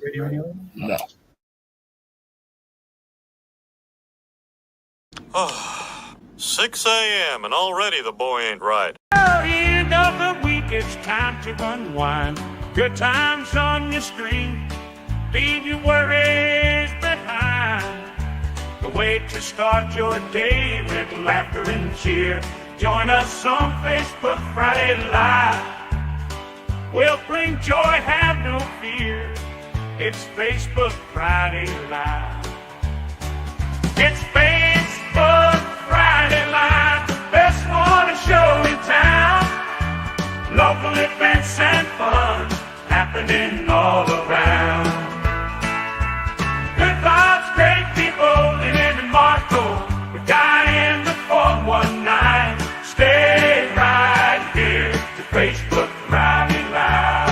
on radio? No. Oh, 6 a.m. and already the boy ain't right. End of the week, it's time to unwind. Good times on your screen. Leave your worries behind. The way to start your day with laughter and cheer. Join us on Facebook Friday Live. We'll bring joy, have no fear. It's Facebook Friday Live. It's Facebook Friday Live, the best morning show in town. Local events and fun happening all around. Good vibes, great people, living in Marco. The guy in the 419. Stay right here to Facebook Friday Live.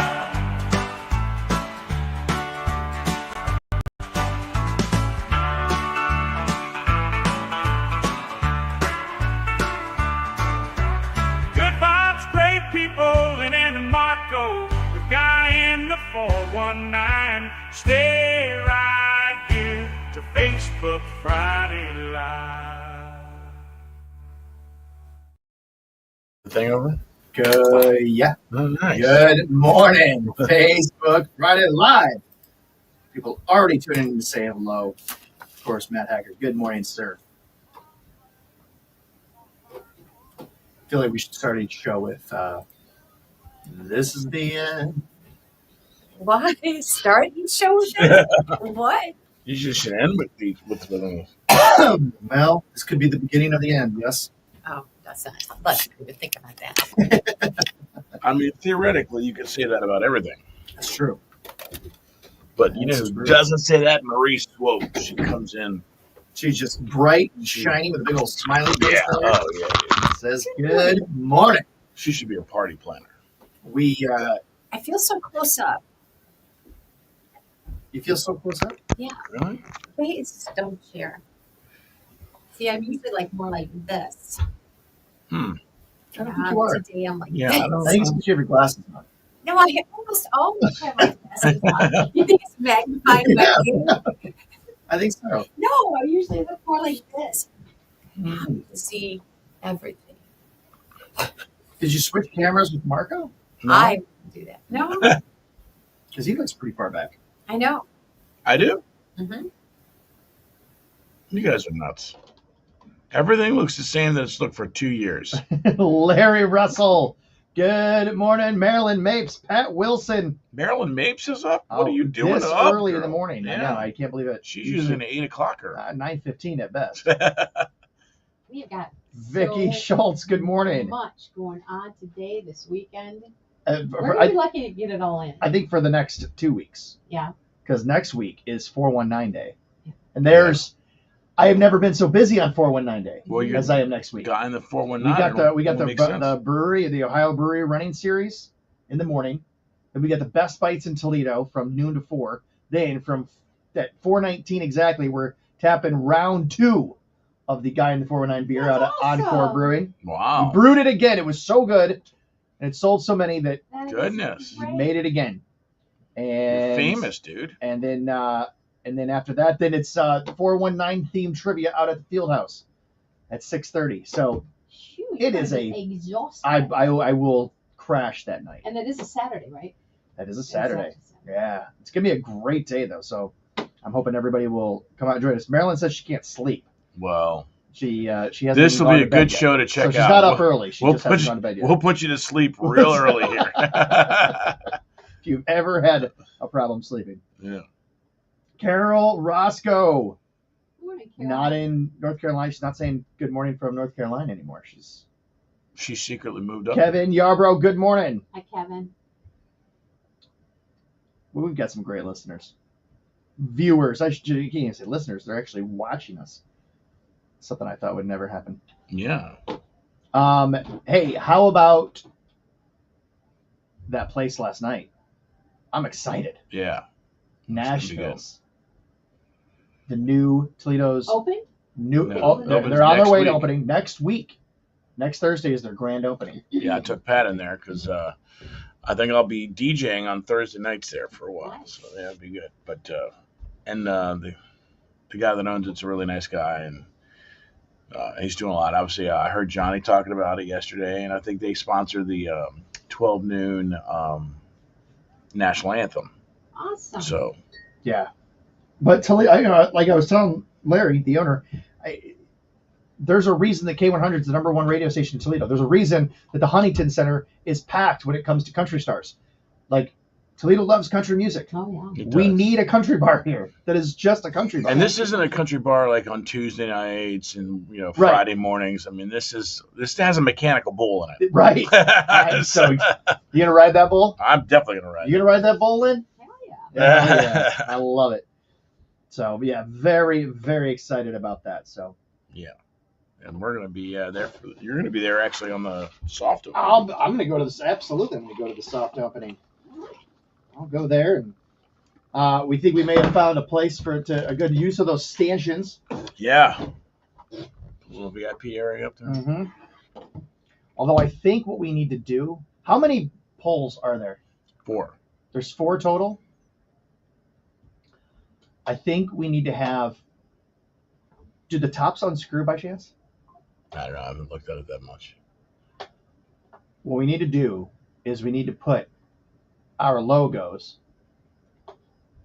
Good vibes, great people, and in Marco, the guy in the 419. Stay right here to Facebook Friday Live. The thing over? Good, yeah. Oh, nice. Good morning, Facebook Friday Live. People already tuning in to say hello. Of course, Matt Hacker. Good morning, sir. I feel like we should start each show with this is the end. Why start each show with this? What? You just should end with the Well, this could be the beginning of the end, yes? Oh, that's not. Let's even think about that. I mean, theoretically, you could say that about everything. That's true. But you know who doesn't say that? Marie Swope. She comes in. She's just bright and shiny with a big old smiley face. Yeah. on her. Oh, yeah. Says, good morning. She should be a party planner. I feel so close up. You feel so close up? Yeah. Really? Please don't share. See, I'm usually like more like this. I don't think you are. Today I'm like Yeah, this. I don't I think it's because you have your glasses on. No, I almost always have my glasses on. You think it's magnifying my view? I think so. No, I usually look more like this. Hmm. To see everything. Did you switch cameras with Marco? No? I do that. No, Because he looks pretty far back. I know. I do? Mm-hmm. You guys are nuts. Everything looks the same that it's looked for 2 years. Larry Russell. Good morning, Marilyn Mapes, Pat Wilson. Marilyn Mapes is up? What are you doing this up, early in girl? the morning? I Yeah. know. I can't believe it. She's using an 8 o'clocker. 9:15 at best. We've got Vicky so Schultz. Good morning. much going on today, this weekend. Uh, We're I, lucky to get it all in. I think for the next 2 weeks, Yeah. because next week is 419 day, and I have never been so busy on 419 day Well, you're as I am next week. guy in the We 419. got Makes sense. the brewery, the Ohio Brewery running series in the morning. Then we got the Best Bites in Toledo from noon to 4. Then from that 419 exactly, we're tapping round 2 of the Guy in the 419 beer That's out of awesome. Encore Brewing. Wow. We brewed it again. It was so good, and it sold so many that That is Goodness. we great. made it again. You're And famous, dude. And then after that, then it's 419 themed trivia out at the Fieldhouse at 6:30. So Shoot, it you're is gonna be exhausted. I will crash that night. And it is a Saturday, right? That is a It's Saturday. a Saturday. Yeah, it's gonna be a great day though. So I'm hoping everybody will come out and join us. Marilyn says she can't sleep. Well, She hasn't. this even will gone be a to bed good yet. show to check So she's out. not up early. She just hasn't gone to bed yet. We'll put you to sleep real early here. If you've ever had a problem sleeping, Yeah. Carol Roscoe, Morning, Carol. not in North Carolina. She's not saying good morning from North Carolina anymore. She's She secretly moved up. Kevin Yarbrough. Good morning. Hi, Kevin. Well, we've got some great listeners, viewers. You can't even say listeners; they're actually watching us. Something I thought would never happen. Yeah. Hey, how about that place last night? I'm excited. Yeah. That's gonna be Nashville's. The new Toledo's Open? new. No, Oh, it they're opens on their next way to week. opening next week. Next Thursday is their grand opening. Yeah, I took Pat in there because I think I'll be DJing on Thursday nights there for a while, Nice. so that'll be good. But the guy that owns it's a really nice guy, and he's doing a lot. Obviously, I heard Johnny talking about it yesterday, and I think they sponsor the 12 noon national anthem. Awesome. So Yeah. But Toledo, like I was telling Larry, the owner, there's a reason that K100 is the number one radio station in Toledo. There's a reason that the Huntington Center is packed when it comes to country stars. Like, Toledo loves country music. Oh yeah. it We does. need a country bar here that is just a country bar. And this isn't a country bar like on Tuesday nights and Right. Friday mornings. I mean, this has a mechanical bull in it. Right. So, you gonna ride that bull? I'm definitely gonna ride. You gonna ride that bull, Lynn? Hell yeah. Yeah. I love it. So, yeah, very, very excited about that. So, And we're gonna be there. You're gonna be there actually on the soft opening. I'm going to go to this. Absolutely, I'm going to go to the soft opening. I'll go there, and we think we may have found a place for a good use of those stanchions. Yeah. A little VIP area up there. Mm-hmm. Although I think what we need to do. How many poles are there? 4. There's 4 total. I think we need to have. Do the tops unscrew by chance? I don't know. I haven't looked at it that much. What we need to do is we need to put our logos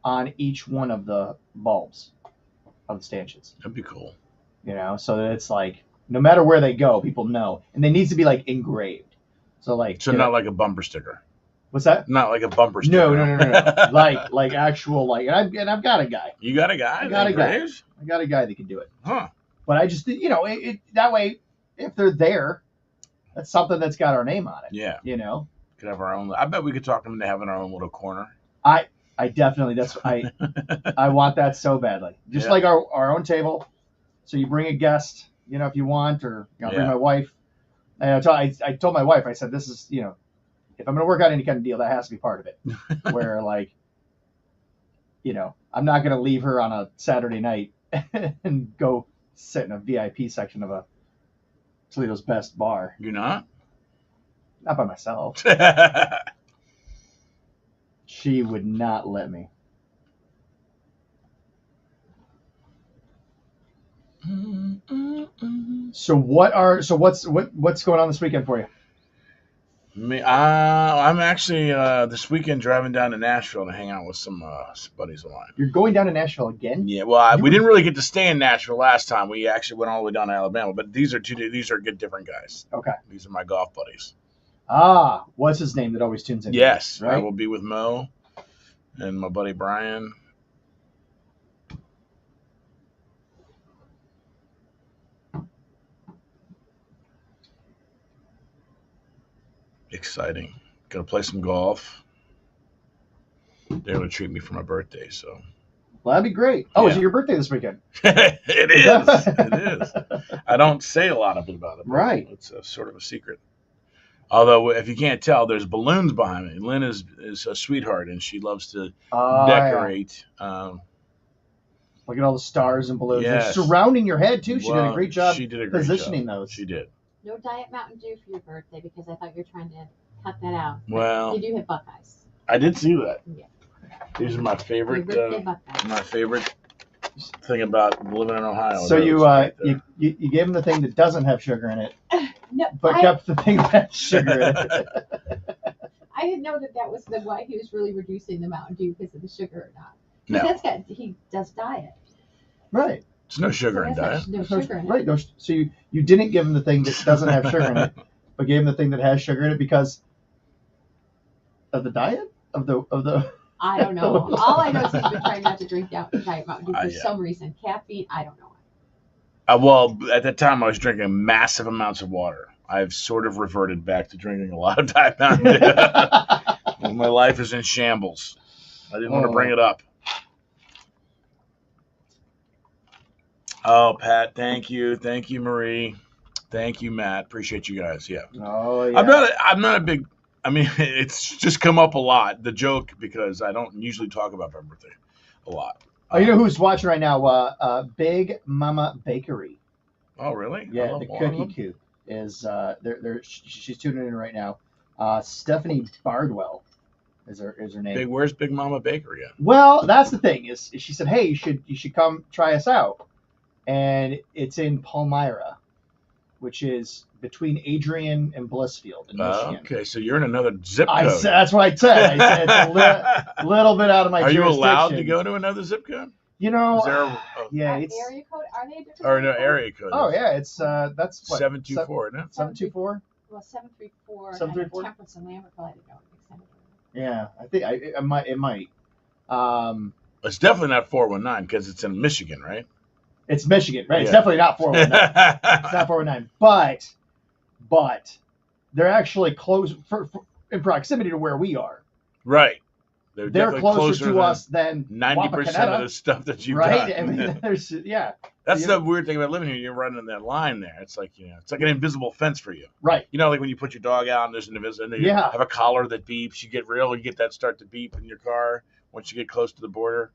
on each one of the bulbs of the stanchions. That'd be cool. So that it's like no matter where they go, people know, and they needs to be like engraved. So like, So not like a bumper sticker. what's that? Not like a bumper sticker. No. like actual like, and I've got a guy. You got a guy? I got a guy. engraved? I got a guy that can do it. Huh. But I just that way, if they're there, that's something that's got our name on it. Yeah. Could have our own. I bet we could talk them into having our own little corner. I definitely I want that so badly. Just Yeah. like our own table. So you bring a guest, if you want, or bring Yeah. my wife. And I told my wife, I said, this is, if I'm going to work out any kind of deal, that has to be part of it. Where like, I'm not going to leave her on a Saturday night and go sit in a VIP section of a Toledo's best bar. You're not? Not by myself. She would not let me. So what's going on this weekend for you? I'm actually this weekend driving down to Nashville to hang out with some buddies of mine. You're going down to Nashville again? Yeah, well, we didn't really get to stay in Nashville last time. We actually went all the way down to Alabama, but these are good different guys. Okay. These are my golf buddies. What's his name that always tunes in? Yes, right? I will be with Mo and my buddy Brian. Exciting. Gonna play some golf. They're gonna treat me for my birthday, so. Well, that'd be great. Oh, is Yeah. it your birthday this weekend? It is. It is. I don't say a lot of it about it. but Right. It's a sort of a secret. Although, if you can't tell, there's balloons behind me. Lynn is a sweetheart, and she loves to decorate. Look at all the stars and balloons. Yes. They're surrounding your head too. She did a Well, great job she did a great positioning job. those. She did. No Diet Mountain Dew for your birthday because I thought you were trying to cut that out. Well, You do have Buckeyes. I did see that. Yeah. These are my Your favorite. birthday Buckeyes. My favorite thing about living in Ohio. So Those you right there. you gave him the thing that doesn't have sugar in it, No, but kept the thing that has sugar in it. I didn't know that was why he was really reducing the Mountain Dew because of the sugar or not. No. He does diet. Right. There's no sugar So in that's diet. No sugar in it. Right. No, so you didn't give him the thing that doesn't have sugar in it, but gave him the thing that has sugar in it because of the diet of the. I don't know. All I know is he's been trying not to drink Diet Mountain Dew for Yeah. some reason. Caffeine, I don't know. Well, at that time, I was drinking massive amounts of water. I've sort of reverted back to drinking a lot of Diet Mountain Dew. My life is in shambles. I didn't want to bring it up. Oh, Pat, thank you. Thank you, Marie. Thank you, Matt. Appreciate you guys. Yeah. Oh yeah. I'm not a big, I mean, it's just come up a lot, the joke, because I don't usually talk about my birthday a lot. Oh, you know who's watching right now? Big Mama Bakery. Oh, really? I Yeah, love the all of Cookie them. Coop is. She's tuning in right now. Stephanie Bardwell is her name. Where's Big Mama Bakery at? Well, that's the thing is she said, hey, you should come try us out, and it's in Palmyra, which is between Adrian and Blissfield in Michigan. Okay, so you're in another zip code. That's what I said. I said it's a little bit out of my Are you jurisdiction. allowed to go to another zip code? You know, Is there yeah, That it's area code, are they a different or no area code? area code? oh yeah, it's that's what 724, isn't it? 724. Well, 734. 734? Temperance and Lambert probably didn't know it extended. Yeah, I think it might. It's definitely not 419 because it's in Michigan, right? It's Michigan, right? It's Yeah. definitely not 419. It's not 419, but they're actually close in proximity to where we are. Right. They're definitely closer to than us than 90% Wapakoneta, of the stuff that you've right? done. I mean, there's yeah, That's the weird thing about living here. You're running that line there. It's like, it's like an invisible fence for you. right. You know, like when you put your dog out and there's an invisible, and then you Yeah. have a collar that beeps. You get that start to beep in your car once you get close to the border.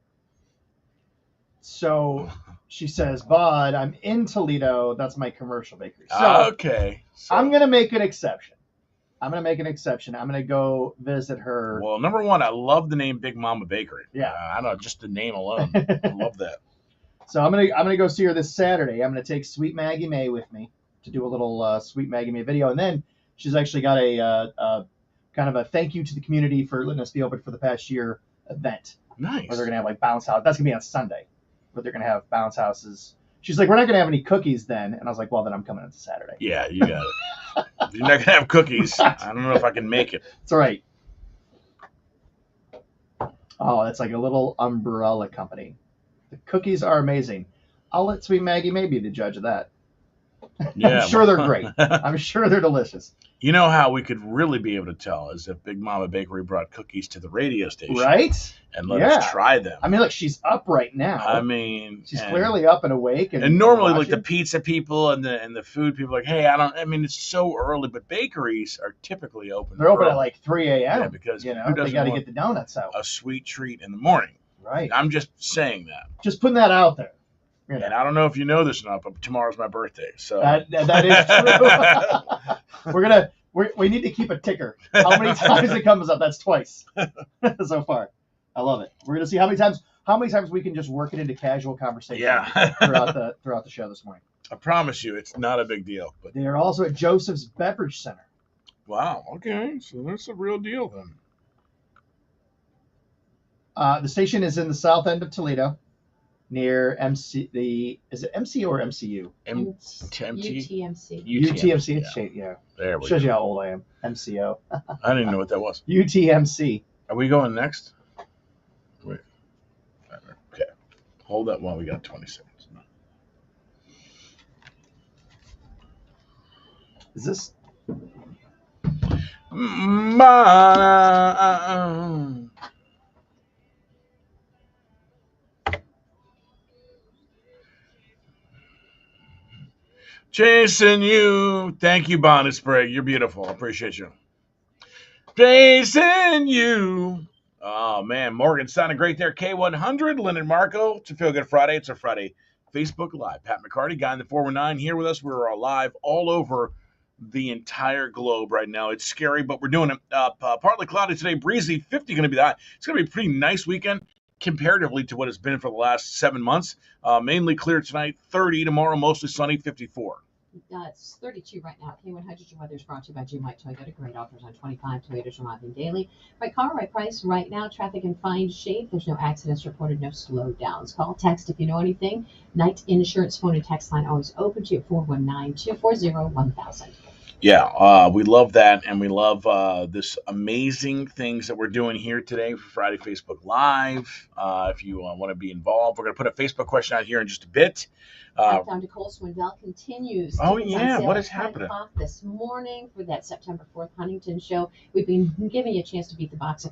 So she says, "Bud, I'm in Toledo. That's my commercial bakery. So Okay. So, I'm gonna make an exception. I'm gonna go visit her. well, number one, I love the name Big Mama Bakery. Yeah. I don't know, just the name alone. I love that. So I'm gonna go see her this Saturday. I'm gonna take Sweet Maggie May with me to do a little Sweet Maggie May video, and then she's actually got a kind of a thank you to the community for letting us be open for the past year event Nice. where they're gonna have like bounce house. That's gonna be on Sunday, but they're gonna have bounce houses. She's like, we're not gonna have any cookies then, and I was like, well, then I'm coming on Saturday. Yeah, you got it. If you're not gonna have cookies, I don't know if I can make it. It's all right. Oh, it's like a little umbrella company. The cookies are amazing. I'll let Sweet Maggie May be the judge of that. Yeah, I'm sure they're great. I'm sure they're delicious. You know how we could really be able to tell is if Big Mama Bakery brought cookies to the radio station, Right? and let us try them. I mean, look, she's up right now. I mean, she's clearly up and awake. And normally, like the watching. pizza people and the food people, like, hey, I mean, it's so early, but bakeries are typically open. They're open early. at like 3 a.m. Yeah, because you know who they doesn't got to want get the donuts out. a sweet treat in the morning. Right. I'm just saying that. Just putting that out there. You know. And I don't know if you know this or not, but tomorrow's my birthday, so That is true. we need to keep a ticker. How many times it comes up? That's twice so far. I love it. We're gonna see how many times we can just work it into casual conversation yeah. throughout the show this morning. I promise you, it's not a big deal. But They are also at Joseph's Beverage Center. wow, okay, so that's a real deal then. The station is in the south end of Toledo, near is it MC or MCU? UTMC. UTMC. Yeah. There we Shows go. you how old I am. MCO. I didn't know what that was. UTMC. Are we going next? Wait. Okay. Hold that while we got 20 seconds. Is this? Chasing you. Thank you, Bonnet Sprague. You're beautiful. I appreciate you. Chasing you. Oh, man. Morgan sounded great there. K100, Leonard Marco. It's a Feel Good Friday. It's a Friday Facebook Live. Pat McCarty, guy in the 419, here with us. We're live all over the entire globe right now. It's scary, but we're doing it. Partly cloudy today, breezy, 50 going to be that. It's going to be a pretty nice weekend comparatively to what it's been for the last 7 months. Mainly clear tonight, 30 tomorrow, mostly sunny, 54. It's 32 right now. K100 your weather is brought to you by G Mike Toyota. Great offers on 25 Toyotas arriving daily. Right car, right price. Right now, traffic in fine shape. There's no accidents reported, no slowdowns. Call, text if you know anything. Night Insurance phone and text line always open to you at 419-240-1000. Yeah, we love that, and we love this amazing things that we're doing here today for Friday Facebook Live. If you want to be involved, we're going to put a Facebook question out here in just a bit. Countdown to Cole Swindell continues. Oh, Tickets on yeah, sale what at is 10 happening? o'clock this morning for that September 4th Huntington show. We've been giving you a chance to beat the box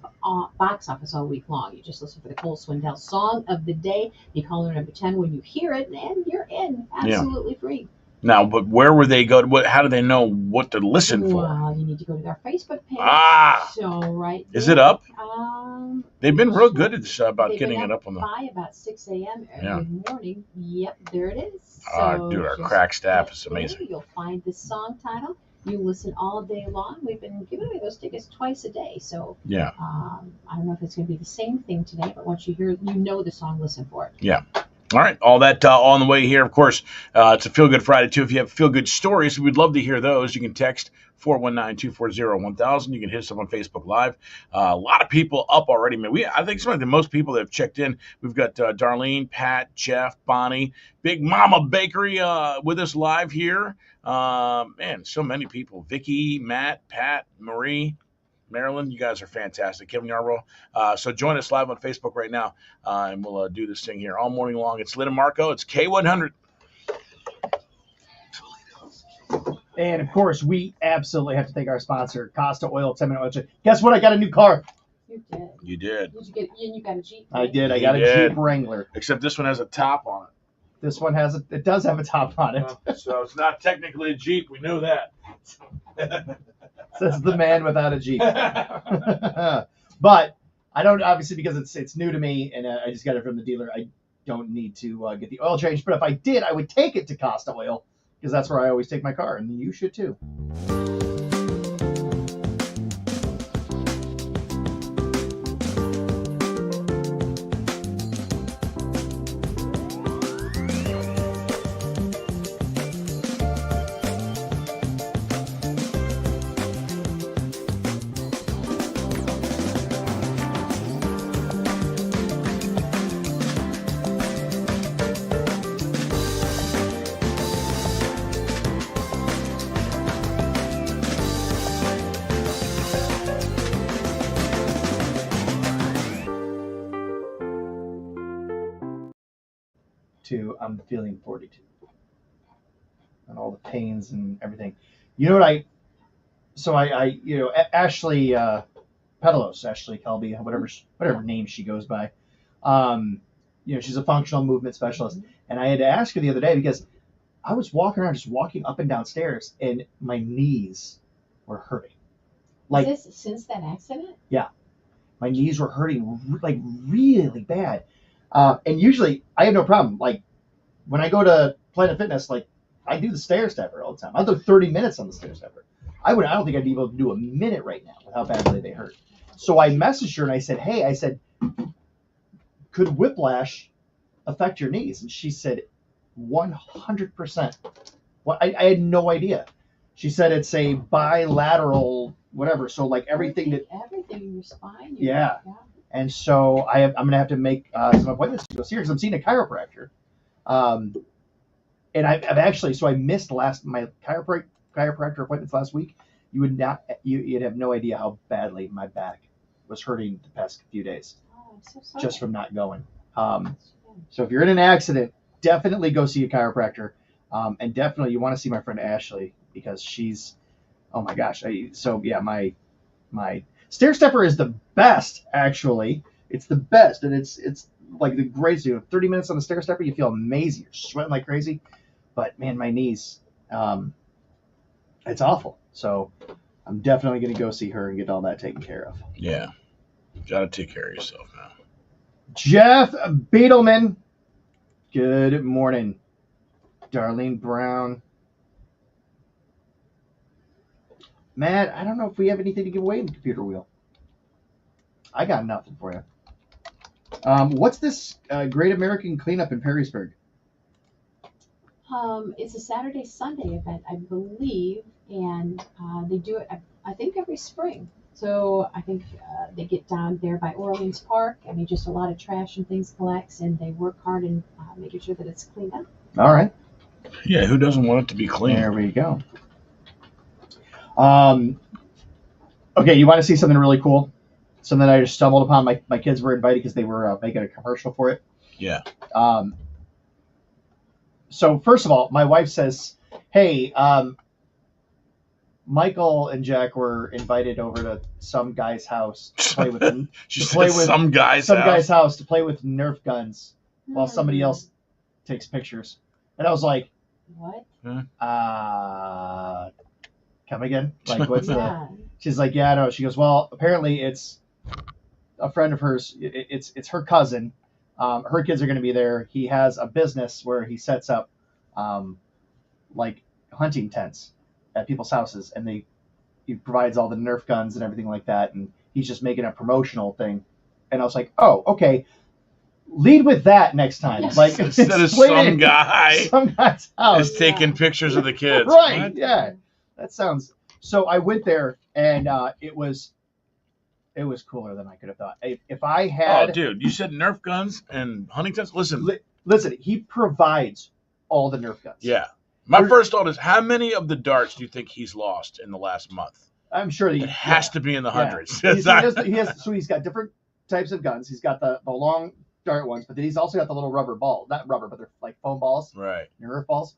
office all week long. You just listen for the Cole Swindell song of the day. You call her number 10 when you hear it, and you're in. Absolutely free. Now, but where would they go? How do they know what to listen for? Well, you need to go to our Facebook page. So right is there, it up? They've been real good at this, about they've getting been it up on the. by about 6 a.m. every Yeah. morning. Yep, there it is. Dude, our just crack staff click is through, amazing. You'll find the song title. You listen all day long. We've been giving away those tickets twice a day. So Yeah. I don't know if it's going to be the same thing today, but once you hear, you know the song, listen for it. Yeah. All right, all that on the way here. Of course, it's a Feel Good Friday, too. If you have feel good stories, we'd love to hear those. You can text 419-240-1000. You can hit us up on Facebook Live. A lot of people up already, man. I think some of the most people that have checked in. We've got Darlene, Pat, Jeff, Bonnie, Big Mama Bakery with us live here. Man, so many people. Vicky, Matt, Pat, Marie, Marilyn, you guys are fantastic. Kevin Yarborough. So join us live on Facebook right now, and we'll do this thing here all morning long. It's Lynn and Marco. It's K100. And of course, we absolutely have to thank our sponsor, Costa Oil 10-minute oil change. Guess what? I got a new car. You did. You did. You got a Jeep? I did. I You got a did. Jeep Wrangler. Except this one has a top on This one it does have a top on it. it. So it's not technically a Jeep. We know that. Says the man without a Jeep. But I don't, obviously, because it's new to me and I just got it from the dealer. I don't need to get the oil change. But if I did, I would take it to Costa Oil because that's where I always take my car, and you should too. To I'm feeling 42 and all the pains and everything. You know what I Ashley Pedalos, Ashley Kelby, whatever name she goes by. She's a functional movement specialist, and I had to ask her the other day because I was walking up and down stairs, and my knees were hurting. Like, Is this since that accident? yeah, my knees were hurting like really bad. And usually I have no problem. Like when I go to Planet Fitness, like I do the stair stepper all the time. I'll do 30 minutes on the stair stepper. I don't think I'd be able to do a minute right now with how badly they hurt. So I messaged her and I said, hey, could whiplash affect your knees? And she said, 100%. Well, I had no idea. She said it's a bilateral whatever. So like everything in your spine. Yeah. And so I'm going to have to make some appointments to go see her because I'm seeing a chiropractor. And I've actually, so I missed my chiropractor appointments last week. You'd have no idea how badly my back was hurting the past few days. Oh, I'm so sorry. Just from not going. So if you're in an accident, definitely go see a chiropractor. And definitely you want to see my friend Ashley because she's, oh my gosh. My stair stepper is the best, actually. It's the best, and it's like the greatest. 30 minutes on the stair stepper, you feel amazing. You're sweating like crazy, but man, my knees, it's awful. So I'm definitely going to go see her and get all that taken care of. Yeah. Got to take care of yourself now. Jeff Beetleman, good morning. Darlene Brown. Matt, I don't know if we have anything to give away in the computer wheel. I got nothing for you. What's this Great American Cleanup in Perrysburg? It's a Saturday-Sunday event, I believe, and they do it, I think, every spring. So I think they get down there by Orleans Park. I mean, just a lot of trash and things collects, and they work hard in making sure that it's cleaned up. All right. Yeah, who doesn't want it to be clean? There we go. Okay, you want to see something really cool? Something I just stumbled upon. My kids were invited because they were making a commercial for it. Yeah. So first of all, my wife says, hey, Michael and Jack were invited over to some guy's house to play with them. Some guy's house to play with Nerf guns while somebody else takes pictures. And I was like, what? Come again? Like, what's Yeah. She's like, yeah, I know. She goes, well, apparently it's a friend of hers. It's her cousin. Her kids are going to be there. He has a business where he sets up like hunting tents. at people's houses, and he provides all the Nerf guns and everything like that, and he's just making a promotional thing. And I was like, oh, okay. Lead with that next time. Yes. Like Instead of explain it some some guy's house. is taking pictures of the kids. Right. What? Yeah. That sounds. So I went there, and it was cooler than I could have thought. If I had, Oh, dude, you said Nerf guns and Huntingtons. Listen, listen, he provides all the Nerf guns. yeah. My first thought is, how many of the darts do you think he's lost in the last month? I'm sure It has to be in the hundreds. Yeah. He's got different types of guns. He's got the long dart ones, but then he's also got the little rubber ball. Not rubber, but they're like foam balls. Right. Nerf balls.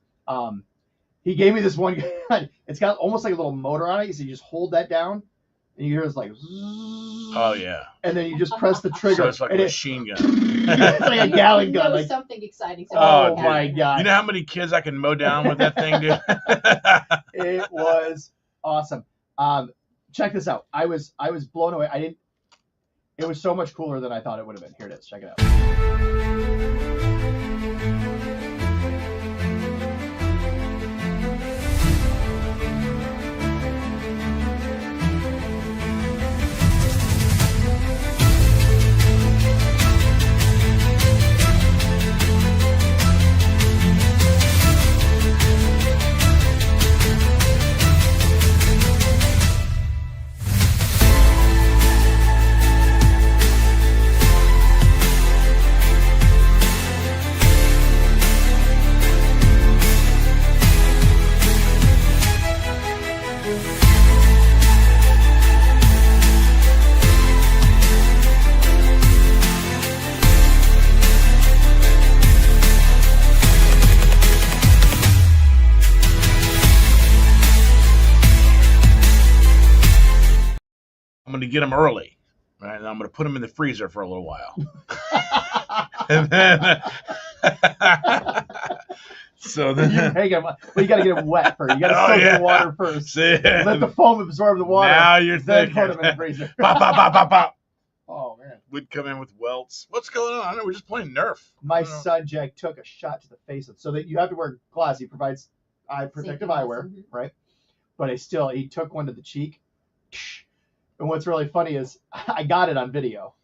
He gave me this one gun. It's got almost like a little motor on it. So you just hold that down, and you hear this like. Oh yeah. And then you just press the trigger. So it's like a machine gun. It's like a gallon gun. Know Like, something exciting. oh dude. my god! You know how many kids I can mow down with that thing, dude? It was awesome. Check this out. I was blown away. It was so much cooler than I thought it would have been. Here it is. Check it out. I'm going to get them early, right? And I'm going to put them in the freezer for a little while. And then, so then, You got to get them wet first. You got to soak in the water first. See, Let the foam absorb the water. now you're Then thinking. put them in the freezer. Pop, pop, pop, pop, pop. Oh man! We'd come in with welts. What's going on? I don't know. We're just playing Nerf. My I don't know. son Jack took a shot to the face so that you have to wear glass. He provides protective Safety eyewear, glasses, right? But he took one to the cheek. And what's really funny is I got it on video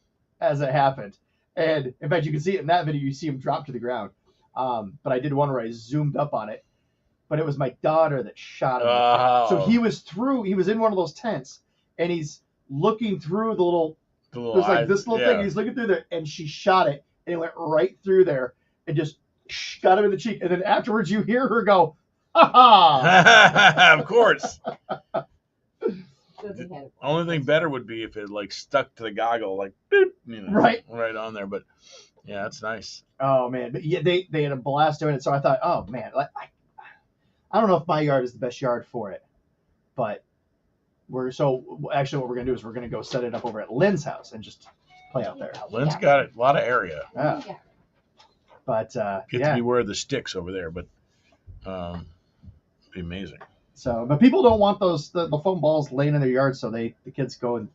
as it happened. And in fact, you can see it in that video. You see him drop to the ground. But I did one where I zoomed up on it. But it was my daughter that shot him. Oh. So he was in one of those tents, and he's looking through the little, there's like this little thing. He's looking through there, and she shot it, and it went right through there and just got him in the cheek. And then afterwards, you hear her go, ha ha. Of course. Good to have it. Only thing better would be if it like stuck to the goggle, like boop, Right. right on there. But yeah, that's nice. Oh man, but yeah, they had a blast doing it. So I thought, oh man, I don't know if my yard is the best yard for it, but what we're gonna do is we're gonna go set it up over at Lynn's house and just play out there. Lynn's got a lot of area. Yeah. Yeah. But Get to yeah, beware of the sticks over there, but be amazing. so but people don't want the foam balls laying in their yard, so the kids go and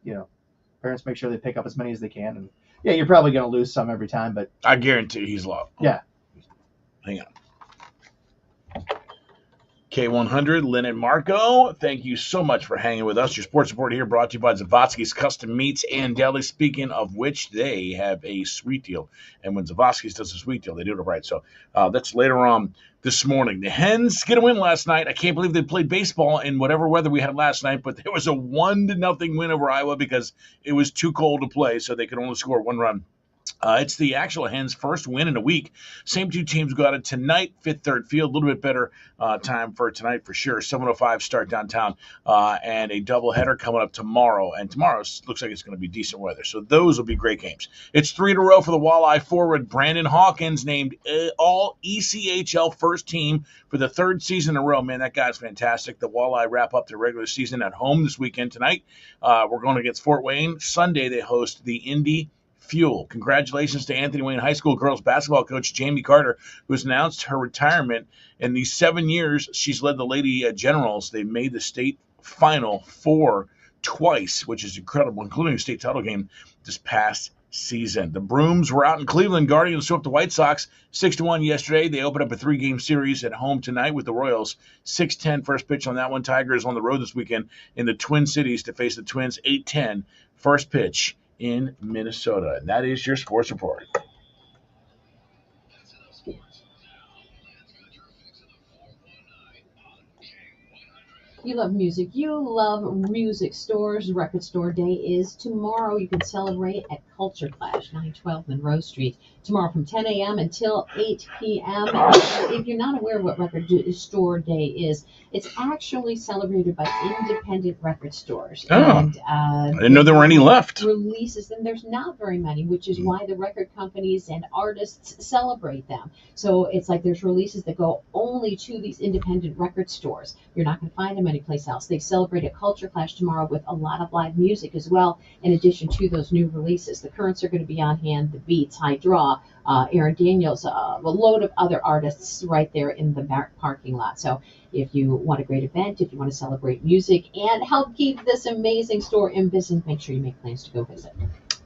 parents make sure they pick up as many as they can, and yeah, you're probably gonna lose some every time, but I guarantee he's lost. yeah. Hang on. K100, Lynn and Marco, thank you so much for hanging with us. Your sports report here brought to you by Zavosky's Custom Meats and Deli. Speaking of which, they have a sweet deal. And when Zavosky's does a sweet deal, they do it right. So that's later on this morning. The Hens get a win last night. I can't believe they played baseball in whatever weather we had last night, but there was a 1-0 win over Iowa because it was too cold to play, so they could only score one run. It's the actual Hens' first win in a week. Same two teams go at it tonight, Fifth Third Field. A little bit better time for tonight for sure. 7:05 start downtown, and a doubleheader coming up tomorrow. And tomorrow looks like it's going to be decent weather. So those will be great games. It's 3 in a row for the Walleye forward. Brandon Hawkins named all ECHL first team for the third season in a row. Man, that guy's fantastic. The Walleye wrap up their regular season at home this weekend tonight. We're going against Fort Wayne. Sunday they host the Indy Fuel. Congratulations to Anthony Wayne High School girls basketball coach Jamie Carter, who's announced her retirement. In these 7 years, she's led the Lady Generals. They made the state final twice, which is incredible, including a state title game this past season. The Brooms were out in Cleveland. Guardians swept the White Sox 6-1 yesterday. They opened up a 3-game series at home tonight with the Royals. 6-10 first pitch on that one. Tigers on the road this weekend in the Twin Cities to face the Twins. 8-10 first pitch in Minnesota. And that is your sports report. You love music. You love music stores. Record Store Day is tomorrow. You can celebrate at Culture Clash, 912 Monroe Street. Tomorrow from 10 a.m. until 8 p.m. If you're not aware what Record Store Day is, it's actually celebrated by independent record stores. Oh, and, I didn't know there were any left. Releases, and there's not very many, which is why the record companies and artists celebrate them. So it's like there's releases that go only to these independent record stores. You're not going to find them anyplace else. They celebrate at Culture Clash tomorrow with a lot of live music as well, in addition to those new releases. The Currents are going to be on hand, The Beats, High Draw, Aaron Daniels, a load of other artists right there in the parking lot. So if you want a great event, if you want to celebrate music and help keep this amazing store in business, make sure you make plans to go visit.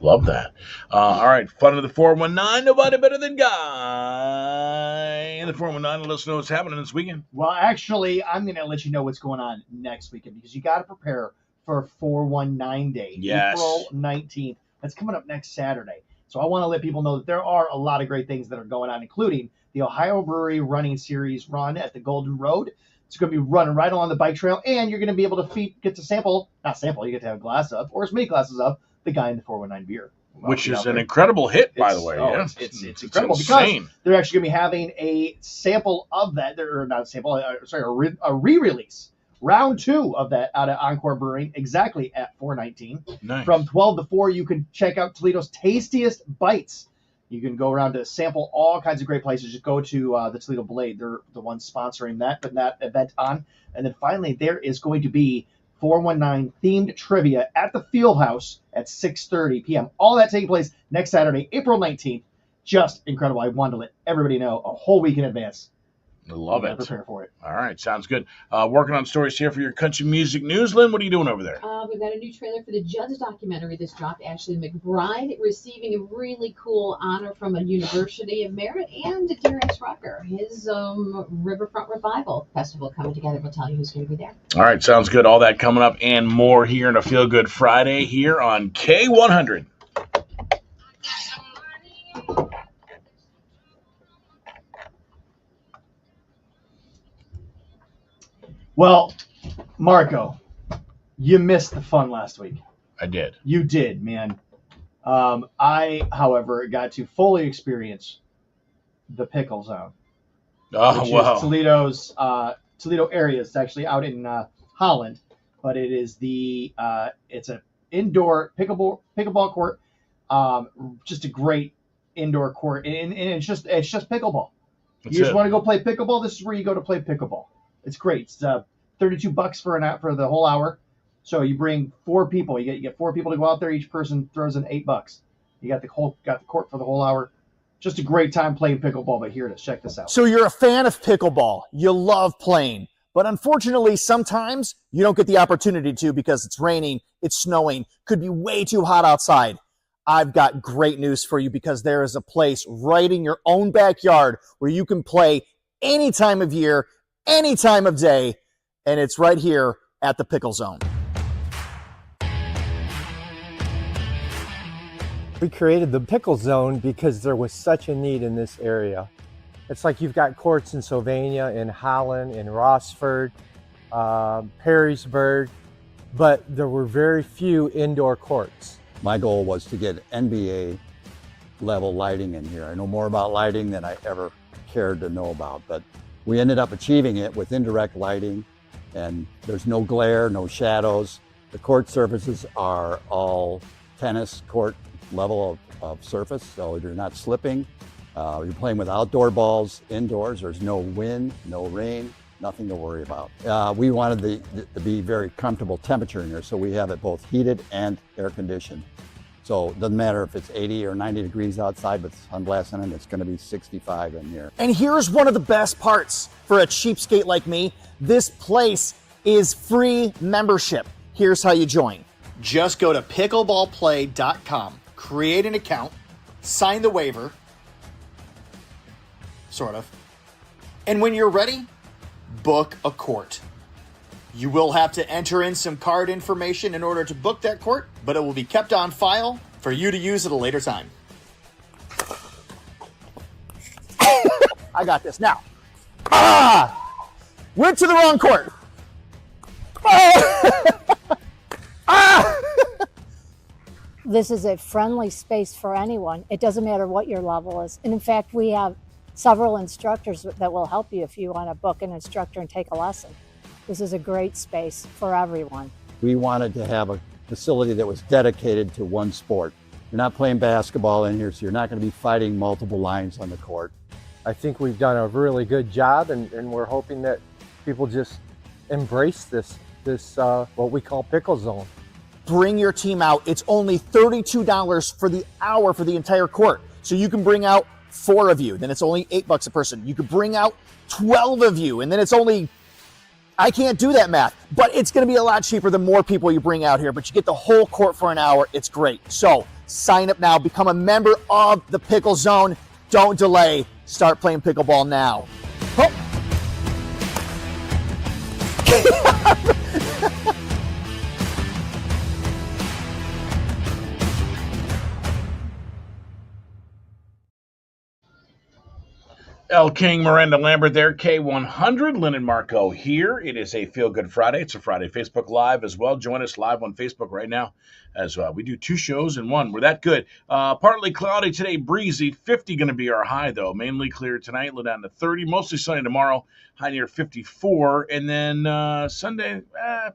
Love that. All right, fun of the 419. Nobody better than Guy in the 419. Let us know what's happening this weekend. Well, actually, I'm going to let you know what's going on next weekend because you got to prepare for 419 Day, Yes. April 19th. That's coming up next Saturday. So I want to let people know that there are a lot of great things that are going on, including the Ohio Brewery Running Series run at the Golden Road. It's going to be running right along the bike trail, and you're going to be able to get to sample, you get to have a glass of, or as many glasses of, the Guy in the 419 beer. Which is an incredible hit, by the way. Yeah. It's incredible because they're actually going to be having a sample of that, or not a sample, a re-release. Round 2 of that out of Encore Brewing, exactly at 419. Nice. From 12 to 4, you can check out Toledo's tastiest bites. You can go around to sample all kinds of great places. Just go to the Toledo Blade. They're the ones sponsoring that event on. And then finally, there is going to be 419 themed trivia at the Fieldhouse at 6:30 p.m. All that taking place next Saturday, April 19th. Just incredible. I wanted to let everybody know a whole week in advance. I love it. Prepare for it. All right, sounds good. Working on stories here for your country music news. Lynn, what are you doing over there? We've got a new trailer for the Judds documentary that's dropped. Ashley McBride receiving a really cool honor from a University of Merit, and Darius Rucker, his Riverfront Revival Festival coming together. We'll tell you who's going to be there. All right, sounds good. All that coming up and more here in a Feel Good Friday here on K100. Well, Marco, you missed the fun last week. I did. You did, man. I, however, got to fully experience the Pickle Zone, Oh, which wow. is Toledo's Toledo area. It's actually out in Holland, but it is it's an indoor pickleball court. Just a great indoor court, and it's just pickleball. That's You just it. want to go play pickleball? This is where you go to play pickleball. It's great. It's $32 for the whole hour. So you bring 4 people. You get 4 people to go out there. Each person throws in $8. You got the court for the whole hour. Just a great time playing pickleball. But here it is. Check this out. So you're a fan of pickleball. You love playing. But unfortunately, sometimes you don't get the opportunity to because it's raining, it's snowing, could be way too hot outside. I've got great news for you because there is a place right in your own backyard where you can play any time of year, any time of day, and it's right here at the Pickle Zone. We created the Pickle Zone because there was such a need in this area. It's like you've got courts in Sylvania, in Holland, in Rossford, Perrysburg, but there were very few indoor courts. My goal was to get NBA level lighting in here. I know more about lighting than I ever cared to know about, but we ended up achieving it with indirect lighting, and there's no glare, no shadows. The court surfaces are all tennis court level of surface, so you're not slipping. You're playing with outdoor balls indoors. There's no wind, no rain, nothing to worry about. We wanted to be very comfortable temperature in here, so we have it both heated and air conditioned. So it doesn't matter if it's 80 or 90 degrees outside with sunglasses on, it's going to be 65 in here. And here's one of the best parts for a cheapskate like me. This place is free membership. Here's how you join. Just go to pickleballplay.com. create an account, sign the waiver, sort of, and when you're ready, book a court. You will have to enter in some card information in order to book that court, but it will be kept on file for you to use at a later time. I got this now. Went to the wrong court. This is a friendly space for anyone. It doesn't matter what your level is. And in fact, we have several instructors that will help you if you want to book an instructor and take a lesson. This is a great space for everyone. We wanted to have a facility that was dedicated to one sport. You're not playing basketball in here, so you're not going to be fighting multiple lines on the court. I think we've done a really good job, and we're hoping that people just embrace this what we call pickle zone. Bring your team out. It's only $32 for the hour for the entire court. So you can bring out 4 of you, then it's only $8 a person. You could bring out 12 of you, and then it's only, I can't do that math, but it's going to be a lot cheaper the more people you bring out here, but you get the whole court for an hour. It's great. So sign up now, become a member of the Pickle Zone. Don't delay. Start playing pickleball now. Oh. El King, Miranda Lambert there, K100, Lennon Marco here. It is a Feel Good Friday. It's a Friday Facebook Live as well. Join us live on Facebook right now as we do 2 shows in one. We're that good. Partly cloudy today, breezy. 50 going to be our high, though. Mainly clear tonight, low down to 30. Mostly sunny tomorrow, high near 54. And then Sunday,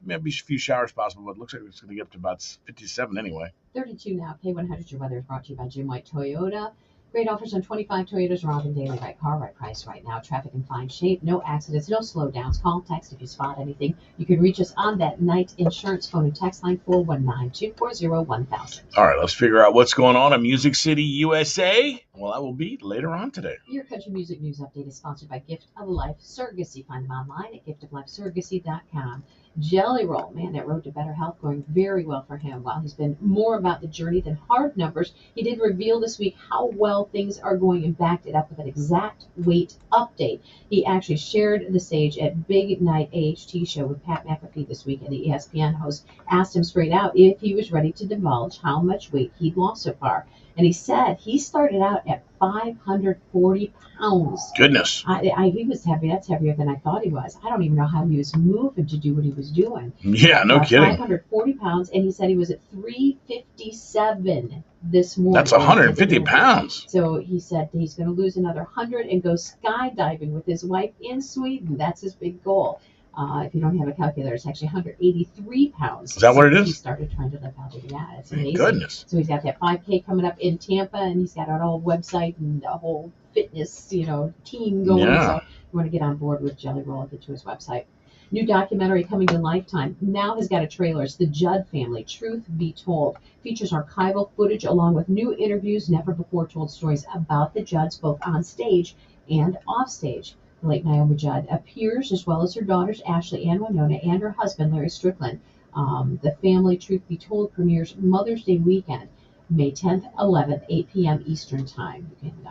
maybe a few showers possible, but it looks like it's going to get up to about 57 anyway. 32 now. K100, your weather is brought to you by Jim White Toyota. Great offers on 25 Toyotas Robin Daily by car right price right now. Traffic in fine shape. No accidents, no slowdowns. Call, text if you spot anything. You can reach us on that night insurance phone and text line 419-240-1000. All right, let's figure out what's going on in Music City, USA. Well, that will be later on today. Your country music news update is sponsored by Gift of Life Surrogacy. Find them online at giftoflifesurrogacy.com. Jelly Roll, man, that road to better health going very well for him. While he's been more about the journey than hard numbers, he did reveal this week how well things are going and backed it up with an exact weight update. He actually shared the stage at Big Night AHT show with Pat McAfee this week, and the ESPN host asked him straight out if he was ready to divulge how much weight he'd lost so far. And he said he started out at 540 pounds. Goodness. He was heavy. That's heavier than I thought he was. I don't even know how he was moving to do what he was doing. Yeah, no kidding. 540 pounds, and he said he was at 357 this morning. That's 150 pounds. So he said he's going to lose another 100 and go skydiving with his wife in Sweden. That's his big goal. If you don't have a calculator, it's actually 183 pounds. Is that what it is? He started trying to live healthy. Yeah, it's amazing. Goodness. So he's got that 5K coming up in Tampa, and he's got an whole website and a whole fitness, team going. Yeah. So you want to get on board with Jelly Roll, get to his website. New documentary coming to Lifetime now has got a trailer. It's The Judd Family, Truth Be Told. Features archival footage along with new interviews, never before told stories about the Judds, both on stage and off stage. The late Naomi Judd appears, as well as her daughters Ashley and Winona and her husband Larry Strickland. The Family, Truth Be Told premieres Mother's Day weekend, May 10th, 11th, 8 p.m. Eastern Time. You can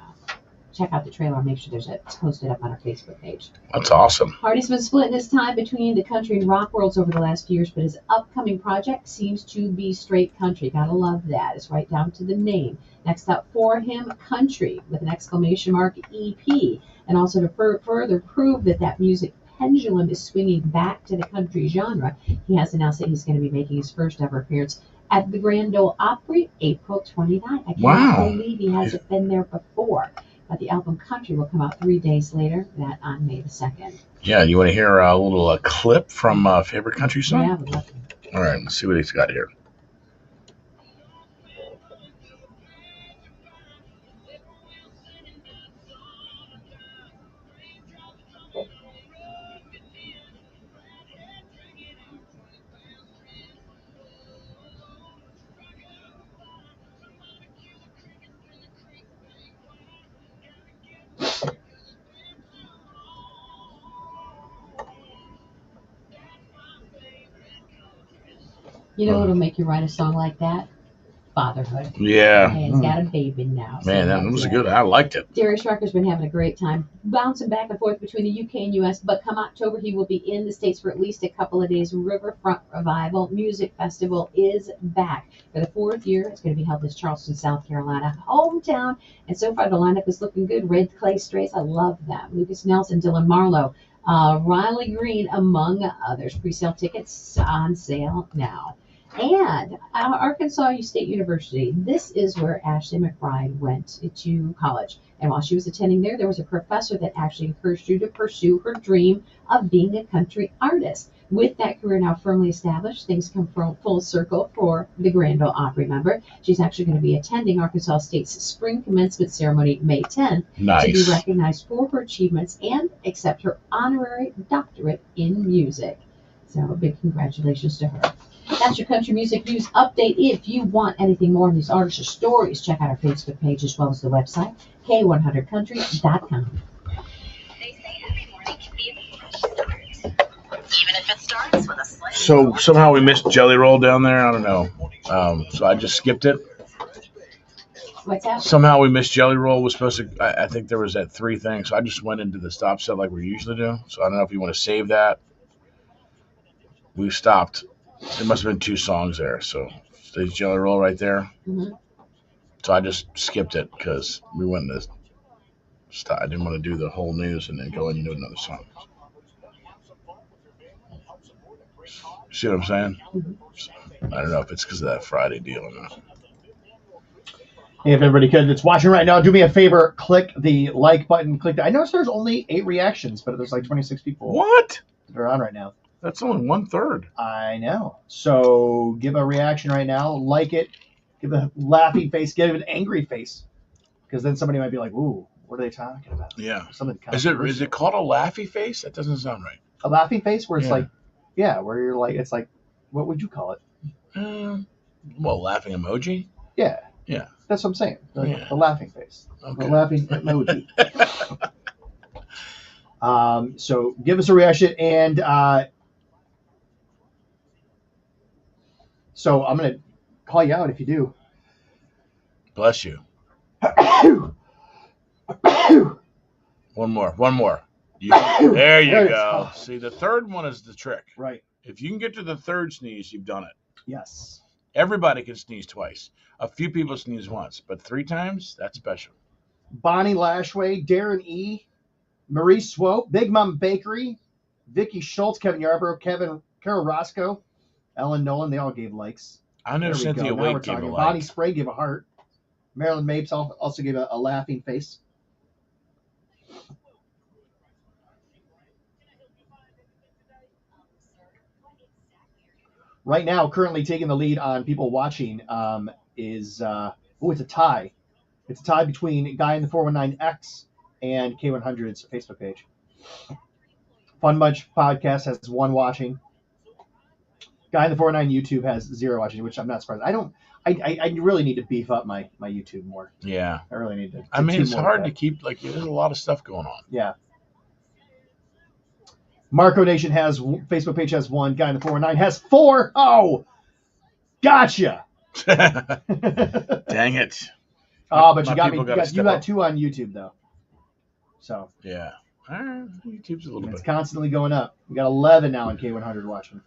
check out the trailer and make sure it's posted up on our Facebook page. That's awesome. Hardy's been splitting his time between the country and rock worlds over the last few years, but his upcoming project seems to be straight country. Gotta love that. It's right down to the name. Next up for him, country, with an exclamation mark, EP. And also to further prove that music pendulum is swinging back to the country genre, he has announced that he's going to be making his first ever appearance at the Grand Ole Opry, April 29th. I can't believe he hasn't been there before. But the album Country will come out 3 days later, that on May the 2nd. Yeah, you want to hear a little clip from favorite country song? Yeah, I would love to. All right, let's see what he's got here. You know what'll make you write a song like that? fatherhood. Yeah. And he's got a baby now. Man, that was good. I liked it. Darius Rucker's been having a great time bouncing back and forth between the UK and US, but come October, he will be in the States for at least a couple of days. Riverfront Revival Music Festival is back for the 4th year. It's going to be held in Charleston, South Carolina, hometown. And so far, the lineup is looking good. Red Clay Strays, I love them. Lucas Nelson, Dylan Marlowe, Riley Green, among others. Pre-sale tickets on sale now. And Arkansas State University, this is where Ashley McBride went to college. And while she was attending there was a professor that actually encouraged her to pursue her dream of being a country artist. With that career now firmly established, things come full circle for the Granville Opry member. She's actually going to be attending Arkansas State's spring commencement ceremony May 10th to be recognized for her achievements and accept her honorary doctorate in music. So a big congratulations to her. That's your country music news update. If you want anything more on these artists or stories, check out our Facebook page as well as the website, k100country.com. They say every morning can be a fresh start. Even if it starts with a slight. So somehow we missed Jelly Roll down there. I don't know. So I just skipped it. What's that? Somehow we missed Jelly Roll. Was supposed to. I think there was that 3 thing. So I just went into the stop set like we usually do. So I don't know if you want to save that. We stopped. There must have been 2 songs there. So there's Jelly Roll right there. Mm-hmm. So I just skipped it because we went to stop. I didn't want to do the whole news and then go into another song. See what I'm saying? Mm-hmm. I don't know if it's because of that Friday deal or not. Hey, if everybody could that's watching right now, do me a favor, click the like button. Click that. I noticed there's only 8 reactions, but there's like 26 people What? that are on right now. That's only 1/3. I know. So give a reaction right now. Like it. Give a laughing face. Give an angry face. Because then somebody might be like, ooh, what are they talking about? Yeah. Something Is it called a laughy face? That doesn't sound right. a laughing face where it's Yeah. like, where you're like, it's like, what would you call it? Well, laughing emoji? Yeah. Yeah. That's what I'm saying. The, Yeah. the laughing face. Okay. The laughing emoji. So give us a reaction. And so I'm going to call you out if you do. Bless you. One more. There you go. See, the 3rd one is the trick. Right. If you can get to the 3rd sneeze, you've done it. Yes. Everybody can sneeze twice. A few people sneeze once, but 3 times, that's special. Bonnie Lashway, Darren E., Marie Swope, Big Mom Bakery, Vicky Schultz, Kevin Yarborough, Carol Roscoe, Ellen Nolan, they all gave likes. I know There we Cynthia go. Now we're Wade gave a talking. like. Bonnie Spray gave a heart. Marilyn Mapes also gave a laughing face. Right now, currently taking the lead on people watching is it's a tie. It's a tie between Guy in the 419X and K100's Facebook page. Fun Bunch Podcast has 1 watching. Guy in the 419 YouTube has 0 watching, which I'm not surprised. I really need to beef up my YouTube more. Yeah. I really need to. I mean, it's more hard of to that. keep, there's a lot of stuff going on. Yeah. Marco Nation has Facebook page has 1. Guy in the 419 has 4. Oh, gotcha. Dang it. Oh, but My you got people me. gotta You step got up. 2 on YouTube though. So Yeah. YouTube's a little it's bit. constantly going up. We got 11 now on K100 watching.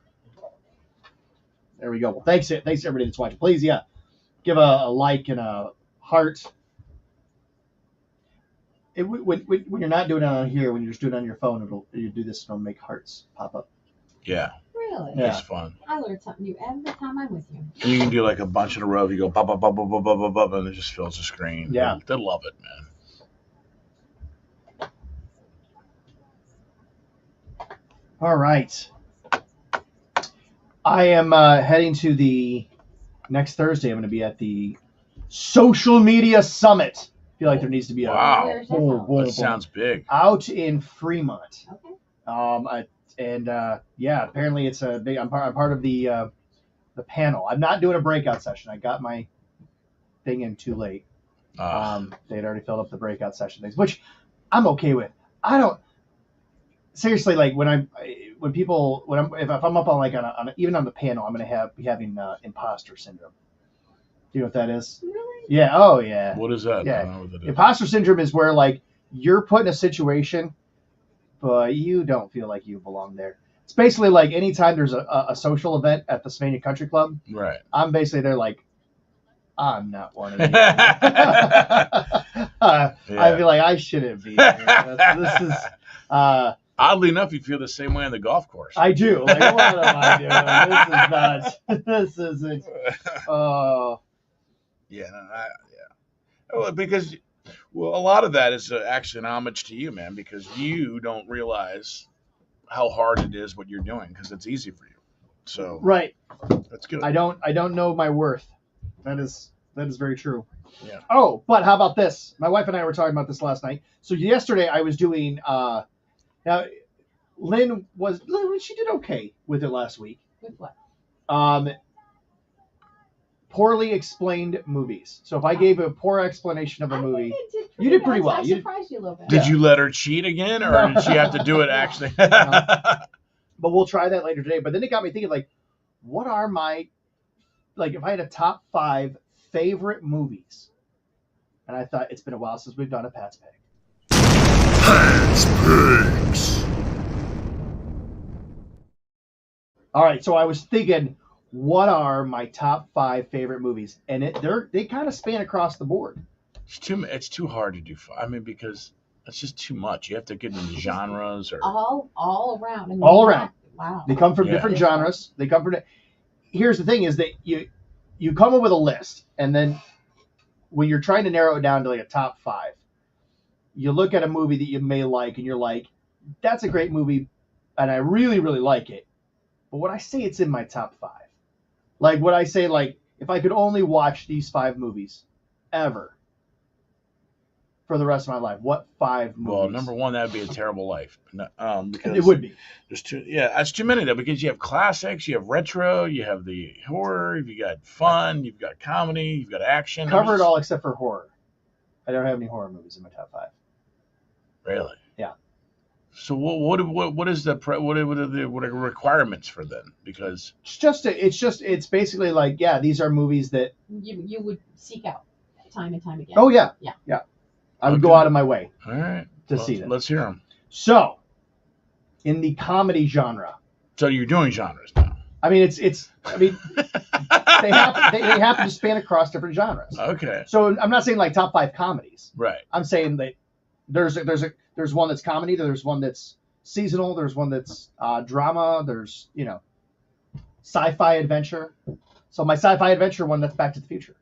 There we go. Well, thanks everybody that's watching. Please, give a like and a heart. When you're not doing it on here, when you're just doing it on your phone, you do this, it'll make hearts pop up. Yeah. Really? Yeah. It's fun. I learn something new every time I'm with you. And you can do like a bunch in a row. You go bop, bop, bop, bop, bop, bop, bop, bop, and it just fills the screen. Yeah. They'll love it, man. All right. I am heading to the next Thursday. I'm going to be at the Social Media Summit. I feel like there needs to be a Wow. Where's that boom, from? boom, That sounds big. out in Fremont. Okay. Apparently it's a big. I'm part of the panel. I'm not doing a breakout session. I got my thing in too late. They had already filled up the breakout session things, which I'm okay with. I don't seriously like if I'm up on even on the panel, I'm gonna be having imposter syndrome. you know what that is? Really? Yeah. Oh, yeah. What is that? Yeah. I don't know what that is. Imposter syndrome is where like you're put in a situation, but you don't feel like you belong there. It's basically like anytime there's a social event at the Sylvania Country Club, Right. I'm basically there like, I'm not one of you. I feel like I shouldn't be here. This is. Oddly enough, you feel the same way on the golf course. I do. Like, what am I doing? This is nuts. This isn't. Oh. Yeah. Well, because a lot of that is actually an homage to you, man, because you don't realize how hard it is what you're doing because it's easy for you. So Right. that's good. I don't know my worth. That is very true. Yeah. Oh, but how about this? My wife and I were talking about this last night. So yesterday I was doing. Now, Lynn she did okay with it last week. With what? Poorly explained movies. So if I gave a poor explanation of a movie, you did pretty well. I surprised you a little bit. Did you let her cheat again, or did she have to do it actually? But we'll try that later today. But then it got me thinking, like, what are my, like, if I had a top 5 favorite movies, and I thought it's been a while since we've done a Pat's Pick. Pat's Picks. All right, so I was thinking, what are my top 5 favorite movies? And they kind of span across the board. It's too hard to do. I mean, because it's just too much. You have to get into genres or all around. I mean, all around. Wow. They come from different genres. They come from. Here's the thing: is that you come up with a list, and then when you're trying to narrow it down to like a top 5, you look at a movie that you may like, and you're like, "That's a great movie, and I really, really like it." But would I say it's in my top 5? Like, would I say, like, if I could only watch these 5 movies ever for the rest of my life, what 5 movies? Well, number one, that would be a terrible life. Because it would be. There's too, that's too many though. Because you have classics, you have retro, you have the horror, you got fun, you've got comedy, you've got action. Cover it all except for horror. I don't have any horror movies in my top 5. Really? Yeah. So what are the requirements for them? Because it's basically like, yeah, these are movies that you would seek out time and time again. Oh yeah. Yeah. I would go out of my way. All right. To see them. Let's hear them. So, in the comedy genre. So you're doing genres now. I mean, they happen to span across different genres. Okay. So I'm not saying like top 5 comedies. Right. I'm saying that there's one that's comedy, there's one that's seasonal, there's one that's drama, there's sci-fi adventure. So my sci-fi adventure one, that's Back to the Future,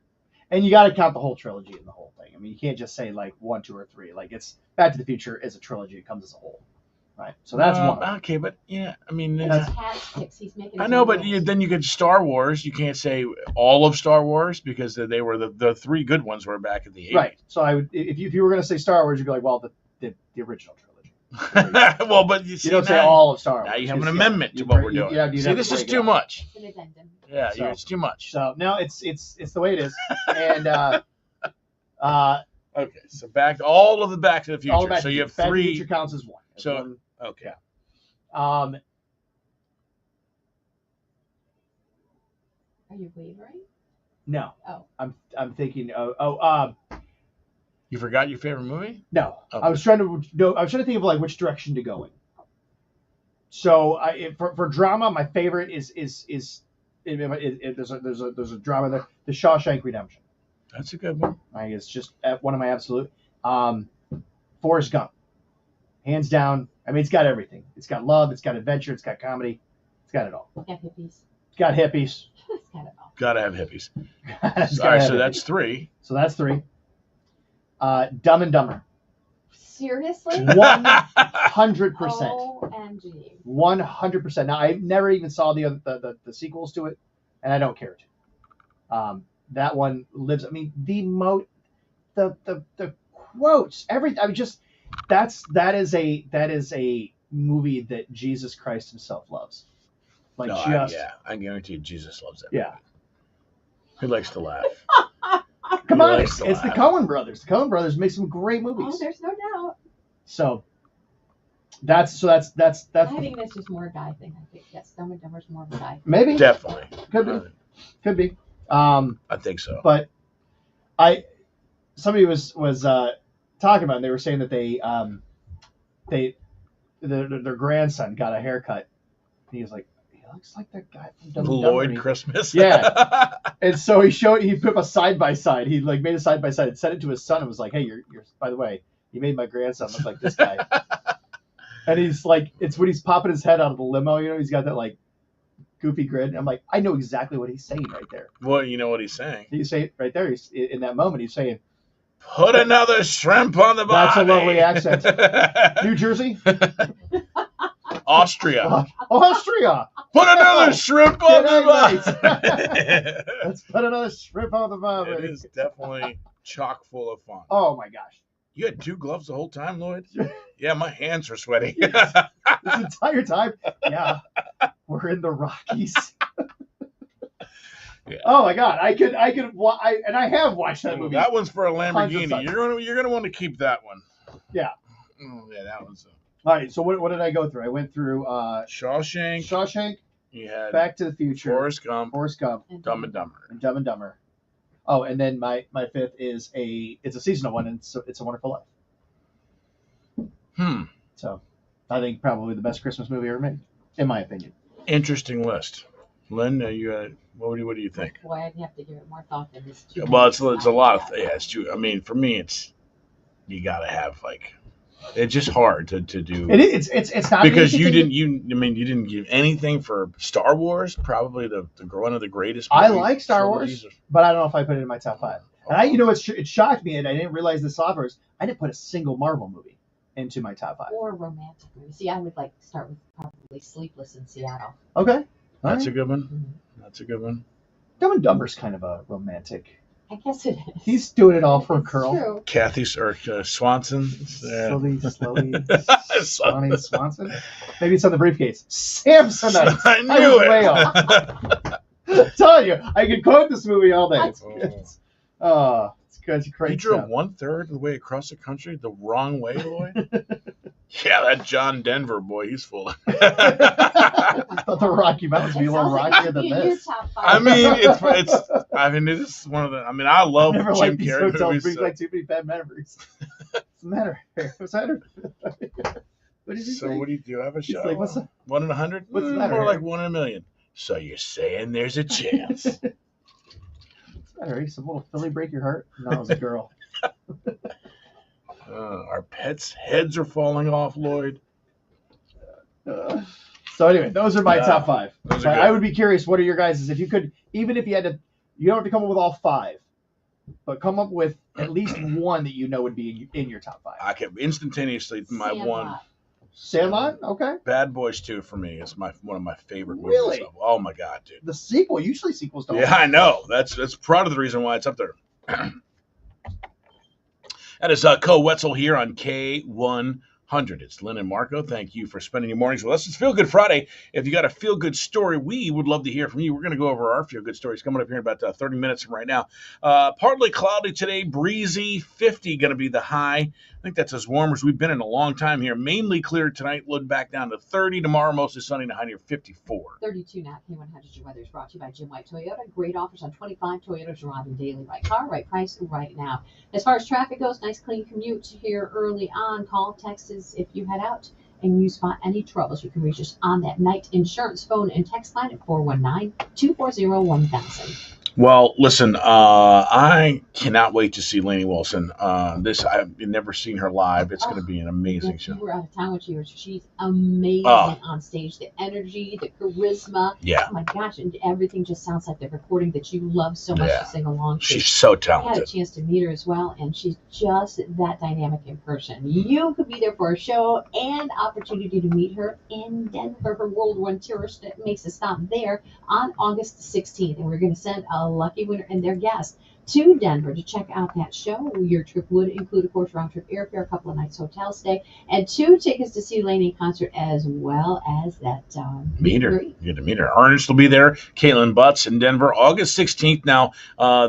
and you got to count the whole trilogy in the whole thing. I mean, you can't just say like 1, 2, or 3. Like, it's Back to the Future is a trilogy; it comes as a whole, right? So that's one. Okay, but yeah, I mean, He's making I know, but then you get Star Wars. You can't say all of Star Wars because they were the 3 good ones were back in the 80s. Right. So I would, if you were going to say Star Wars, you'd be like, well, the original trilogy. Well, but you don't say all of Star Wars. Now you have an amendment to what we're doing. See, this is too much. Yeah, it's too much. So no, it's the way it is. And okay, so all of the Back to the Future. All Back so you have Back 3. To the Future counts as one. So okay. Are you wavering? No. Oh. I'm thinking. You forgot your favorite movie? No. Oh. I was trying to think of like which direction to go in. So for drama, my favorite is there's a drama there, The Shawshank Redemption. That's a good one. It's just one of my absolute. Forrest Gump, hands down. I mean, it's got everything. It's got love. It's got adventure. It's got comedy. It's got it all. It's got hippies. It's got hippies. It's got it all. Gotta have hippies. All right, so that's 3. So that's 3. Dumb and Dumber. Seriously? 100%. OMG. 100%. Now, I never even saw the sequels to it, and I don't care to. That one lives. I mean, the quotes, everything. I mean, just that is a movie that Jesus Christ himself loves. Like, I guarantee you, Jesus loves that. Yeah. He likes to laugh. Come on, it's the Coen brothers. The Coen brothers make some great movies. Oh, there's no doubt. So that's. I think that's just more a guy thing. I think Dumb and Dumber's more of a guy thing. Maybe. Definitely. Could be. I think so. But somebody was talking about it, and they were saying that their grandson got a haircut. And he was like, he looks like that guy from Dumb and Dumber. Lloyd Christmas. Yeah. And so he put up a side by side. He like made a side by side and sent it to his son and was like, hey, you're by the way, you made my grandson look like this guy. And he's like, it's when he's popping his head out of the limo, he's got that like goofy grin. I'm like, I know exactly what he's saying right there. Well, you know what he's saying. He's saying right there, in that moment, he's saying, put another shrimp on the body. That's a lovely accent. New Jersey? Austria. Austria. Put another shrimp on the body. Let's put another shrimp on the body. It is definitely chock full of fun. Oh, my gosh. You had 2 gloves the whole time, Lloyd? Yeah, my hands were sweaty. This entire time? Yeah. We're in the Rockies. Yeah. Oh my God! I have watched that movie. That one's for a Lamborghini. You're gonna want to keep that one. Yeah. Yeah, that one's. All right. So what did I go through? I went through Shawshank. You had Back to the Future. Forrest Gump. And Dumb and Dumber. Dumb and Dumber. Oh, and then my fifth is it's a seasonal one, and it's A Wonderful Life. So, I think probably the best Christmas movie ever made, in my opinion. Interesting list. Lynn, what do you think? Boy, I'd have to give it more thought than this. Well, it's a lot of it's true. I mean, for me, you gotta have like, it's just hard to do. It's not because you didn't give anything for Star Wars, probably the one of the greatest. I like Star Wars, but I don't know if I put it in my top 5. And it shocked me, and I didn't realize this offers. I didn't put a single Marvel movie into my top 5. Or romantic movie. See, I would like start with probably Sleepless in Seattle. Okay. That's a good one. That's a good one. Dumb and Dumber's kind of a romantic. I guess it is. He's doing it all for a girl. True. Kathy Swanson. Slowly. Swanson. Maybe it's on the briefcase. Samsonite. I knew it. Way off. I'm telling you, I could quote this movie all day. It's great. You drove 1/3 of the way across the country the wrong way, Lloyd? Yeah, that John Denver boy, he's full. I thought the Rocky Mountains would be a little rockier than this. I mean, it is one of the. I mean, I love never Jim liked these Carrey hotels movies. brings back too many bad memories. What's the matter? What's the matter? What did you say? So what do you do? Have a show? Like, what's the 1 in 100? What's the matter? More like 1 in a million. So you're saying there's a chance? What's the matter? Some little Philly break your heart? No, it was a girl. Our pets' heads are falling off, Lloyd. So anyway, those are my top 5. Those But are good. I would be curious, what are your guys' if you could, even if you had to, you don't have to come up with all 5, but come up with at least one that you know would be in your top 5. I can instantaneously my one. Sandlot? Okay. Bad Boys 2 for me is one of my favorite movies. Really? Oh my god, dude. The sequel, usually sequels don't. Yeah, I know. That's part of the reason why it's up there. That is Co Wetzel here on K100. It's Lynn and Marco. Thank you for spending your mornings with us. It's Feel Good Friday. If you got a feel good story, we would love to hear from you. We're going to go over our feel good stories coming up here in about 30 minutes from right now. Partly cloudy today, breezy, 50 going to be the high. I think that's as warm as we've been in a long time here. Mainly clear tonight, load back down to 30. Tomorrow, mostly sunny and a high near 54. 32 now. K100 Weather is brought to you by Jim White Toyota. Great offers on 25 Toyotas arriving daily. Right car, right price, right now. As far as traffic goes, nice clean commute here early on. Call, text us if you head out and you spot any troubles. You can reach us on that night insurance phone and text line at 419-240-1000. Well, listen, I cannot wait to see Lainey Wilson. I've never seen her live. It's going to be an amazing show. You were out of town when she's amazing on stage. The energy, the charisma. Yeah. Oh my gosh, and everything just sounds like the recording that you love so much to sing along to. She's so I had talented. a chance to meet her as well, and she's just that dynamic in person. You could be there for a show and opportunity to meet her in Denver. Her World One tourist that makes a stop there on August 16th, and we're going to send a lucky winner and their guest to Denver to check out that show. Your trip would include, of course, round trip airfare, a couple of nights hotel stay, and 2 tickets to see Lainey in concert, as well as that meet her. You get to meet her. Ernest will be there. Caitlin Butts in Denver, August 16th. Now,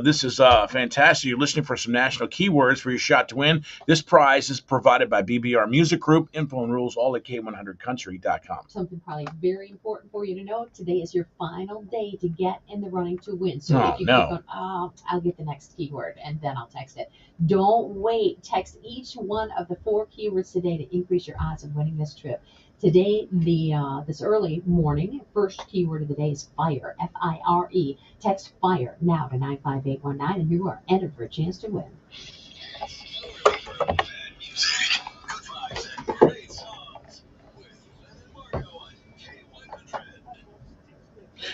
this is fantastic. You're listening for some national keywords for your shot to win. This prize is provided by BBR Music Group. Info and rules all at K100country.com. Something probably very important for you to know. Today is your final day to get in the running to win. So if you keep going, I'll get the next keyword and then I'll text it. Don't wait. Text each one of the 4 keywords today to increase your odds of winning this trip. Today, this early morning, first keyword of the day is fire, F-I-R-E. Text fire now to 95819 and you are entered for a chance to win.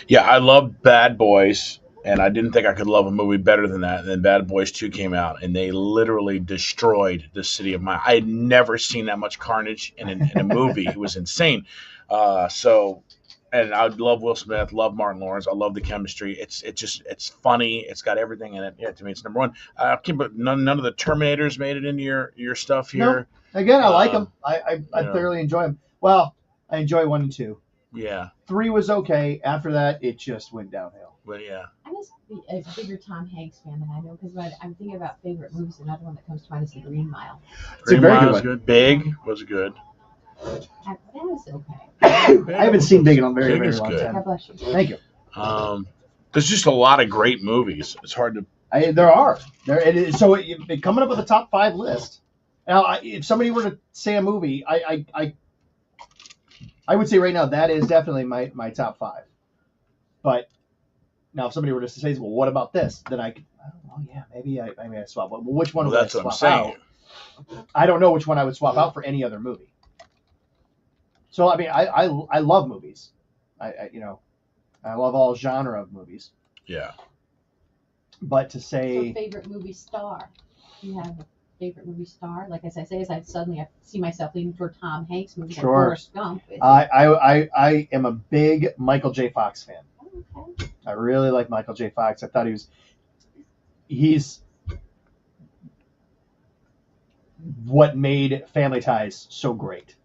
Yeah, I love Bad Boys, and I didn't think I could love a movie better than that. And then Bad Boys 2 came out, and they literally destroyed the city of Miami. I had never seen that much carnage in a movie. It was insane. And I love Will Smith, love Martin Lawrence. I love the chemistry. It's funny. It's got everything in it. Yeah, to me, it's number one. But none of the Terminators made it into your stuff here. No. Again, I like them. I thoroughly enjoy them. Well, I enjoy 1 and 2. Yeah. 3 was okay. After that, it just went downhill. But yeah. I must be a bigger Tom Hanks fan than I know, because when I'm thinking about favorite movies, another one that comes to mind is The Green Mile. Green Mile was good. Big was good. That was okay. I haven't seen Big in a very, very long good. time. God bless you. Thank you. There's just a lot of great movies. It's hard to. There are. So coming up with a top 5 list. Now, if somebody were to say a movie, I would say right now that is definitely my top 5. But now, if somebody were to say, "Well, what about this?" Then I don't know. Yeah, maybe I swap. But which one would I swap out? I don't know which one I would swap out for any other movie. So I mean, I love movies. I love all genre of movies. Yeah. But to say favorite movie star, you have a favorite movie star? Like as I say, I see myself leaning toward Tom Hanks movies. Sure. Like Forrest Gump. I am a big Michael J. Fox fan. Okay. I really like Michael J. Fox. I thought he's what made Family Ties so great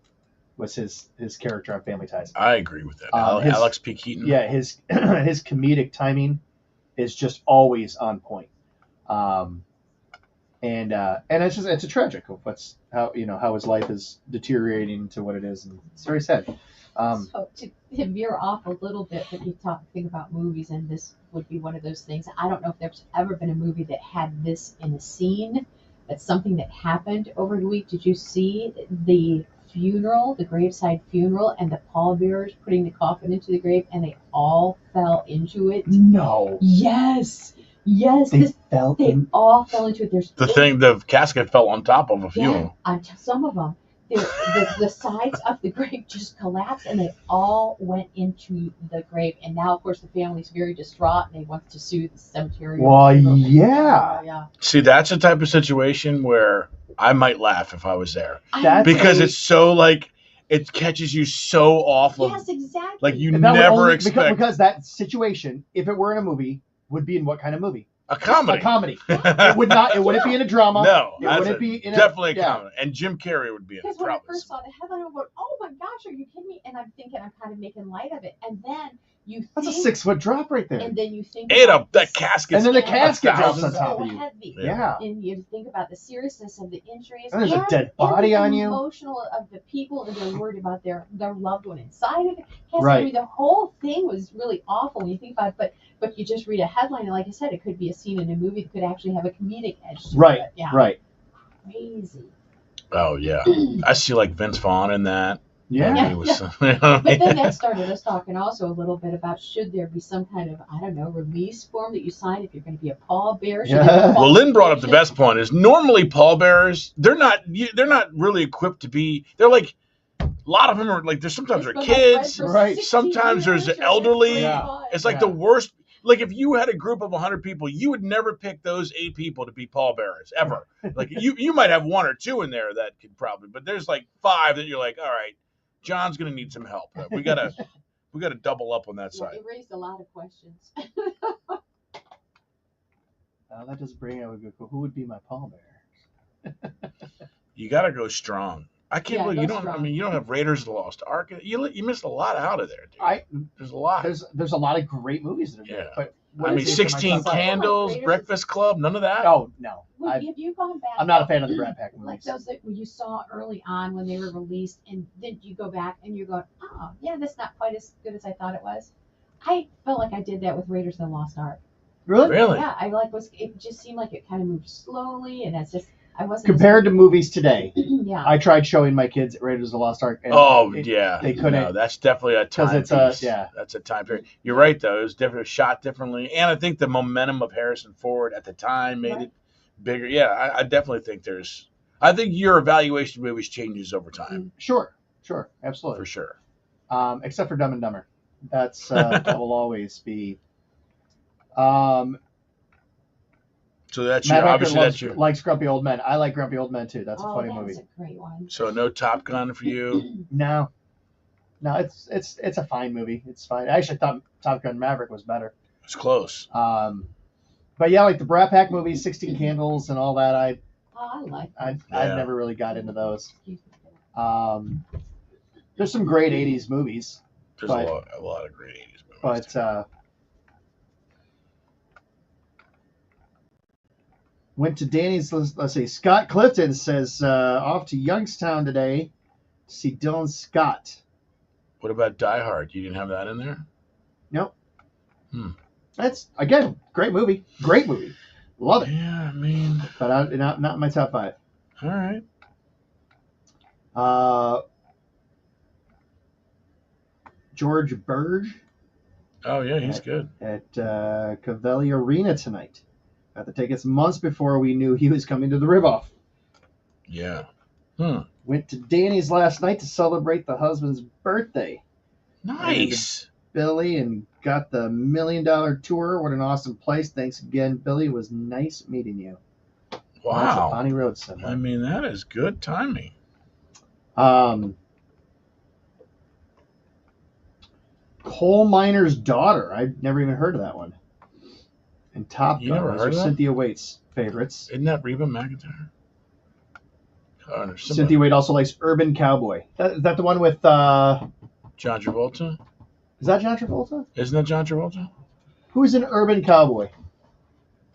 was his character on Family Ties. I agree with that. Alex P. Keaton. Yeah, his comedic timing is just always on point. And it's a tragic of how his life is deteriorating to what it is, and it's very sad. So to veer off a little bit, but you think about movies, and this would be one of those things. I don't know if there's ever been a movie that had this in a scene. That's something that happened over the week. Did you see the funeral, the graveside funeral, and the pallbearers putting the coffin into the grave, and they all fell into it? No. Yes. They all fell into it. The casket fell on top of a few. Yeah, on some of them. The sides of the grave just collapsed, and they all went into the grave. And now, of course, the family's very distraught, and they want to sue the cemetery. Well, yeah. See, that's a type of situation where I might laugh if I was there. It's so it catches you so off of. Yes, exactly. Like you never expect. Because that situation, if it were in a movie, would be in what kind of movie? A comedy. A comedy. It would not. It wouldn't be in a drama. No, it wouldn't be in definitely a comedy. And Jim Carrey would be in it. Because when I first saw the headline, I'm going, "Oh my gosh, are you kidding me?" And I'm thinking, I'm kind of making light of it, and then that's a 6-foot drop right there. And then you think that casket. And then the casket drops on top so of you. Heavy. Yeah. And you think about the seriousness of the injuries. And there's a dead body on you. Emotional of the people, and they're worried about their loved one inside of it. Right. I mean, the whole thing was really awful when you think about it. But you just read a headline, and like I said, it could be a scene in a movie that could actually have a comedic edge to right. it. Yeah. Right. Crazy. Oh yeah, I see Vince Vaughn in that. Yeah. But then that started us talking also a little bit about, should there be some kind of, release form that you sign if you're going to be a pallbearer? Well, Lynn brought up the best point. Is normally pallbearers, they're not really equipped to be. They're like, a lot of them are like, there's sometimes they're kids, right? Sometimes there's the elderly. Yeah. It's like the worst. Like if you had a group of 100 people, you would never pick those 8 people to be pallbearers ever. Like you might have 1 or 2 in there that could probably, but there's like 5 that you're like, all right, John's gonna need some help. We gotta double up on that side. It raised a lot of questions. That doesn't bring out a good. Who would be my pallbearer? You got to go strong. I can't Yeah, believe go you don't. I strong. mean, you don't have Raiders of the Lost Ark. You missed a lot out of there, dude. There's a lot. There's a lot of great movies that are good. Yeah. But I mean, 16 Candles, Raiders- Breakfast Club, none of that. Oh no, Well, have you gone back? I'm not a fan of the Brat Pack movies. Like those that you saw early on when they were released, and then you go back and you're going, oh, yeah, that's not quite as good as I thought it was. I felt like I did that with Raiders of the Lost Ark. Really? Yeah, it just seemed like it kind of moved slowly, and it's just, I wasn't. Compared to movies today, yeah. I tried showing my kids Raiders of the Lost Ark. And they couldn't. No, that's definitely a time it's piece. yeah. That's a time period. You're right, though. It was different, it was shot differently, and I think the momentum of Harrison Ford at the time made it bigger. Yeah, I definitely think there's. I think your evaluation of movies changes over time. Sure, absolutely, For sure. Except for Dumb and Dumber, that will always be. So that's Matt your Becker obviously that's your. likes Grumpy Old Men. I like Grumpy Old Men too. That's a funny that movie. was a great one. So no Top Gun for you. No, it's a fine movie. It's fine. I actually thought Top Gun Maverick was better. It's close. But yeah, like the Brat Pack movies, 16 Candles and all that. I like. I never really got into those. There's some great 80s movies. There's a lot of great 80s movies. But went to Danny's. Let's see. Scott Clifton says off to Youngstown today to see Dylan Scott. What about Die Hard? You didn't have that in there? Nope. That's again great movie. Great movie. Love it. Yeah, I mean, but not in my top 5. All right. George Burge. Oh yeah, he's good. At Cavelli Arena tonight. Got the tickets months before we knew he was coming to the Rib-Off. Yeah. Went to Danny's last night to celebrate the husband's birthday. Nice. Billy and got the $1 Million Tour. What an awesome place. Thanks again, Billy. It was nice meeting you. That's Wow. at Bonnie Road somewhere. I mean, that is good timing. Coal Miner's Daughter. I've never even heard of that one. And Top You Gun. never Those heard are of that? Cynthia Waite's favorites. Isn't that Reba McEntire? Oh, there's somebody- Cynthia Waite also likes Urban Cowboy. Is that the one with... John Travolta? Is that John Travolta? Isn't that John Travolta? Who's an Urban Cowboy?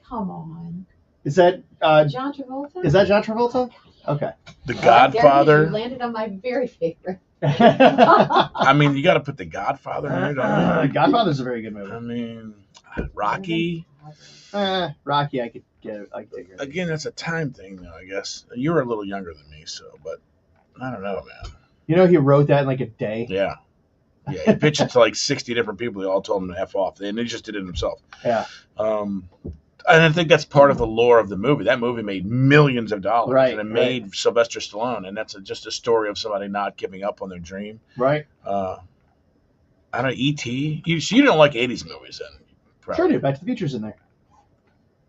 Come on. Is that John Travolta? Is that John Travolta? Okay. The You Godfather. landed on my very favorite. I mean, you got to put The Godfather in there, don't you? Godfather's a very good movie. I mean, Rocky. Rocky, I could take it. Again, that's a time thing, though, I guess. You were a little younger than me, but I don't know, man. You know, he wrote that in like a day. Yeah. Yeah, he pitched it to like 60 different people. They all told him to F off. And he just did it himself. Yeah. And I think that's part of the lore of the movie. That movie made millions of dollars. Right, And it made Sylvester Stallone. And that's just a story of somebody not giving up on their dream. Right. I don't know, E.T.? You don't like 80s movies then? Probably. Sure do. Back to the Future's in there.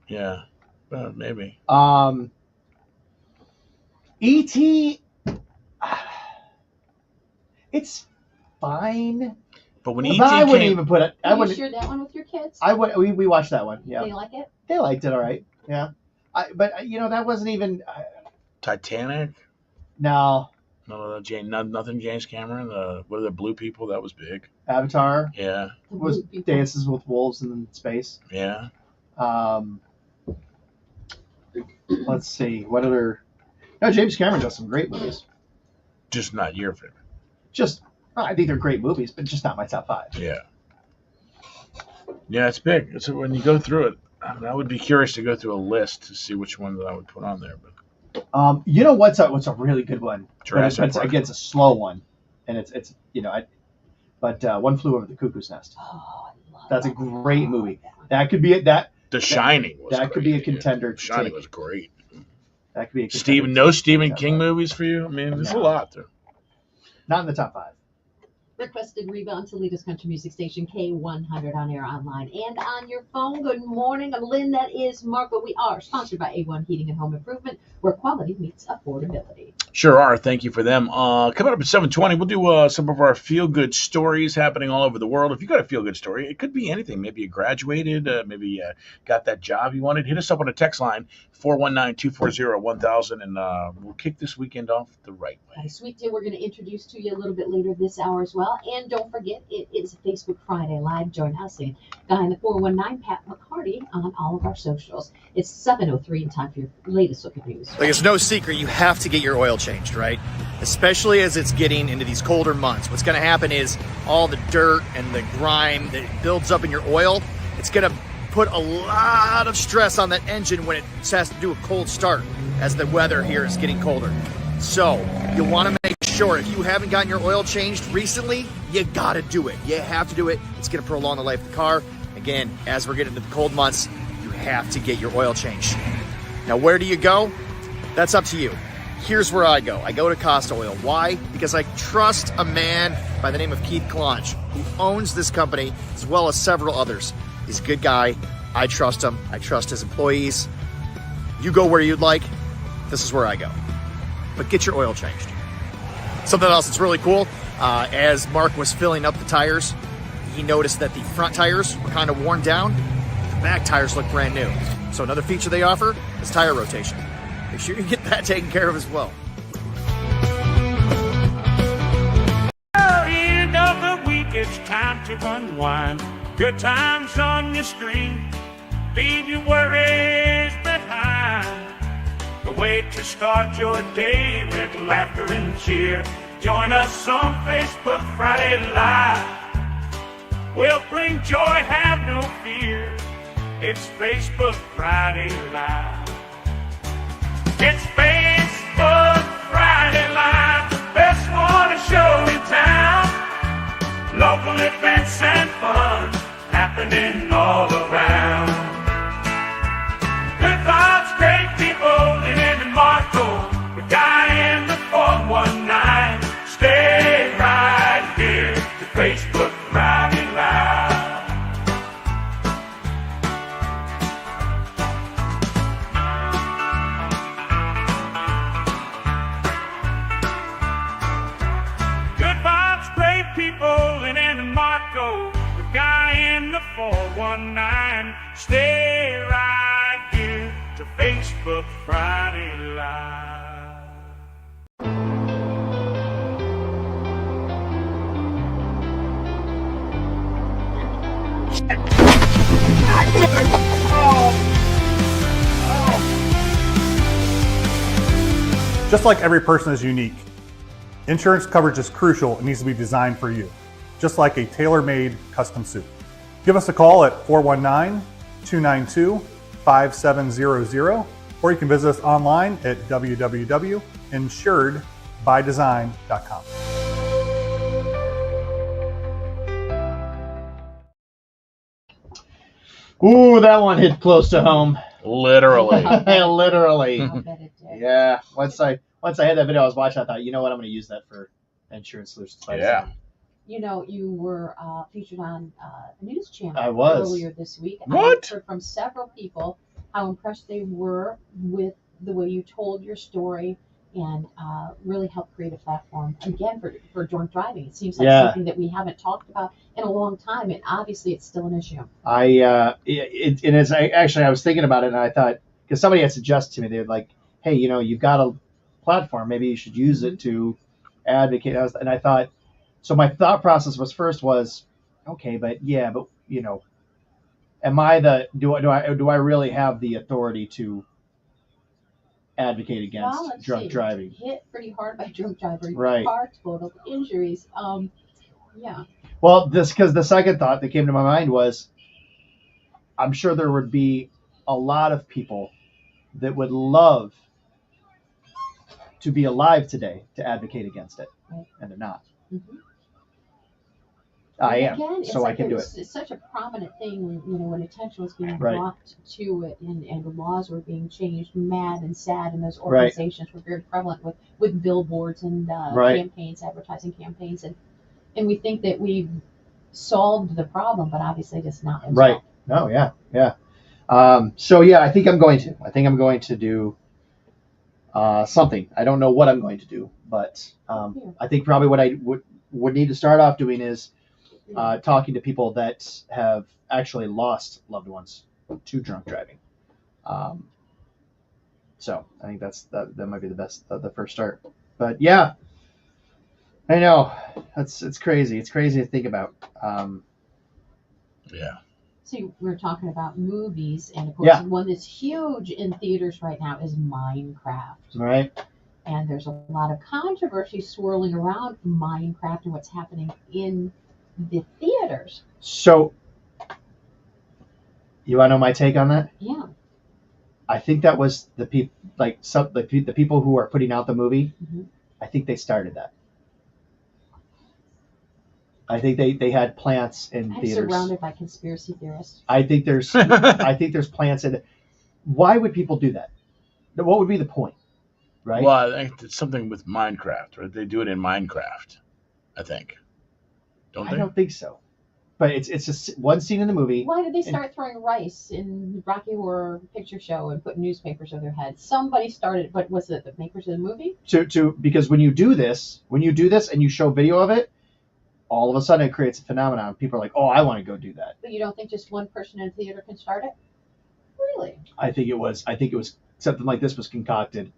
Yeah. Well, maybe. E.T. It's fine. But when But E.T. I wouldn't came... even put it. I Are you wouldn't. sure that one with your kids? We watched that one. Yeah. They like it? They liked it. All right. Yeah. But you know that wasn't even. Titanic? No. No, nothing James Cameron. What are the blue people? That was big. Avatar Yeah. was Dances with Wolves in Space. Yeah. Let's see. What other. No, James Cameron does some great movies. Just not your favorite. I think they're great movies, but just not my top 5. Yeah. Yeah, it's big. It's when you go through it. I would be curious to go through a list to see which one that I would put on there. But You know what's a really good one? Jurassic Park. Again, it's a slow one, and it's One Flew Over the Cuckoo's Nest. Oh, I love That's a that. great movie. That one. That could be that. The Shining was That could be a great. contender. The to Shining take. was great. That could be a contender. No Stephen Top King 5. movies for you? I mean, there's a No. lot there. Not in the top 5. Requested Reba on Toledo's country music station K100 on air, online, and on your phone. Good morning. I'm Lynn. That is Mark. But we are sponsored by A1 Heating and Home Improvement, where quality meets affordability. Sure are. Thank you for them. Coming up at 7:20, we'll do some of our feel-good stories happening all over the world. If you got a feel-good story, it could be anything. Maybe you graduated, maybe you got that job you wanted. Hit us up on a text line, 419-240-1000, and we'll kick this weekend off the right way. Got a sweet deal we're going to introduce to you a little bit later this hour as well. And don't forget, it is Facebook Friday Live. Join us and Guy in the 419, Pat McCarty, on all of our socials. It's 7:03 in time for your latest look at news. Like, it's no secret you have to get your oil changed, right? Especially as it's getting into these colder months. What's going to happen is all the dirt and the grime that builds up in your oil, it's going to put a lot of stress on that engine when it has to do a cold start as the weather here is getting colder. So you want to make sure, if you haven't gotten your oil changed recently, you got to do it. You have to do it. It's going to prolong the life of the car. Again, as we're getting into the cold months, you have to get your oil changed. Now, where do you go? That's up to you. Here's where I go. I go to Costa Oil. Why? Because I trust a man by the name of Keith Kalonch, who owns this company as well as several others. He's a good guy. I trust him. I trust his employees. You go where you'd like. This is where I go. But get your oil changed. Something else that's really cool, as Mark was filling up the tires, he noticed that the front tires were kind of worn down. The back tires look brand new. So another feature they offer is tire rotation. Make sure you get that taken care of as well. End of the week, it's time to unwind. Good times on your screen. Leave your worries behind. The way to start your day with laughter and cheer. Join us on Facebook Friday Live. We'll bring joy, have no fear. It's Facebook Friday Live. It's Facebook Friday Live, the best morning show in town. Local events and fun happening all around. Good vibes, great people, Lynn and Marco. The guy in the 419. Stay right here to Facebook Friday Live. People in and Marco, the guy in the 419. Stay right here to Facebook Friday Live. Just like every person is unique, insurance coverage is crucial and needs to be designed for you, just like a tailor-made custom suit. Give us a call at 419-292-5700, or you can visit us online at www.insuredbydesign.com. Ooh, that one hit close to home. Literally. Literally. I bet it did. Yeah. Once I had that video I was watching, I thought, you know what, I'm going to use that for insurance solutions. Yeah. You know, you were featured on a news channel I was. earlier this week. What? I heard from several people how impressed they were with the way you told your story and really helped create a platform, again, for drunk driving. It seems like something that we haven't talked about in a long time, and obviously it's still an issue. I was thinking about it, and I thought, because somebody had suggested to me, they were like, hey, you know, you've got a platform, maybe you should use it to advocate. And I thought, so my thought process was, okay, but you know, am I do I really have the authority to advocate against drunk driving? Hit pretty hard by drunk driving, right? Car total injuries. Yeah. Well, because the second thought that came to my mind was, I'm sure there would be a lot of people that would love to be alive today to advocate against it, right. And they're not. Mm-hmm. I am, again, so I can do it. It's such a prominent thing, you know, when attention was being brought to it, and the laws were being changed, mad and sad, and those organizations were very prevalent with billboards and campaigns, advertising campaigns, and and we think that we've solved the problem, but obviously just not been Right. solved. No, yeah. So yeah, I think I'm going to do something. I don't know what I'm going to do, but I think probably what I would need to start off doing is talking to people that have actually lost loved ones to drunk driving. So I think that might be the first start. But yeah, I know it's crazy. It's crazy to think about. Yeah. So we're talking about movies, and of course, one that's huge in theaters right now is Minecraft. Right. And there's a lot of controversy swirling around Minecraft and what's happening in the theaters. So, you want to know my take on that? Yeah. I think that was the people, the people who are putting out the movie. Mm-hmm. I think they started that. I think they had plants in I'm theaters. surrounded by conspiracy theorists. I think there's plants in. Why would people do that? What would be the point? Right. Well, I think it's something with Minecraft, right? They do it in Minecraft, I think. Don't they? I don't think so. But it's just one scene in the movie. Why did they start throwing rice in Rocky Horror Picture Show and put newspapers over their heads? Somebody started, but was it the makers of the movie? Because when you do this and you show video of it, all of a sudden it creates a phenomenon. People are like, "Oh, I want to go do that." But you don't think just one person in a theater can start it? Really? I think it was something like this was concocted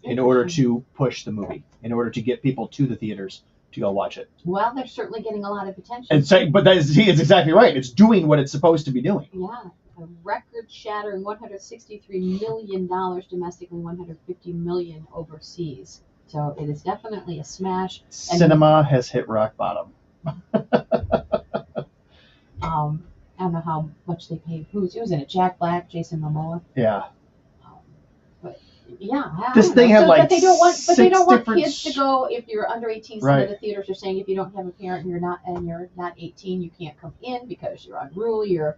in order to push the movie, in order to get people to the theaters to go watch it. Well, they're certainly getting a lot of attention. But he is exactly right. It's doing what it's supposed to be doing. Yeah, a record-shattering $163 million domestically, $150 million overseas. So it is definitely a smash. Cinema has hit rock bottom. I don't know how much they paid. Who was in it? Jack Black, Jason Momoa. Yeah. But yeah, this thing had like but they don't want different kids to go. If you're under 18, some Right. of the theaters are saying if you don't have a parent and you're not 18, you can't come in because you're unruly or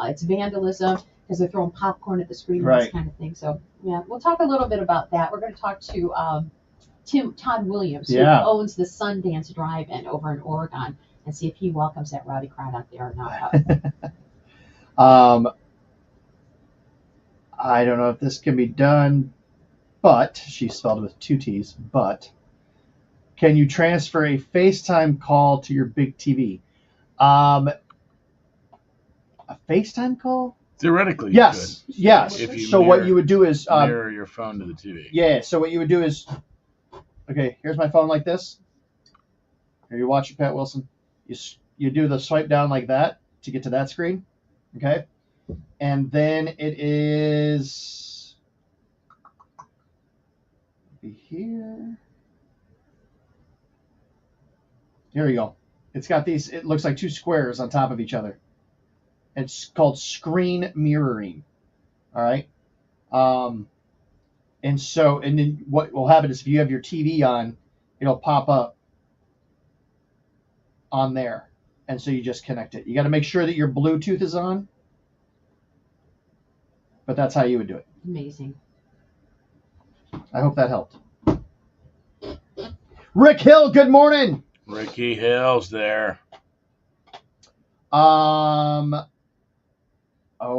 it's vandalism because they're throwing popcorn at the screen and Right. this kind of thing. So yeah, we'll talk a little bit about that. We're going to talk to Todd Williams, who owns the Sundance Drive-In over in Oregon, and see if he welcomes that rowdy crowd out there or not. I don't know if this can be done, but she spelled it with 2 T's. But can you transfer a FaceTime call to your big TV? A FaceTime call? Theoretically, Yes. you could. Yes. If you So what you would do is mirror your phone to the TV. Yeah. So what you would do is, okay, here's my phone like this. Here you watch it, Pat Wilson. You do the swipe down like that to get to that screen. Okay. And then it is here. Here you go. It's got these, it looks like 2 squares on top of each other. It's called screen mirroring. All right. And then what will happen is if you have your TV on, it'll pop up on there. And so you just connect it. You got to make sure that your Bluetooth is on. But that's how you would do it. Amazing. I hope that helped. Rick Hill, good morning. Ricky Hill's there. Oh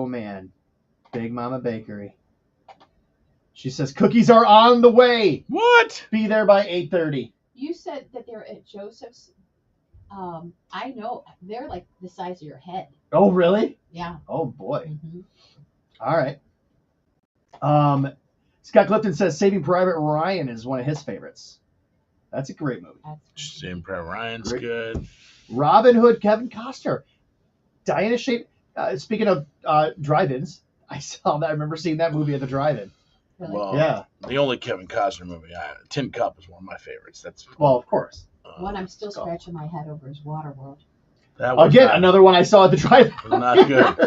man, Big Mama Bakery. She says cookies are on the way. What? Be there by 8:30. You said that they're at Joseph's. I know they're like the size of your head. Oh really? Yeah. Oh boy. Mm-hmm. All right. Scott Clifton says Saving Private Ryan is one of his favorites. That's a great movie. Saving Private Ryan's Great. good. Robin Hood, Kevin Costner. Diana Shape. Speaking of drive-ins, I remember seeing that movie at the drive-in. Really? Well, Yeah. the only Kevin Costner movie, Tin Cup is one of my favorites. That's Well, of course. One I'm still scratching my head over is Waterworld. that was Again, not, another one I saw at the drive-in. was not good.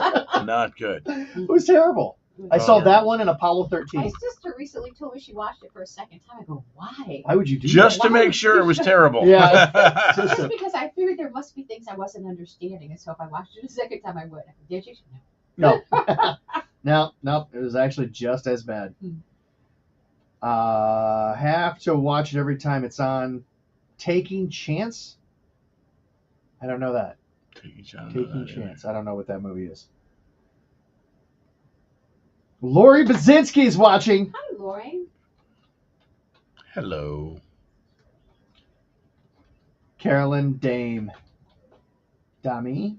Not good. It was terrible. I saw that one in Apollo My 13. sister recently told me she watched it for a second time. I go, why? Why would you do Just that? to make sure it was terrible. Yeah. Just because I figured there must be things I wasn't understanding, and so if I watched it a second time, I would. Did you? No. No. It was actually just as bad. Have to watch it every time it's on. Taking Chance. I don't know that. Taking Chance. Taking Chance. I don't know what that movie is. Lori Bazinski is watching. Hi, Lori. Hello. Carolyn Dame. Dami?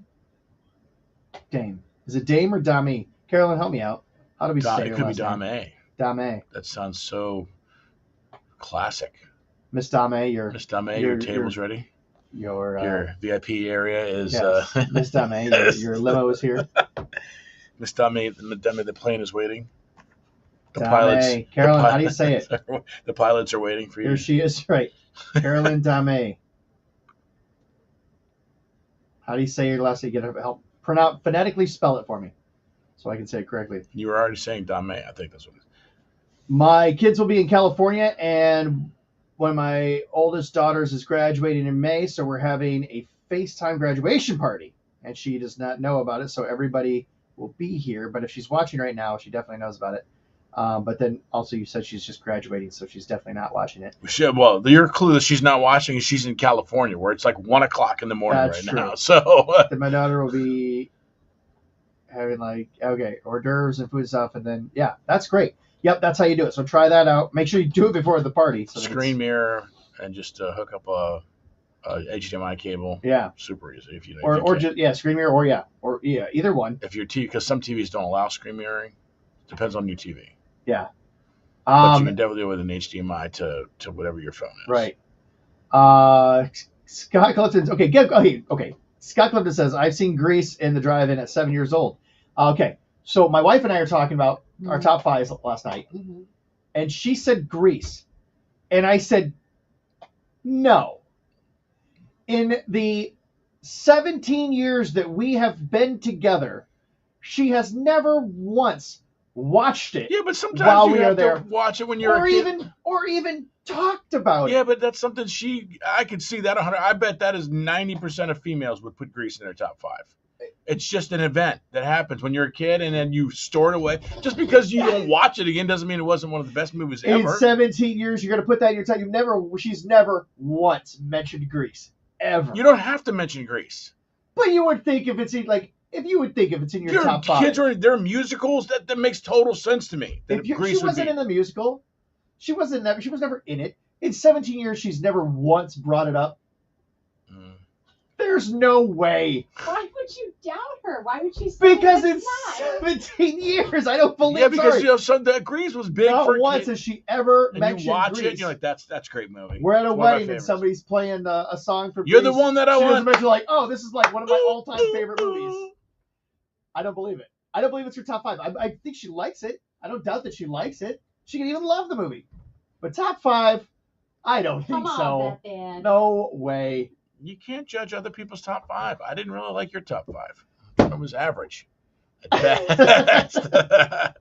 Dame. Is it Dame or Dami? Carolyn, help me out. How do we say It your could be last name? Dame. Dame. That sounds so classic. Miss Dame, your Miss Dame, your table's ready. Your VIP area is. yes, Miss Dame, your limo is here. Miss Dame, the plane is waiting. The Dame. pilots. Carolyn, how do you say it? The pilots are waiting for you. Here she is, right. Carolyn Dame. How do you say your last name? Help phonetically spell it for me so I can say it correctly. You were already saying Dame. I think that's what it is. My kids will be in California, and one of my oldest daughters is graduating in May, so we're having a FaceTime graduation party, and she does not know about it, so everybody will be here. But if she's watching right now, she definitely knows about it. But then also you said she's just graduating, so she's definitely not watching it. Well, your clue that she's not watching is she's in California, where it's like 1 o'clock in the morning That's right true. now. So Then my daughter will be having hors d'oeuvres and food stuff, and then that's great. Yep, that's how you do it. So try that out. Make sure you do it before the party. So screen mirror and just hook up a HDMI cable. Yeah, super easy if you screen mirror or either one. If your TV, because some TVs don't allow screen mirroring, depends on your TV. Yeah, but you can definitely do it with an HDMI to whatever your phone is. Right. Scott Clifton. Okay. Scott Clifton says I've seen Grease in the drive-in at 7 years old. Okay, so my wife and I are talking about our top fives last night, and she said Grease, and I said no. In the 17 years that we have been together, she has never once watched it. Yeah, but sometimes while you we have are there, to watch it when you're a kid. or even talked about it. Yeah, but that's something I could see that 100. I bet that is 90% of females would put Grease in their top 5. It's just an event that happens when you're a kid, and then you store it away. Just because you don't watch it again doesn't mean it wasn't one of the best movies ever. In 17 years, you're going to put that in your top. She's never once mentioned Grease ever. You don't have to mention Grease. But you would think if it's in your top 5. Kids they're musicals. That makes total sense to me. She wasn't in the musical. She was never in it. In 17 years, she's never once brought it up. There's no way. Why would you doubt her? Why would she say Because it's 17 years. I don't believe. Yeah, because Grease was big Not for once kids. has she ever And mentioned you watch Grease. it, and you're like, that's a great movie. We're at a It's one of my wedding and favorites. somebody's playing a song for You're Grease. the one that I She want. doesn't mention oh, this is like one of my all-time favorite movies. I don't believe it. I don't believe it's her top 5. I think she likes it. I don't doubt that she likes it. She can even love the movie. But top 5, I don't think so. Batman. No way. You can't judge other people's top 5. I didn't really like your top 5. It was average. At best.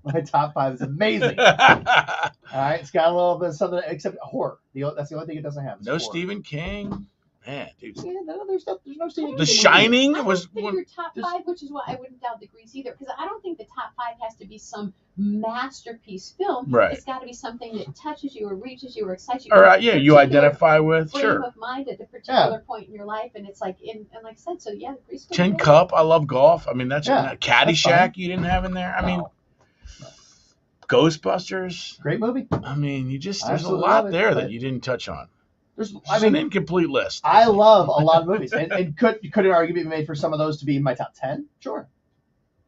My top 5 is amazing. All right, it's got a little bit of something except horror. That's the only thing it doesn't have. No horror. Stephen King. Man, dude. Yeah, there's no Stephen King. The Shining I don't was think your top 5, which is why I wouldn't doubt the Grease either, because I don't think the top 5 has to be some masterpiece film. Right. It's got to be something that touches you or reaches you or excites you. Or you identify with. Frame Sure. of mind at the particular point in your life, and it's like and like I said, so yeah, Grease. Tin Cup. I love golf. I mean, that's Yeah, Caddyshack. You didn't have in there. I mean, Ghostbusters. Great movie. I mean, there's a Absolutely lot love it, there but- that you didn't touch on. There's, It's an incomplete list. I love a lot of movies, and could an argument be made for some of those to be in my top 10? Sure,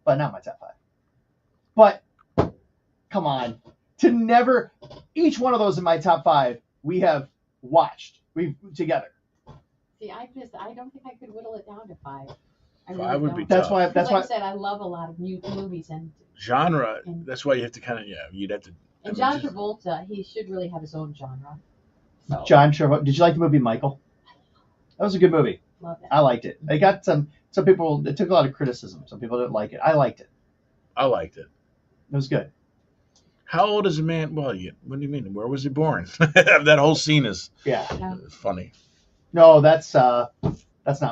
but not my top 5. But come on, each one of those in my top 5 we have watched together. See, I don't think I could whittle it down to 5. I really 5 would be don't. That's tough. why. Like I said, I love a lot of new movies and Genre. That's why you have to kind of you'd have to. and John Travolta. He should really have his own genre. So, John Travolta. Did you like the movie Michael? That was a good movie. love it. I liked it. It got some people. It took a lot of criticism. Some people didn't like it. I liked it. I liked it. It was good. How old is a man? Well, what do you mean? Where was he born? That whole scene is funny. No, that's not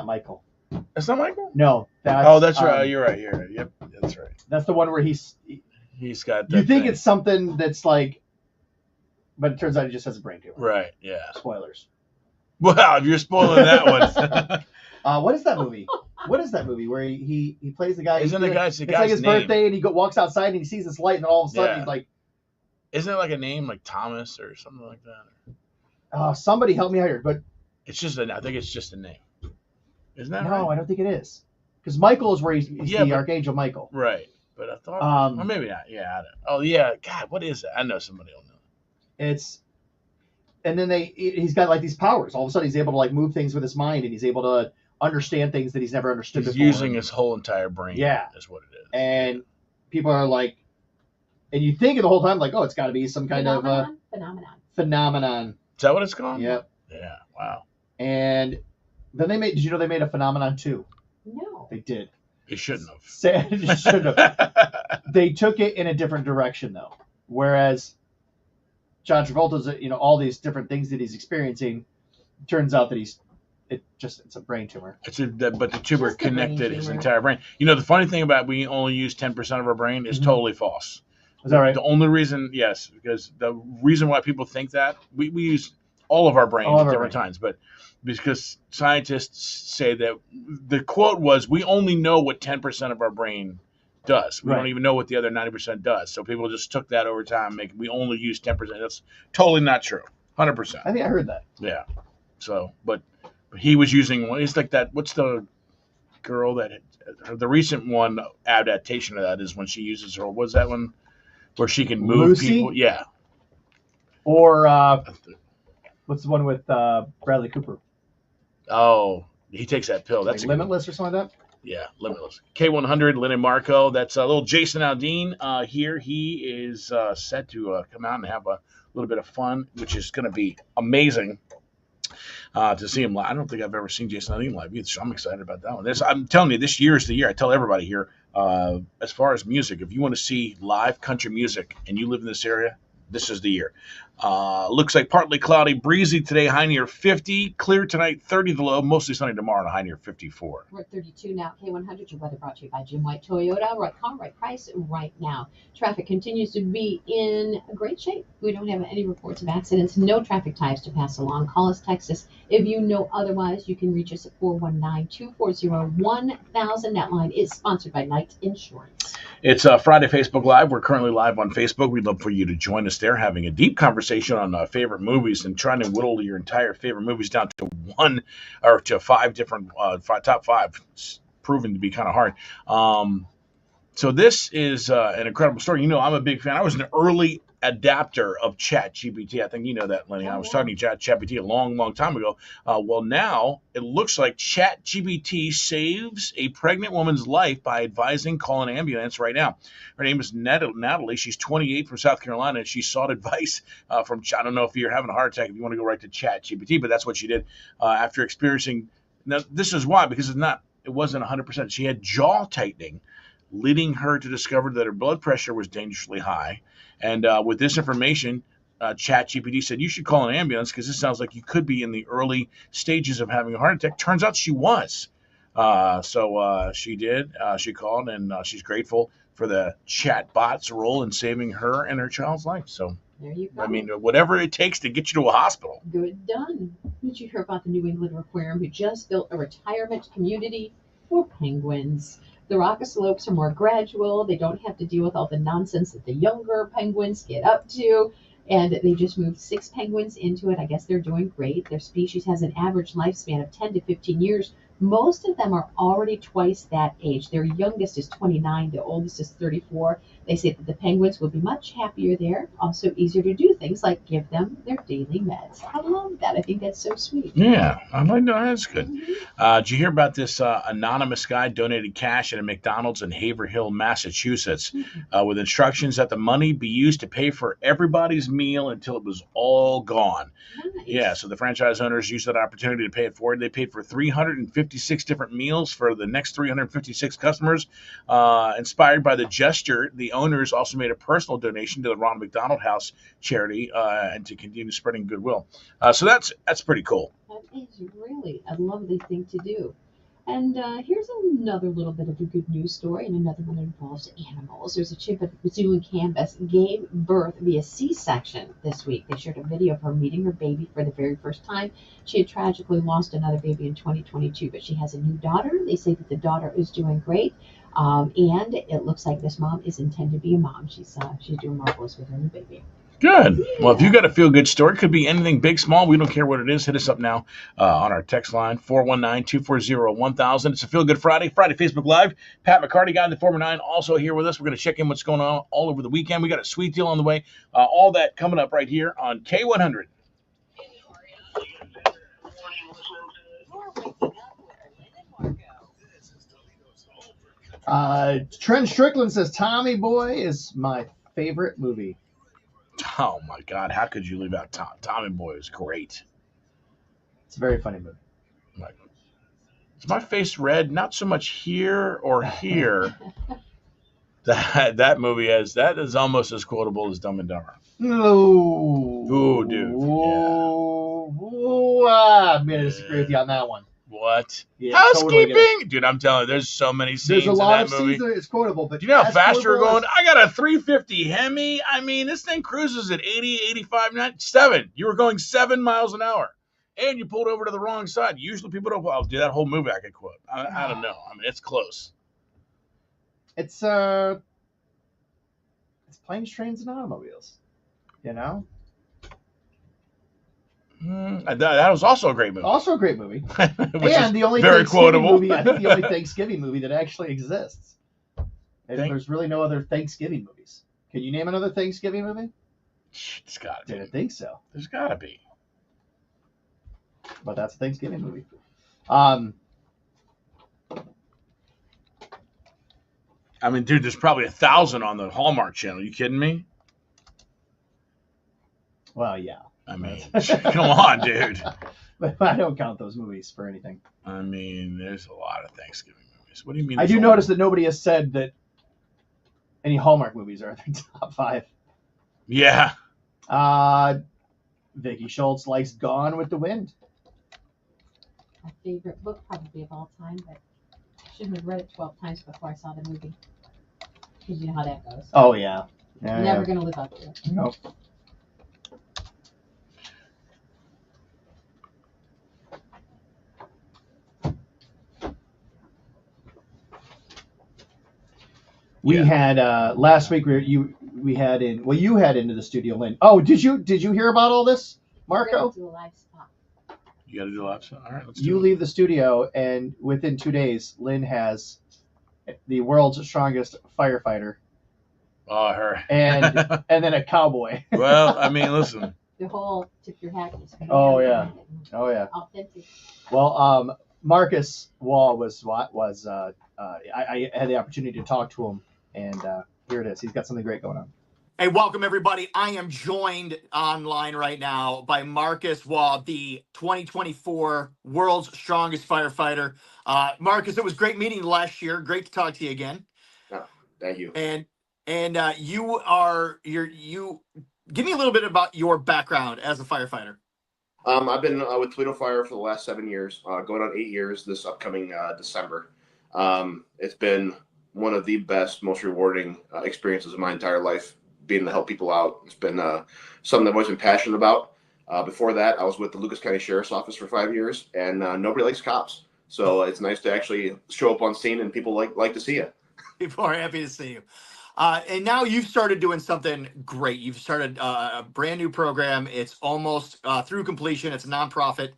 Michael. That's not Michael? No. That's That's right. You're right. Yep, that's right. That's the one where he's got that you think thing. it's something that's like, but it turns out he just has a brain tumor. Right, yeah. Spoilers. Wow, if you're spoiling that one. What is that movie? What is that movie where he plays the guy? Isn't the guy's it's like his name? birthday, and he walks outside and he sees this light, and then all of a sudden he's like, isn't it like a name like Thomas or something like that? Somebody help me out here, but it's just I think it's just a name. Isn't that right? No, I don't think it is. Because Michael is where he's the Archangel Michael. Right. But I thought, or maybe not. Yeah. I don't. Oh, yeah. God, what is it? I know somebody will know. And then he's got like these powers. All of a sudden, he's able to like move things with his mind, and he's able to understand things that he's never understood before. He's using his whole entire brain. Yeah. Is what it is. And people are like, and you think the whole time, like, oh, it's got to be some kind of phenomenon. Is that what it's called? Yep. Yeah. Wow. And then did you know they made a Phenomenon 2? No. They did. They shouldn't have. They shouldn't have. They took it in a different direction, though. Whereas John Travolta's, all these different things that he's experiencing, turns out that it's a brain tumor. But the tumor connected his entire brain. The funny thing about we only use 10% of our brain is totally false. Is that right? The only reason, yes, because the reason why people think that, we use all of our brains at different times, but because scientists say that the quote was, we only know what 10% of our brain does. We don't even know what the other 90% does. So people just took that over time, we only use 10%. That's totally not true. 100%. I think I heard that. Yeah. So, but he was using one. It's like that. What's the girl that the recent one adaptation of that is when she uses her. What's that one where she can move Lucy? people? Yeah. Or what's the one with Bradley Cooper? Oh, he takes that pill. That's like Limitless or something like that. Yeah, Limitless. K100, Lynn and Marco. That's a little Jason Aldean here. He is set to come out and have a little bit of fun, which is going to be amazing to see him live. I don't think I've ever seen Jason Aldean live either, so I'm excited about that one. I'm telling you, this year is the year. I tell everybody here, as far as music, if you want to see live country music and you live in this area, this is the year. Looks like partly cloudy, breezy today, high near 50. Clear tonight, 30 the low. Mostly sunny tomorrow, and a high near 54. We're at 32 now. K100, your weather brought to you by Jim White Toyota. Right car, right price, right now. Traffic continues to be in great shape. We don't have any reports of accidents. No traffic types to pass along. Call us, text us. If you know otherwise, you can reach us at 419-240-1000. That line is sponsored by Knight Insurance. It's Friday Facebook Live. We're currently live on Facebook. We'd love for you to join us there, having a deep conversation on favorite movies and trying to whittle your entire favorite movies down to one or to five different top five. It's proven to be kind of hard. So this is an incredible story. I'm a big fan. I was an early adapter of ChatGPT. I think you know that, Lenny. I was talking to ChatGPT a long, long time ago. Well, now it looks like ChatGPT saves a pregnant woman's life by advising call an ambulance right now. Her name is Natalie. She's 28 from South Carolina, and she sought advice from, I don't know if you're having a heart attack, if you want to go right to ChatGPT, but that's what she did after experiencing. Now, this is why, because it wasn't 100%. She had jaw tightening, leading her to discover that her blood pressure was dangerously high. And with this information, ChatGPT said, you should call an ambulance because this sounds like you could be in the early stages of having a heart attack. Turns out she was. So she did. She called, and she's grateful for the chatbot's role in saving her and her child's life. So there you go. I mean, whatever it takes to get you to a hospital. Good done. Did you hear about the New England Aquarium who just built a retirement community for penguins? The rock slopes are more gradual. They don't have to deal with all the nonsense that the younger penguins get up to. And they just moved 6 penguins into it. I guess they're doing great. Their species has an average lifespan of 10 to 15 years. Most of them are already twice that age. Their youngest is 29. The oldest is 34. They say that the penguins will be much happier there. Also easier to do things like give them their daily meds. I love that. I think that's so sweet. Yeah, I'm like, no, that's good. Did you hear about this anonymous guy donated cash at a McDonald's in Haverhill, Massachusetts, with instructions that the money be used to pay for everybody's meal until it was all gone? Nice. Yeah, so the franchise owners used that opportunity to pay it forward. They paid for 356 different meals for the next 356 customers. Inspired by the gesture, the owners also made a personal donation to the Ronald McDonald House charity and to continue spreading goodwill. So that's pretty cool. That is really a lovely thing to do. And here's another little bit of a good news story, and another one that involves animals. There's a chimp at the zoo in Canvas gave birth via C-section this week. They shared a video of her meeting her baby for the very first time. She had tragically lost another baby in 2022, but she has a new daughter. They say that the daughter is doing great, and it looks like this mom is intended to be a mom. She's doing marvelous with her new baby. Good. Well, if you got a feel good story, could be anything big, small. We don't care what it is. Hit us up now on our text line, 419-240-1000. It's a Feel Good Friday Facebook Live. Pat McCarty, guy in the former 9, also here with us. We're going to check in what's going on all over the weekend. We got a sweet deal on the way. All that coming up right here on K100. Trent Strickland says Tommy Boy is my favorite movie. Oh, my God. How could you leave out Tommy Boy is great. It's a very funny movie. Like, is my face red? Not so much here or here. that movie that is almost as quotable as Dumb and Dumber. No. Ooh, dude. I'm going to disagree with you on that one. What? Yeah, Housekeeping? Totally Dude, I'm telling you, there's so many scenes There's a lot in of that movie. scenes that it's quotable, but do you know how fast you're going? As... I got a 350 Hemi. I mean, this thing cruises at 80, 85, 97. You were going 7 miles an hour. And you pulled over to the wrong side. Usually people don't. I'll do that whole movie I could quote. I don't know. I mean, it's close. It's planes, trains, and automobiles. You know? That was also a great movie. Also a great movie. Which and the only very Thanksgiving quotable movie, I think the only Thanksgiving movie that actually exists. And there's really no other Thanksgiving movies. Can you name another Thanksgiving movie? It's got to be. Didn't think so. There's got to be. But that's a Thanksgiving movie. I mean, dude, there's probably 1,000 on the Hallmark Channel. You kidding me? Well, yeah. I mean, come on, dude. But I don't count those movies for anything. I mean, there's a lot of Thanksgiving movies. What do you mean? I do notice that nobody has said that any Hallmark movies are their top 5. Yeah. Vicky Schultz likes Gone with the Wind. My favorite book probably of all time, but I should have read it 12 times before I saw the movie. Because you know how that goes. Oh, yeah. Never going to live up to it. Nope. We had last week. You had into the studio, Lynn. Oh, did you hear about all this, Marco? Do a live spot. You got to do a live spot. All right, let's do You it. leave the studio, and within 2 days, Lynn has the world's strongest firefighter. Oh, her. And then a cowboy. Well, I mean, listen. The whole tip your hat. Oh yeah. Oh yeah. Authentic. Well, Marcus Wall I had the opportunity to talk to him, and here it is. He's got something great going on. Hey, welcome everybody. I am joined online right now by Marcus Wall, the 2024 World's Strongest Firefighter. Marcus, it was great meeting you last year. Great to talk to you again. Oh, thank you. And you give me a little bit about your background as a firefighter. I've been with Toledo Fire for the last 7 years, going on 8 years this upcoming December. It's been one of the best, most rewarding experiences of my entire life, being able to help people out. It's been something I've always been passionate about. Before that, I was with the Lucas County Sheriff's Office for 5 years, and nobody likes cops. So it's nice to actually show up on scene, and people like to see you. People are happy to see you. And now you've started doing something great. You've started a brand new program. It's almost through completion. It's a nonprofit.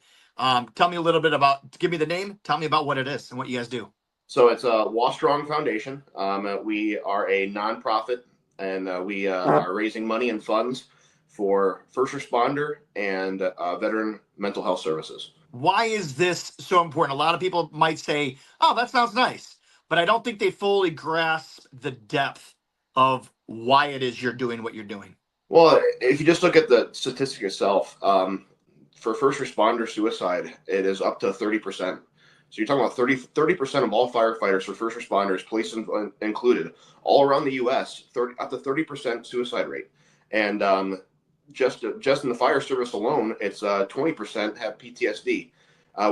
Tell me a little bit give me the name. Tell me about what it is and what you guys do. So it's a Wall Strong Foundation. We are a nonprofit, and we are raising money and funds for first responder and veteran mental health services. Why is this so important? A lot of people might say, oh, that sounds nice, but I don't think they fully grasp the depth of why it is you're doing what you're doing. Well, if you just look at the statistic itself, for first responder suicide, it is up to 30%. So you're talking about 30% of all firefighters for first responders, police included, all around the U.S., up to 30% suicide rate. And just in the fire service alone, it's 20% have PTSD.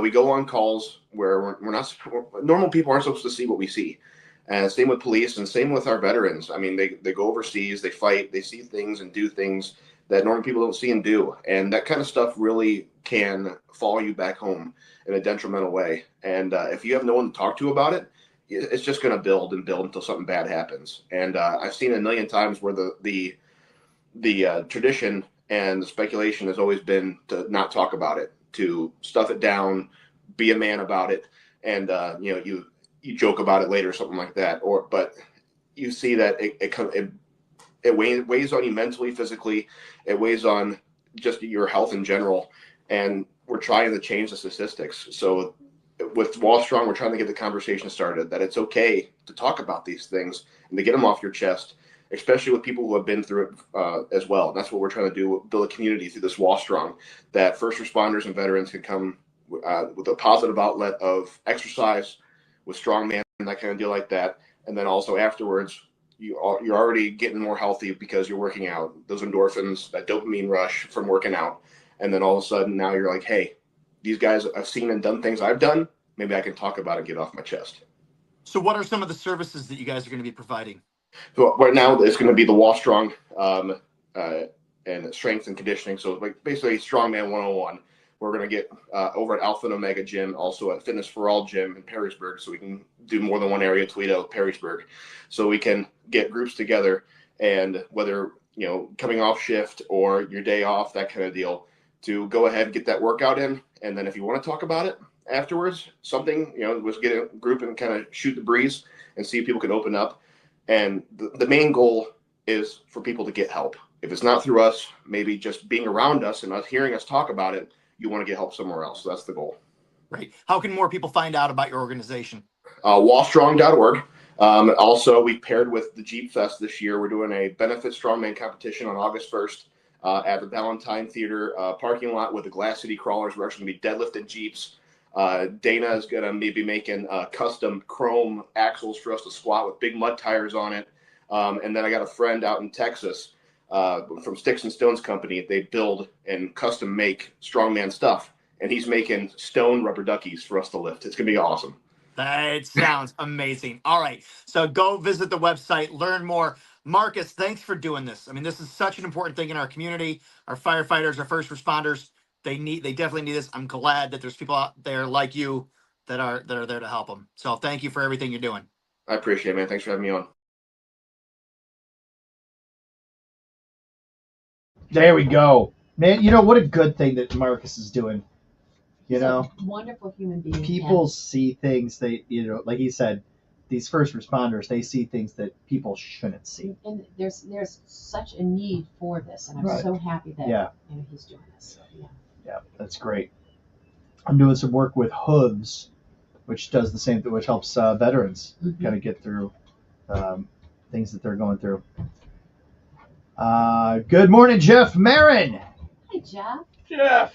We go on calls where we're not, normal people aren't supposed to see what we see. And same with police and same with our veterans. I mean, they go overseas, they fight, they see things and do things that normal people don't see and do. And that kind of stuff really can follow you back home in a detrimental way. And if you have no one to talk to about it, it's just going to build and build until something bad happens. And I've seen a million times where the tradition and the speculation has always been to not talk about it, to stuff it down, be a man about it, and you joke about it later or something like that. But you see that it weighs on you mentally, physically. It weighs on just your health in general. And we're trying to change the statistics. So with Wall Strong, we're trying to get the conversation started that it's okay to talk about these things and to get them off your chest, especially with people who have been through it as well. And that's what we're trying to do, build a community through this Wall Strong, that first responders and veterans can come with a positive outlet of exercise, with strongman, that kind of deal like that. And then also afterwards, you're already getting more healthy because you're working out, those endorphins, that dopamine rush from working out. And then all of a sudden now you're like, hey, these guys, I've seen and done things I've done. Maybe I can talk about it, get off my chest. So what are some of the services that you guys are going to be providing? So right now it's going to be the Wall Strong and strength and conditioning. So like basically Strongman 101. We're going to get over at Alpha and Omega Gym, also at Fitness for All Gym in Perrysburg. So we can do more than one area, Toledo, Perrysburg. So we can get groups together, and whether, coming off shift or your day off, that kind of deal, to go ahead and get that workout in. And then if you want to talk about it afterwards, something, was get a group and kind of shoot the breeze and see if people can open up. And the main goal is for people to get help. If it's not through us, maybe just being around us and us hearing us talk about it, you want to get help somewhere else. So that's the goal. Right. How can more people find out about your organization? Wallstrong.org. Also, we paired with the Jeep Fest this year. We're doing a benefit strongman competition on August 1st at the Valentine Theater parking lot with the Glass City Crawlers. We're actually going to be deadlifting Jeeps. Dana is going to be making custom chrome axles for us to squat with big mud tires on it. And then I got a friend out in Texas from Sticks and Stones Company. They build and custom make strongman stuff. And he's making stone rubber duckies for us to lift. It's going to be awesome. That sounds amazing. All right. So go visit the website, learn more. Marcus, thanks for doing this. I mean, this is such an important thing in our community. Our firefighters, our first responders, they definitely need this. I'm glad that there's people out there like you that are there to help them. So thank you for everything you're doing. I appreciate it, man. Thanks for having me on. There we go. Man, what a good thing that Marcus is doing. Wonderful human being. People see things like he said, these first responders, they see things that people shouldn't see. And there's such a need for this, and I'm so happy that he's doing this. So, yeah, that's great. I'm doing some work with Hooves, which does the same thing, which helps veterans kind of get through things that they're going through. Good morning, Jeff Marin. Hi, Jeff. Jeff.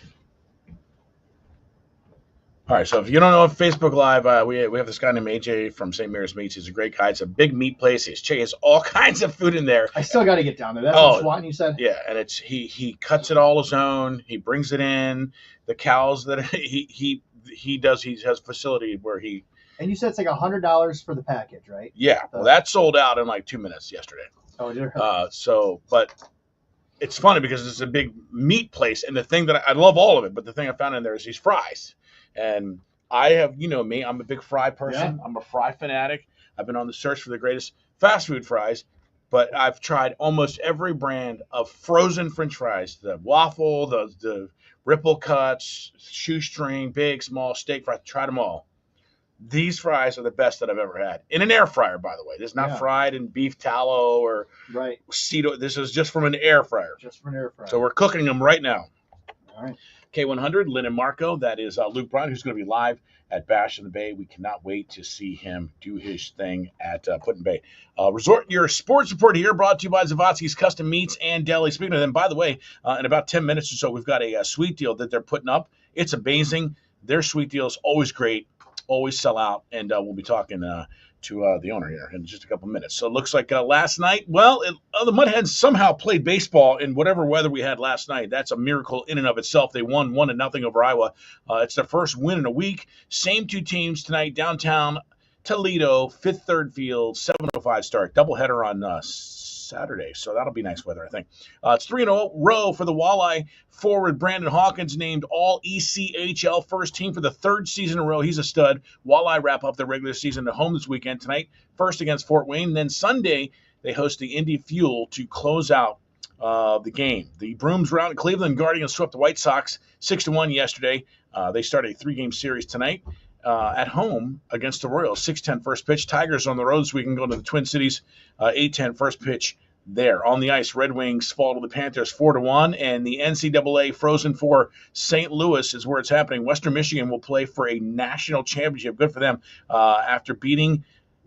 All right, so if you don't know Facebook Live, we have this guy named AJ from St. Mary's Meats. He's a great guy. It's a big meat place. He has all kinds of food in there. I still got to get down there. That's what Swan, you said? Yeah, and it's he cuts it all his own. He brings it in. The cows that he does, he has a facility where he. And you said it's like $100 for the package, right? Yeah, well, that sold out in like 2 minutes yesterday. Oh, did it? But it's funny because it's a big meat place, and the thing that I love all of it, but the thing I found in there is these fries. And I have, me, I'm a big fry person. Yeah. I'm a fry fanatic. I've been on the search for the greatest fast food fries, but I've tried almost every brand of frozen French fries, the waffle, the ripple cuts, shoestring, big, small, steak fries. Tried them all. These fries are the best that I've ever had. In an air fryer, by the way. This is not fried in beef tallow or Cedo. This is just from an air fryer. Just from an air fryer. So we're cooking them right now. All right. K100, Lynn and Marco. That is Luke Bryan, who's going to be live at Bash in the Bay. We cannot wait to see him do his thing at Put-in Bay. Resort Your Sports Report here, brought to you by Zawadzki's Custom Meats and Deli. Speaking of them, by the way, in about 10 minutes or so, we've got a sweet deal that they're putting up. It's amazing. Their sweet deal is always great. always sell out, and we'll be talking to the owner here in just a couple minutes. So it looks like last night, the Mudhens somehow played baseball in whatever weather we had last night. That's a miracle in and of itself. They won 1-0 over Iowa. It's their first win in a week. Same two teams tonight, downtown Toledo, Fifth Third Field, 7:05 start. Doubleheader on Saturday, so that'll be nice weather, I think. It's 3 in a row for the Walleye forward. Brandon Hawkins named all ECHL first team for the third season in a row. He's a stud. Walleye wrap up their regular season at home this weekend tonight, first against Fort Wayne. Then Sunday, they host the Indy Fuel to close out the game. The Brooms round Cleveland Guardians swept the White Sox 6-1 yesterday. They start a 3-game series tonight. At home against the Royals, 6:10 first pitch. Tigers on the road this weekend going to the Twin Cities, 8:10 first pitch there. On the ice, Red Wings fall to the Panthers 4-1, and the NCAA Frozen Four St. Louis is where it's happening. Western Michigan will play for a national championship. Good for them after beating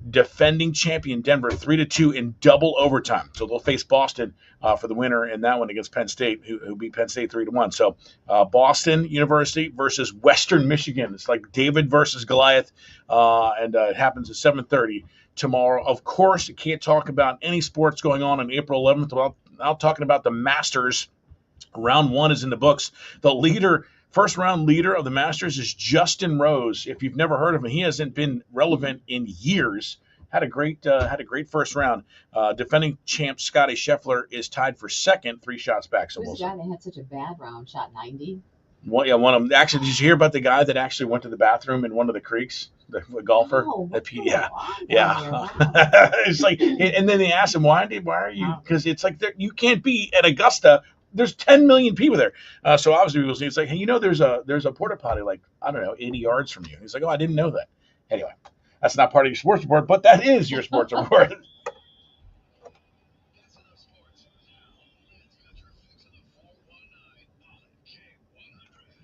defending champion Denver 3-2 in double overtime. So they'll face Boston for the winner in that one against Penn State, who beat Penn State 3-1. So Boston University versus Western Michigan. It's like David versus Goliath, and it happens at 7:30 tomorrow. Of course, you can't talk about any sports going on April 11th without talking about the Masters. Round 1 is in the books. The first round leader of the Masters is Justin Rose. If you've never heard of him, he hasn't been relevant in years. Had a great first round. Defending champ Scotty Scheffler is tied for second, 3 shots back. So Who's the guy that had such a bad round, shot 90? One of them. Actually, did you hear about the guy that actually went to the bathroom in one of the creeks? The golfer. Oh, yeah. Wow. It's like, and then they asked him, why are you? Because it's like you can't be at Augusta. There's 10 million people there. So obviously people see, it's like, hey, there's a porta potty like, I don't know, 80 yards from you. He's like, oh, I didn't know that. Anyway, that's not part of your sports report, but that is your sports report.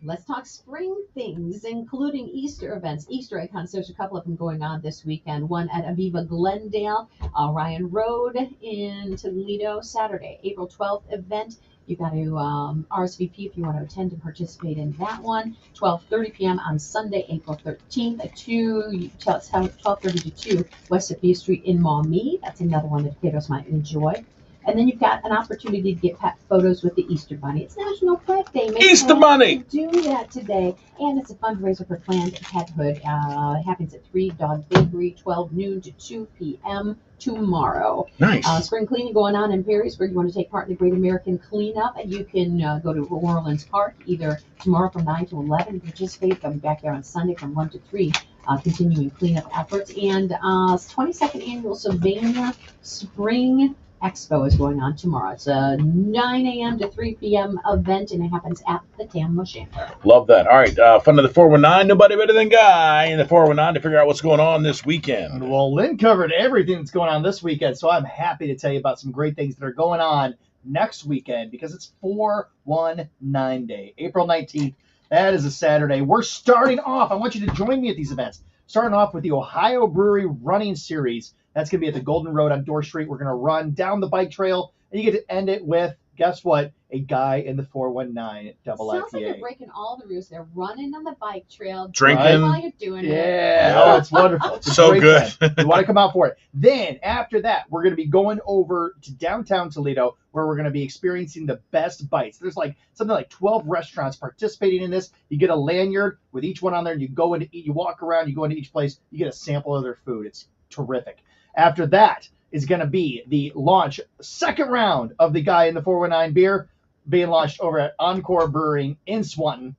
Let's talk spring things, including Easter events. Easter egg hunts, there's a couple of them going on this weekend. One at Aviva Glendale, Ryan Road in Toledo, Saturday, April 12th event. You've got to RSVP if you want to attend and participate in that one. 12:30 p.m. on Sunday, April 13th at 12:30 to 2 West of B Street in Maumee. That's another one that kiddos might enjoy. And then you've got an opportunity to get pet photos with the Easter Bunny. It's National Pet Day. Easter Bunny! Do that today. And it's a fundraiser for Planned Pethood. It happens at 3 Dog Bakery, 12 noon to 2 p.m. tomorrow. Nice. Spring cleaning going on in Perrysburg. You want to take part in the Great American Cleanup, and you can go to Orleans Park either tomorrow from 9 to 11 and participate. They'll be back there on Sunday from 1 to 3. Continuing cleanup efforts. And 22nd Annual Sylvania Spring Expo is going on tomorrow. It's a 9 a.m. to 3 p.m. event, and it happens at the Tamla Shamrock. Love that. All right, fun of the 419. Nobody better than Guy in the 419 to figure out what's going on this weekend. Well, Lynn covered everything that's going on this weekend, so I'm happy to tell you about some great things that are going on next weekend because it's 419 Day, April 19th. That is a Saturday. We're starting off. I want you to join me at these events. Starting off with the Ohio Brewery Running Series. That's going to be at the Golden Road on Dorr Street. We're going to run down the bike trail, and you get to end it with, guess what? A guy in the 419 double Sounds like IPA. you're breaking all the rules. They're running on the bike trail, Drinking. while you're doing it. Yeah, oh, it's wonderful. It's a So great good. event. You want to come out for it. Then, after that, we're going to be going over to downtown Toledo, where we're going to be experiencing the best bites. There's something like 12 restaurants participating in this. You get a lanyard with each one on there, and you go in to eat. You walk around, you go into each place, you get a sample of their food. It's terrific. After that is going to be the launch, second round of the Guy in the 419 beer, being launched over at Encore Brewing in Swanton,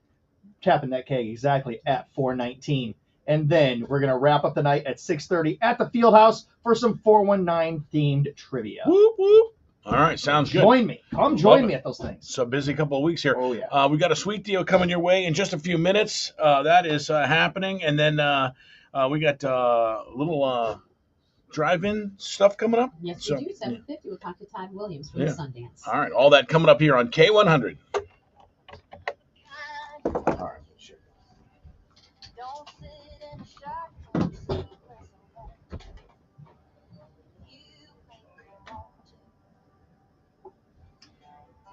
tapping that keg exactly at 419. And then we're going to wrap up the night at 6:30 at the Fieldhouse for some 419 themed trivia. Whoop, whoop. All right, sounds good. Join me. Come join me at those things. So busy couple of weeks here. Oh, yeah. We got a sweet deal coming your way in just a few minutes. That is happening. And then we got a little drive-in stuff coming up. Yes, we do. 7:50. We'll talk to Todd Williams from Sundance. All right, all that coming up here on K100. All right.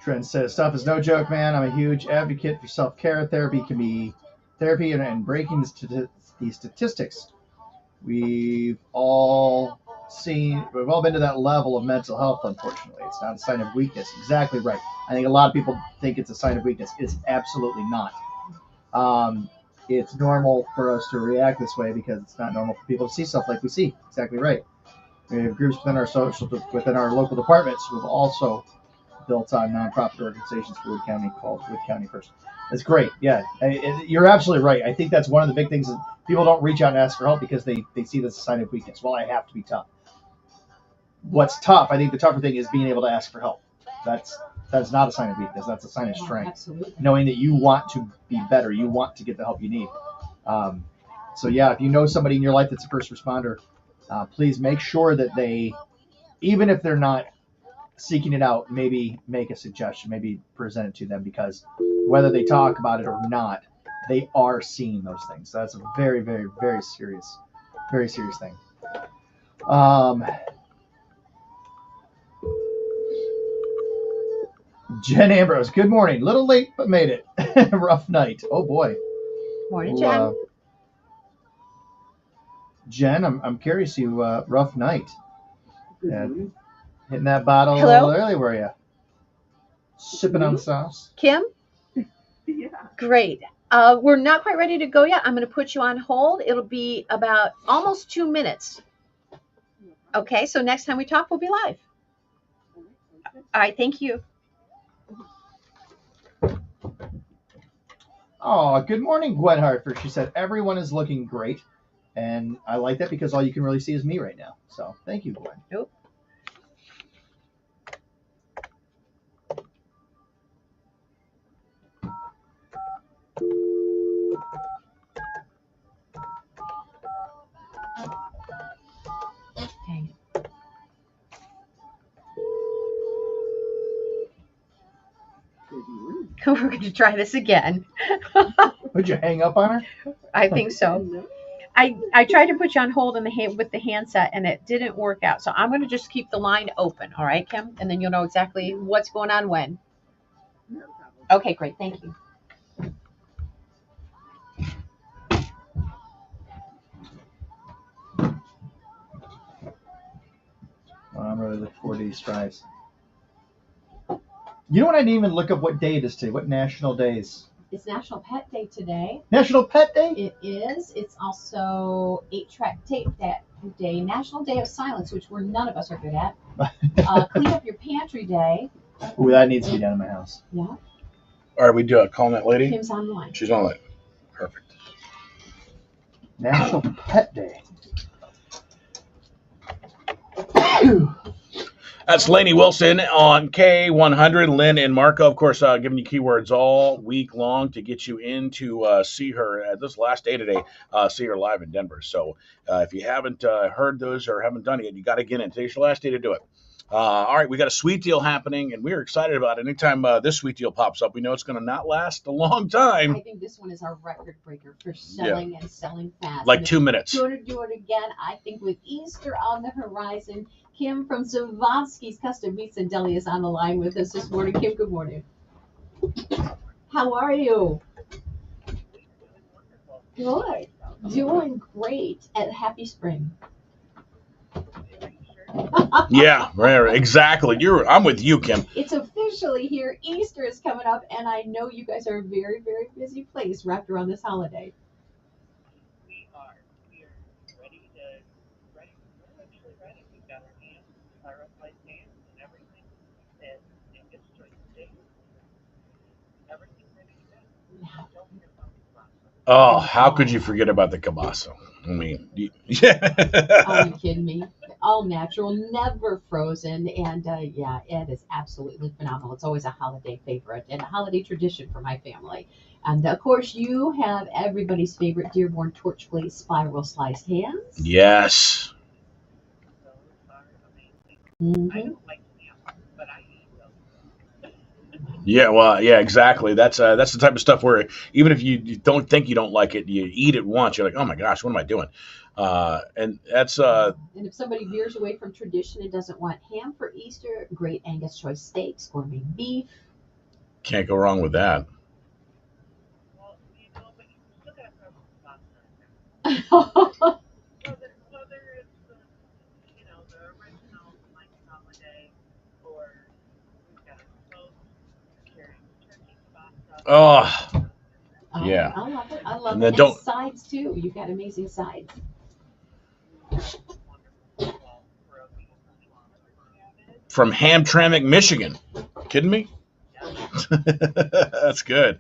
Trent says, stuff is no joke, man. I'm a huge advocate for self-care. Therapy can be therapy and breaking the statistics. We've all been to that level of mental health, unfortunately. It's not a sign of weakness. Exactly right. I think a lot of people think it's a sign of weakness. It's absolutely not. It's normal for us to react this way because it's not normal for people to see stuff like we see. Exactly right. We have groups within our local departments who have also built on nonprofit organizations for Wood County called Wood County First. That's great. Yeah, you're absolutely right. I think that's one of the big things is people don't reach out and ask for help because they see this as a sign of weakness. Well, I have to be tough. What's tough? I think the tougher thing is being able to ask for help. That's not a sign of weakness. That's a sign of strength. Absolutely. Knowing that you want to be better, you want to get the help you need. So yeah, if you know somebody in your life that's a first responder, please make sure that they, even if they're not seeking it out, maybe make a suggestion, maybe present it to them, because whether they talk about it or not, they are seeing those things. So that's a very, very, very serious thing. Jen Ambrose, good morning. Little late, but made it. Rough night. Oh boy. Morning, Jen. Jen, I'm curious. You rough night. Hitting that bottle Hello? early, were you? Sipping on the sauce. Kim? Yeah. Great. We're not quite ready to go yet. I'm going to put you on hold. It'll be about almost 2 minutes. Okay, so next time we talk, we'll be live. All right, thank you. Oh, good morning, Gwen Hartford. She said, everyone is looking great. And I like that because all you can really see is me right now. So thank you, Gwen. Nope. Okay. We're going to try this again. Would you hang up on her? I think so. I tried to put you on hold with the handset, and it didn't work out. So I'm going to just keep the line open. All right, Kim? And then you'll know exactly what's going on when. Okay, great. Thank you. Well, I'm really looking forward to these fries. You know what? I didn't even look up what day it is today. What national days? It's National Pet Day today. National Pet Day? It is. It's also 8-track tape day, National Day of Silence, which none of us are good at. Clean up your pantry day. Ooh, that needs to be done in my house. Yeah. All right, we do it. Calling that lady. Kim's online. She's online. Perfect. National Pet Day. That's Lainey Wilson on K100. Lynn and Marco, of course, giving you keywords all week long to get you in to see her at this last day today, see her live in Denver. So if you haven't heard those or haven't done it yet, you got to get in. Today's your last day to do it. All right, we got a sweet deal happening, and we're excited about it. Anytime this sweet deal pops up, we know it's going to not last a long time. I think this one is our record breaker for selling and selling fast. Like 2 minutes. Do it again. I think with Easter on the horizon, Kim from Zavonsky's Custom Meats and Deli is on the line with us this morning. Kim, good morning. How are you? Good. Doing great. And happy spring. Yeah, right, exactly. I'm with you, Kim. It's officially here. Easter is coming up, and I know you guys are a very, very busy place wrapped around this holiday. We are ready. We're actually ready. We've got our hands, our upright hands, and everything. And it's just everything ready to go. Don't forget about the kielbasa. Oh, how could you forget about the kielbasa? I mean, yeah. Are you kidding me? All natural, never frozen, and yeah, it is absolutely phenomenal. It's always a holiday favorite and a holiday tradition for my family. And of course, you have everybody's favorite Dearborn torch glaze spiral sliced hands. Yes. Those are amazing. Mm-hmm. I don't like ham, but I eat them. Yeah, well, yeah, exactly. That's the type of stuff where even if you don't think you don't like it, you eat it once, you're like, oh my gosh, what am I doing? And that's And if somebody veers away from tradition and doesn't want ham for Easter, great Angus choice steaks, gourmet beef. can't go wrong with that. Well, but you still Whether it's the original Mike Holiday, or we've got a smoked carrot turkey kibasa. Oh, Oh, yeah. I love it. I love And it. then And don't sides too. You've got amazing sides. from Hamtramck, Michigan. Kidding me? That's good.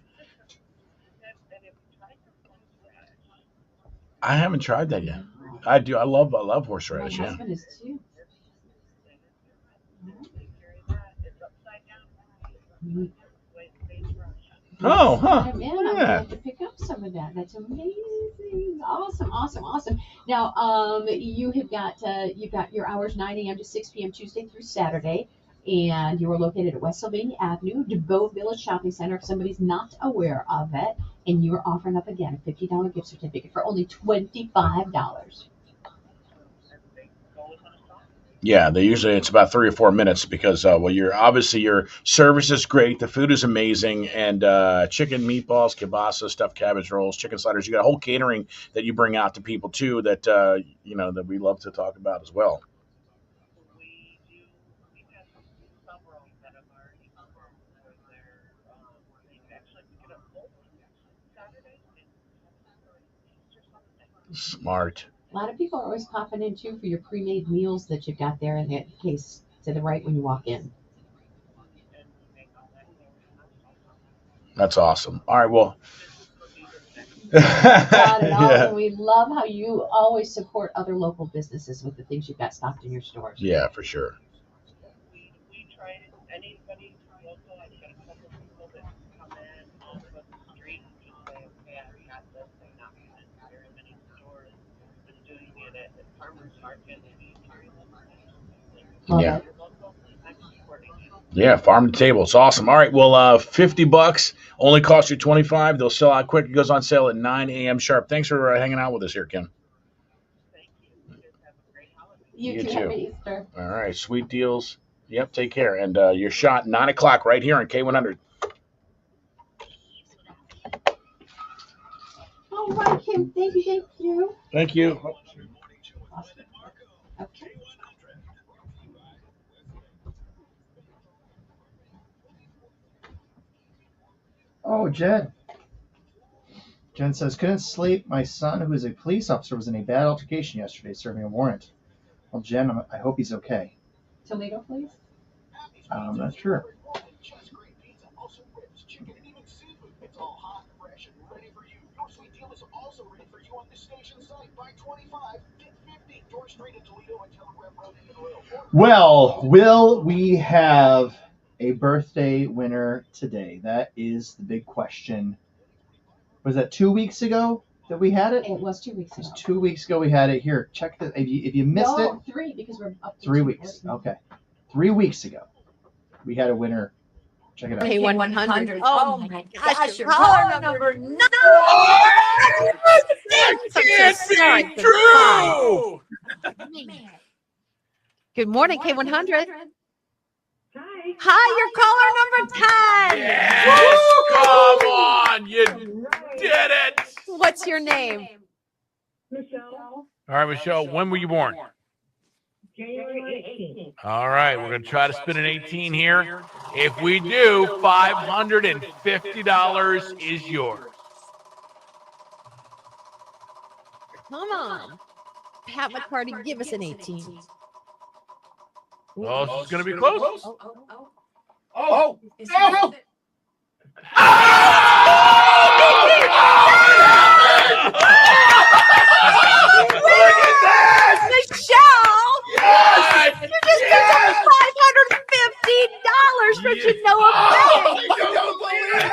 I haven't tried that yet. I do. I love My horseradish. Yeah. husband is too. Oh, huh. I'm in. I'm gonna Yeah. have to pick up some of that. That's amazing. Awesome, awesome, awesome. Now, you've got your hours 9 a.m. to 6 p.m. Tuesday through Saturday, and you are located at West Sylvania Avenue, DeVoe Village Shopping Center. If somebody's not aware of it, and you are offering up again a $50 gift certificate for only $25. Yeah, they usually it's about 3 or 4 minutes because well, your service is great, the food is amazing, and chicken meatballs, kielbasa, stuffed cabbage rolls, chicken sliders. You got a whole catering that you bring out to people too that that we love to talk about as well. Smart. A lot of people are always popping in too for your pre-made meals that you've got there in that case to the right when you walk in. That's awesome. All right, well. Got it all, Yeah. and we love how you always support other local businesses with the things you've got stocked in your stores. Yeah, for sure. We try anybody local. I've got a couple people that come in off of the street and just say, okay, I've got this. I'm not going to very many stores. I'm doing it at farmers market. We carry them. Love Yeah. it. You're local. I'm supporting you. Yeah, farm to table. It's awesome. All right, well, $50 only cost you 25. They'll sell out quick. It goes on sale at 9 a.m. sharp. Thanks for hanging out with us here, Kim. Thank you. You guys have a great holiday. You You too. too. Happy Easter. All right, sweet deals. Yep, take care. And your shot 9 o'clock right here on K100. All right, Kim. Thank you. Thank you. Thank you. Okay. Oh, Jen. Jen says, couldn't sleep. My son, who is a police officer, was in a bad altercation yesterday, serving a warrant. Well, Jen, I hope he's okay. Tomato, please. I'm not sure. Well, will we have a birthday winner today? That is the big question. Was that 2 weeks ago that we had it? It was 2 weeks It ago. was 2 weeks ago we had it. Here, check the. If you missed No, it, 3 because we're up to 3 2. weeks. Okay, 3 weeks ago we had a winner. Check it out. K100. Oh my gosh, your caller caller number 9. That can't be true! Good morning, K100. Hi. Hi, your caller number 10. Yes! Come on! You did it! What's your name? Michelle. All right, Michelle, when were you born? January 18th. All right, we're going to try to spin an 18 here. If we do, $550 is yours. Come on. Pat McCarty, give us an 18. Oh, this is going to be close. Oh. No! Look at that! Michelle! Yes! You just picked up $550 from Genoa Bank. I don't believe it!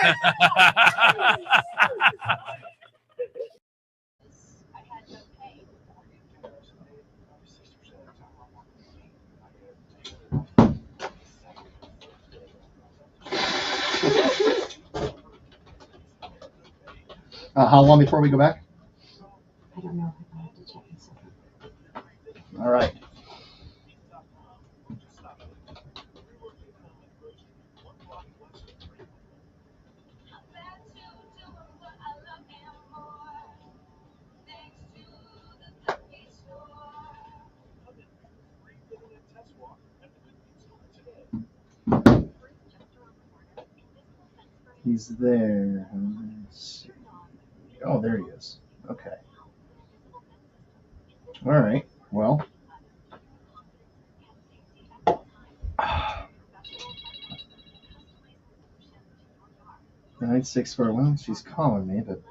How long before we go back? I don't know. I have to check in a second. All right. He's there. Let's see. Oh, there he is. Okay. All right. Well. 964. Well, she's calling me, but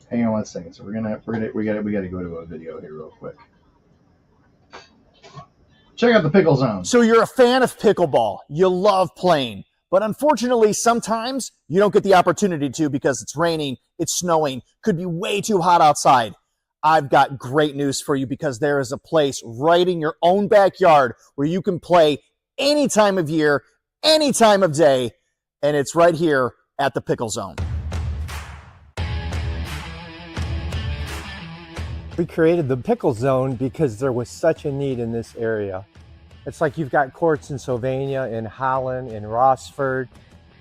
hang on 1 second. So we gotta go to a video here real quick. Check out the pickle zone. So you're a fan of pickleball. You love playing. But unfortunately, sometimes you don't get the opportunity to because it's raining, it's snowing, could be way too hot outside. I've got great news for you because there is a place right in your own backyard where you can play any time of year, any time of day, and it's right here at the Pickle Zone. We created the Pickle Zone because there was such a need in this area. It's like you've got courts in Sylvania, in Holland, in Rossford,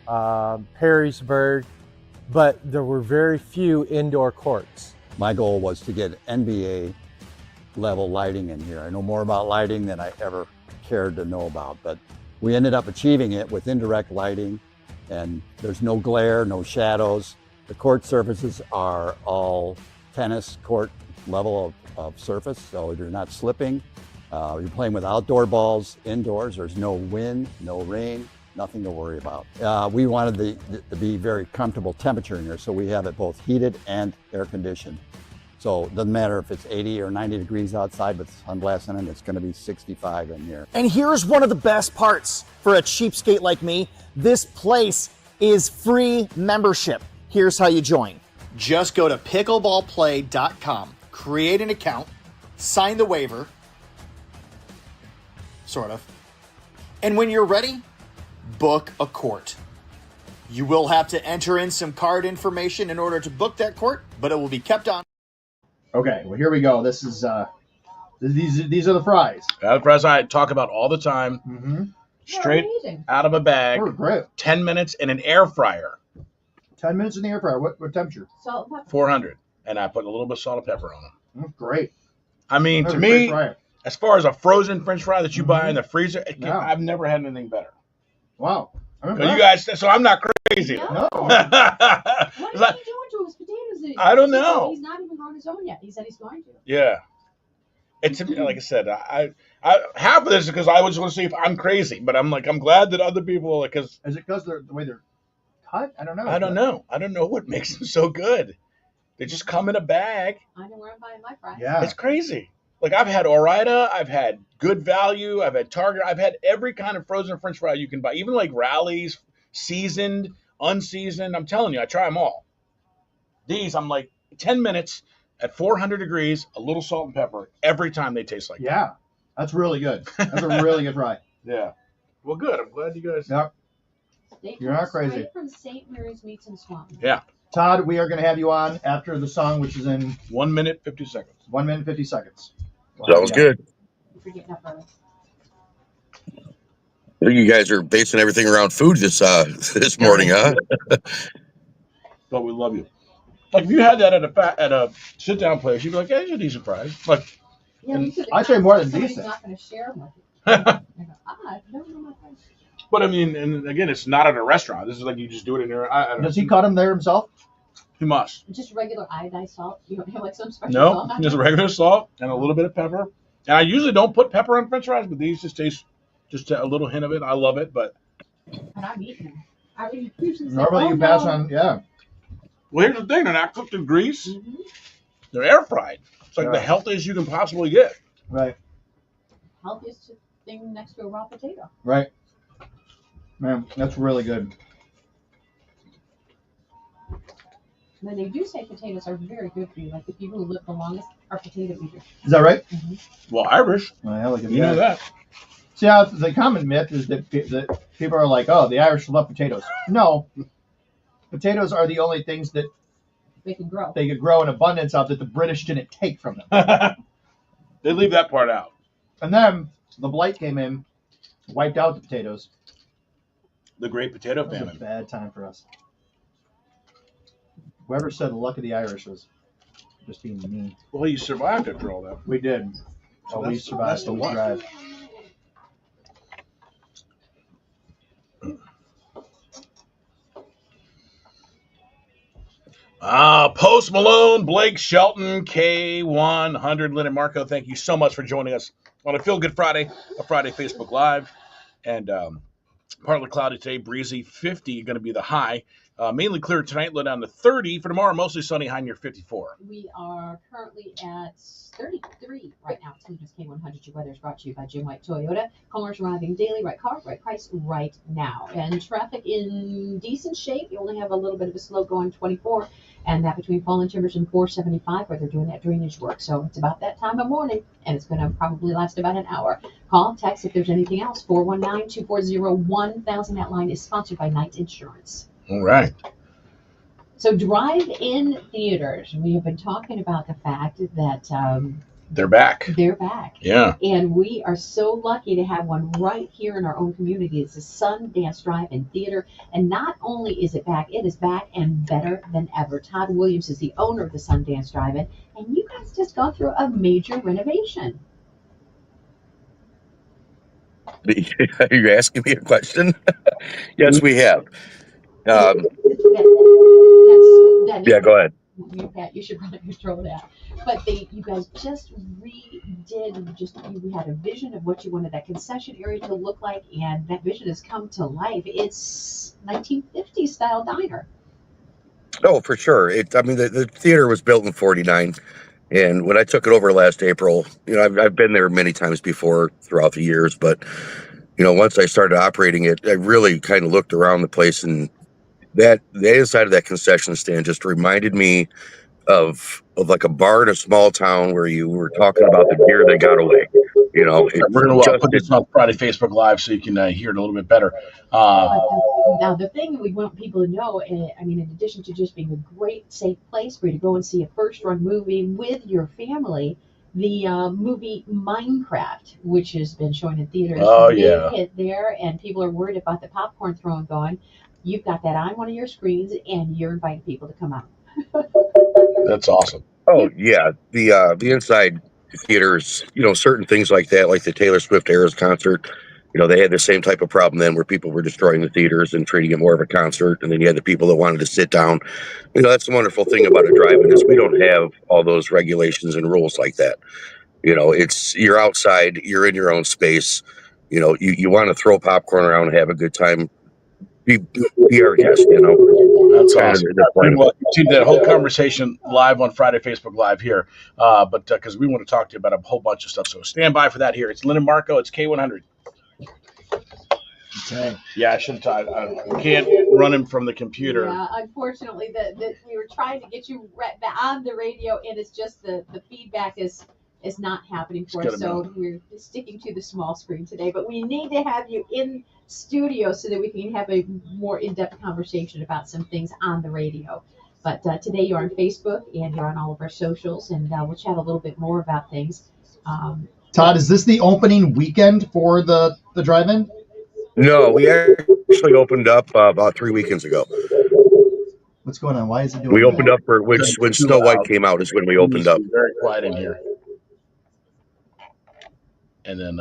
Perrysburg, but there were very few indoor courts. My goal was to get NBA level lighting in here. I know more about lighting than I ever cared to know about, but we ended up achieving it with indirect lighting, and there's no glare, no shadows. The court surfaces are all tennis court level of surface, so you're not slipping. You're playing with outdoor balls indoors. There's no wind, no rain, nothing to worry about. We wanted to be very comfortable temperature in here, so we have it both heated and air conditioned. So it doesn't matter if it's 80 or 90 degrees outside, but sunglasses in, it's going to be 65 in here. And here's one of the best parts for a cheapskate like me. This place is free membership. Here's how you join. Just go to pickleballplay.com, create an account, sign the waiver, sort of. And when you're ready, book a court. You will have to enter in some card information in order to book that court, but it will be kept on. Okay, well here we go. This is these are the fries. The fries I talk about all the time. Mm-hmm. Straight out of a bag. Oh, great. 10 minutes in an air fryer. 10 minutes in the air fryer. What temperature? Salt and pepper. 400. And I put a little bit of salt and pepper on them. Oh, great. I mean, That's to a great me, fryer. as far as a frozen French fry that you buy in the freezer, I've never had anything better. Wow. You guys, so I'm not crazy. No. What are you doing to his potatoes? I don't know. He's not even grown his own yet. He said he's going to. Yeah. It's like I said, I half of this is because I was going to see if I'm crazy, but I'm glad that other people because is it because the way they're cut? I don't know. I don't know what makes them so good. They just come in a bag. I know where I'm buying my fries. Yeah. It's crazy. Like I've had Ore-Ida, I've had Good Value, I've had Target, I've had every kind of frozen French fry you can buy, even like Rallies, seasoned, unseasoned. I'm telling you, I try them all. These, I'm like 10 minutes at 400 degrees, a little salt and pepper every time they taste like that. Yeah, that's really good. That's a really good fry. Yeah. Well, good. I'm glad you guys. Yep. You're not crazy. Straight from St. Mary's Meats and Swanton. Yeah. Todd, we are going to have you on after the song, which is in 1 minute 50 seconds. 1 minute 50 seconds. Sounds good. You're getting up early. I think you guys are basing everything around food this morning, huh? But we love you. Like if you had that at a sit down place, you'd be like, "Yeah, these are decent fries." Like, Yeah, you should I say more than somebody's decent. not going to share them with you. I go, I don't know my fries. but I mean, and again, it's not at a restaurant. This is like you just do it in your. I don't Does know. he cut them there himself? He must. Just regular iodized salt. You don't have like some special No, salt. just regular salt and a little bit of pepper. And I usually don't put pepper on French fries, but these just taste just a little hint of it. I love it, but And I'm eating them. I mean, usually say, Normally oh, you pass no. on, yeah. well, here's the thing: they're not cooked in grease. They're air fried. It's like the healthiest you can possibly get. Right, Healthiest thing next to a raw potato. right. Man, that's really good. And they do say potatoes are very good for you. Like the people who live the longest are potato eaters. Is that right? Well, Irish. Well, look at You know that. See, how the common myth is that people are like, oh, the Irish love potatoes. No. Potatoes are the only things that They can grow. they could grow in abundance of that the British didn't take from them. They leave that part out. And then the blight came in, wiped out the potatoes. The Great Potato It was a Famine. bad time for us. Whoever said the luck of the Irish was just being mean. Well, you survived after all that. We did. So Oh, we that's survived. the We luck. thrived. Post Malone, Blake Shelton, K100, Lynn and Marco, thank you so much for joining us on a Feel Good Friday, a Friday Facebook Live. And partly cloudy today, breezy, 50 going to be the high. Mainly clear tonight, low down to 30. For tomorrow, mostly sunny, high near 54. We are currently at 33 right now. Toledo's K100. Your weather is brought to you by Jim White Toyota. Cars arriving daily, right car, right price, right now. And traffic in decent shape. You only have a little bit of a slow going 24. And that between Fallen Timbers and 475 where they're doing that drainage work. So it's about that time of morning, and it's going to probably last about an hour. Call, text if there's anything else. 419-240-1000. That line is sponsored by Knight Insurance. All right. So drive-in theaters. We have been talking about the fact that they're back. They're back. Yeah. And we are so lucky to have one right here in our own community. It's a Sundance Drive-In Theater. And not only is it back, it is back and better than ever. Todd Williams is the owner of the Sundance Drive-In. And you guys just gone through a major renovation. Are you asking me a question? Yes, we have. Yeah, go ahead. You should run a control that. But you guys just redid, you had a vision of what you wanted that concession area to look like, and that vision has come to life. It's 1950s style diner. Oh, for sure. The theater was built in '49, and when I took it over last April, I've been there many times before throughout the years, but once I started operating it, I really kind of looked around the place, and the inside of that concession stand just reminded me of like a bar in a small town where you were talking about the deer that got away. We're going to put this on Friday Facebook Live so you can hear it a little bit better. Now, the thing we want people to know, in addition to just being a great, safe place for you to go and see a first-run movie with your family, the movie Minecraft, which has been showing in theaters, big hit there, and people are worried about the popcorn throwing going. You've got that on one of your screens, and you're inviting people to come out. That's awesome. Oh yeah, the inside theaters, certain things like that, like the Taylor Swift Eras concert. They had the same type of problem then, where people were destroying the theaters and treating it more of a concert, and then you had the people that wanted to sit down. That's the wonderful thing about a drive-in is we don't have all those regulations and rules like that. You're outside, you're in your own space. You want to throw popcorn around and have a good time. Be our guest. That's awesome. We'll continue that whole conversation live on Friday Facebook Live here, but because we want to talk to you about a whole bunch of stuff, so stand by for that here. It's Lynn and Marco. It's K100. Okay. Yeah, I should have. I can't run him from the computer. Yeah, unfortunately, we were trying to get you on the radio, and it's just the feedback is not happening for us. So we're sticking to the small screen today. But we need to have you in studio so that we can have a more in-depth conversation about some things on the radio. But today you're on Facebook and you're on all of our socials, and we'll chat a little bit more about things. Todd, is this the opening weekend for the drive-in? No, we actually opened up about 3 weekends ago. What's going on? Why is it doing? We opened up for when Snow White came out is when we opened up. Very quiet in here. And then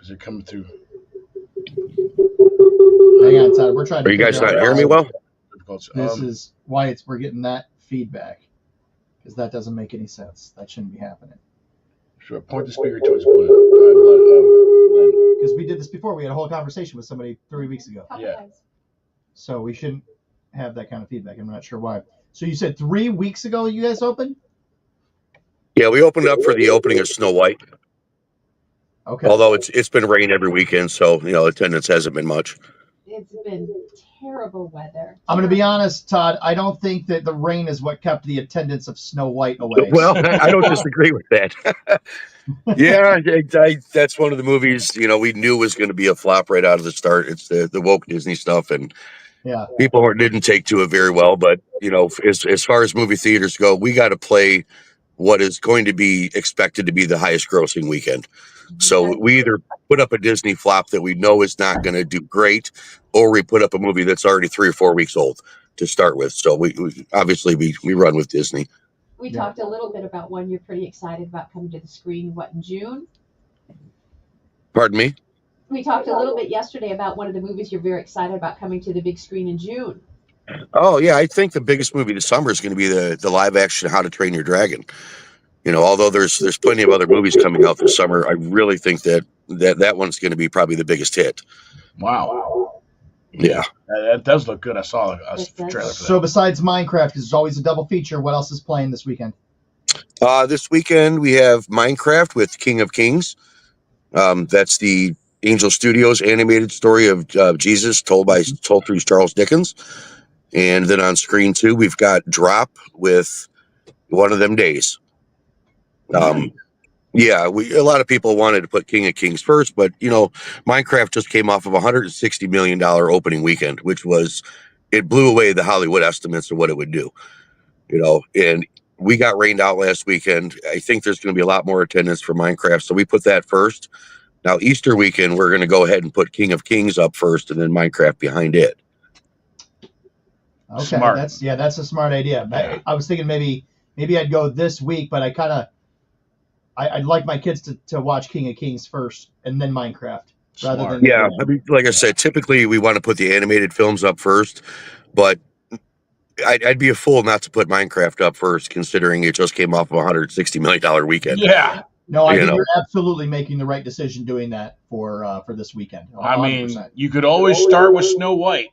is it coming through? Hang on, Todd. We're trying to. Are you guys not hearing me well? This is why we're getting that feedback, because that doesn't make any sense. That shouldn't be happening. Sure. Point the speaker towards Glenn. Because we did this before. We had a whole conversation with somebody 3 weeks ago. Yeah. So we shouldn't have that kind of feedback. I'm not sure why. So you said 3 weeks ago you guys opened? Yeah, we opened up for the opening of Snow White. Okay. Although it's been rain every weekend, so attendance hasn't been much. It's been terrible weather. I'm going to be honest, Todd. I don't think that the rain is what kept the attendance of Snow White away. Well, I don't disagree with that. Yeah, that's one of the movies we knew was going to be a flop right out of the start. It's the woke Disney stuff, and people didn't take to it very well. But as far as movie theaters go, we got to play what is going to be expected to be the highest grossing weekend. So we either put up a Disney flop that we know is not going to do great, or we put up a movie that's already 3 or 4 weeks old to start with. So we obviously run with Disney. We talked a little bit about one you're pretty excited about coming to the screen, in June? Pardon me? We talked a little bit yesterday about one of the movies you're very excited about coming to the big screen in June. Oh yeah, I think the biggest movie this summer is going to be the live action How to Train Your Dragon. Although there's plenty of other movies coming out this summer, I really think that one's going to be probably the biggest hit. Wow. Yeah. That does look good. I saw a trailer for that. So besides Minecraft, because there's always a double feature, what else is playing this weekend? This weekend we have Minecraft with King of Kings. That's the Angel Studios animated story of Jesus told through Charles Dickens. And then on screen too, we've got Drop with One of Them Days. Yeah, a lot of people wanted to put King of Kings first, but Minecraft just came off of $160 million opening weekend, it blew away the Hollywood estimates of what it would do. And we got rained out last weekend. I think there's going to be a lot more attendance for Minecraft, so we put that first. Now Easter weekend, we're going to go ahead and put King of Kings up first, and then Minecraft behind it. Okay, Smart. That's a smart idea. Yeah. I was thinking maybe I'd go this week, but I'd like my kids to watch King of Kings first and then Minecraft rather than I mean, like I said, typically we want to put the animated films up first, but I'd be a fool not to put Minecraft up first, considering it just came off of a $160 million weekend. Yeah. No, I think you're absolutely making the right decision doing that for this weekend. 100%. I mean, you could always start with Snow White.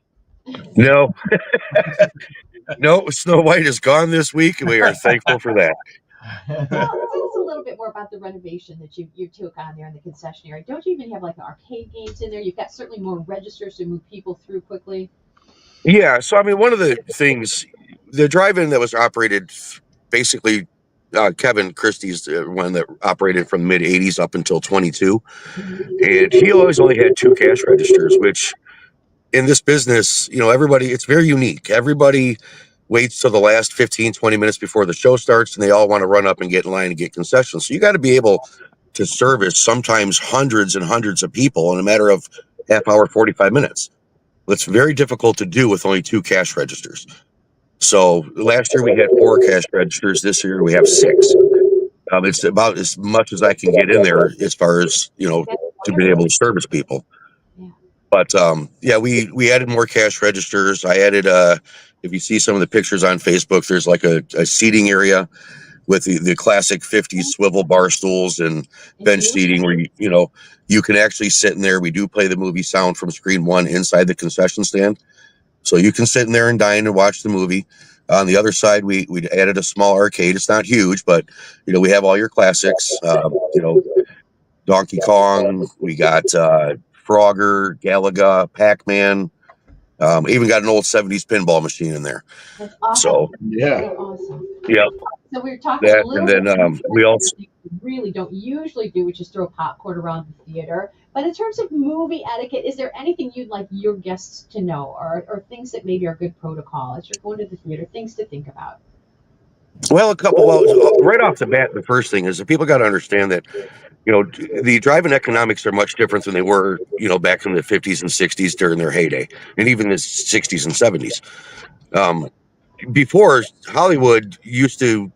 No. No, Snow White is gone this week, and we are thankful for that. Well, tell us a little bit more about the renovation that you took on there in the concession area. Don't you even have like arcade games in there? You've got certainly more registers to move people through quickly. Yeah, so I mean, one of the things, the drive-in that was operated, basically, Kevin Christie's the one that operated from the mid '80s up until 22, and he always only had 2 cash registers, which in this business, it's very unique. Everybody waits till the last 15, 20 minutes before the show starts, and they all want to run up and get in line and get concessions. So you got to be able to service sometimes hundreds and hundreds of people in a matter of half hour, 45 minutes. It's very difficult to do with only 2 cash registers. So last year we had 4 cash registers. This year we have 6. It's about as much as I can get in there as far as, to be able to service people. But we added more cash registers. I added, if you see some of the pictures on Facebook, there's like a seating area with the classic 50s swivel bar stools and bench seating where you can actually sit in there. We do play the movie sound from screen 1 inside the concession stand, so you can sit in there and dine and watch the movie. On the other side, we added a small arcade. It's not huge, but we have all your classics. Donkey Kong. We got Frogger, Galaga, Pac-Man. Even got an old 70s pinball machine in there. That's awesome. So That's awesome. yeah. So we were talking That, a little and then bit we also really don't usually do, which is throw popcorn around the theater. But in terms of movie etiquette, is there anything you'd like your guests to know, or things that maybe are good protocol as you're going to the theater, things to think about? Well, right off the bat, the first thing is that people got to understand that, the drive-in economics are much different than they were, back in the 50s and 60s during their heyday, and even the 60s and 70s. Before, Hollywood used to,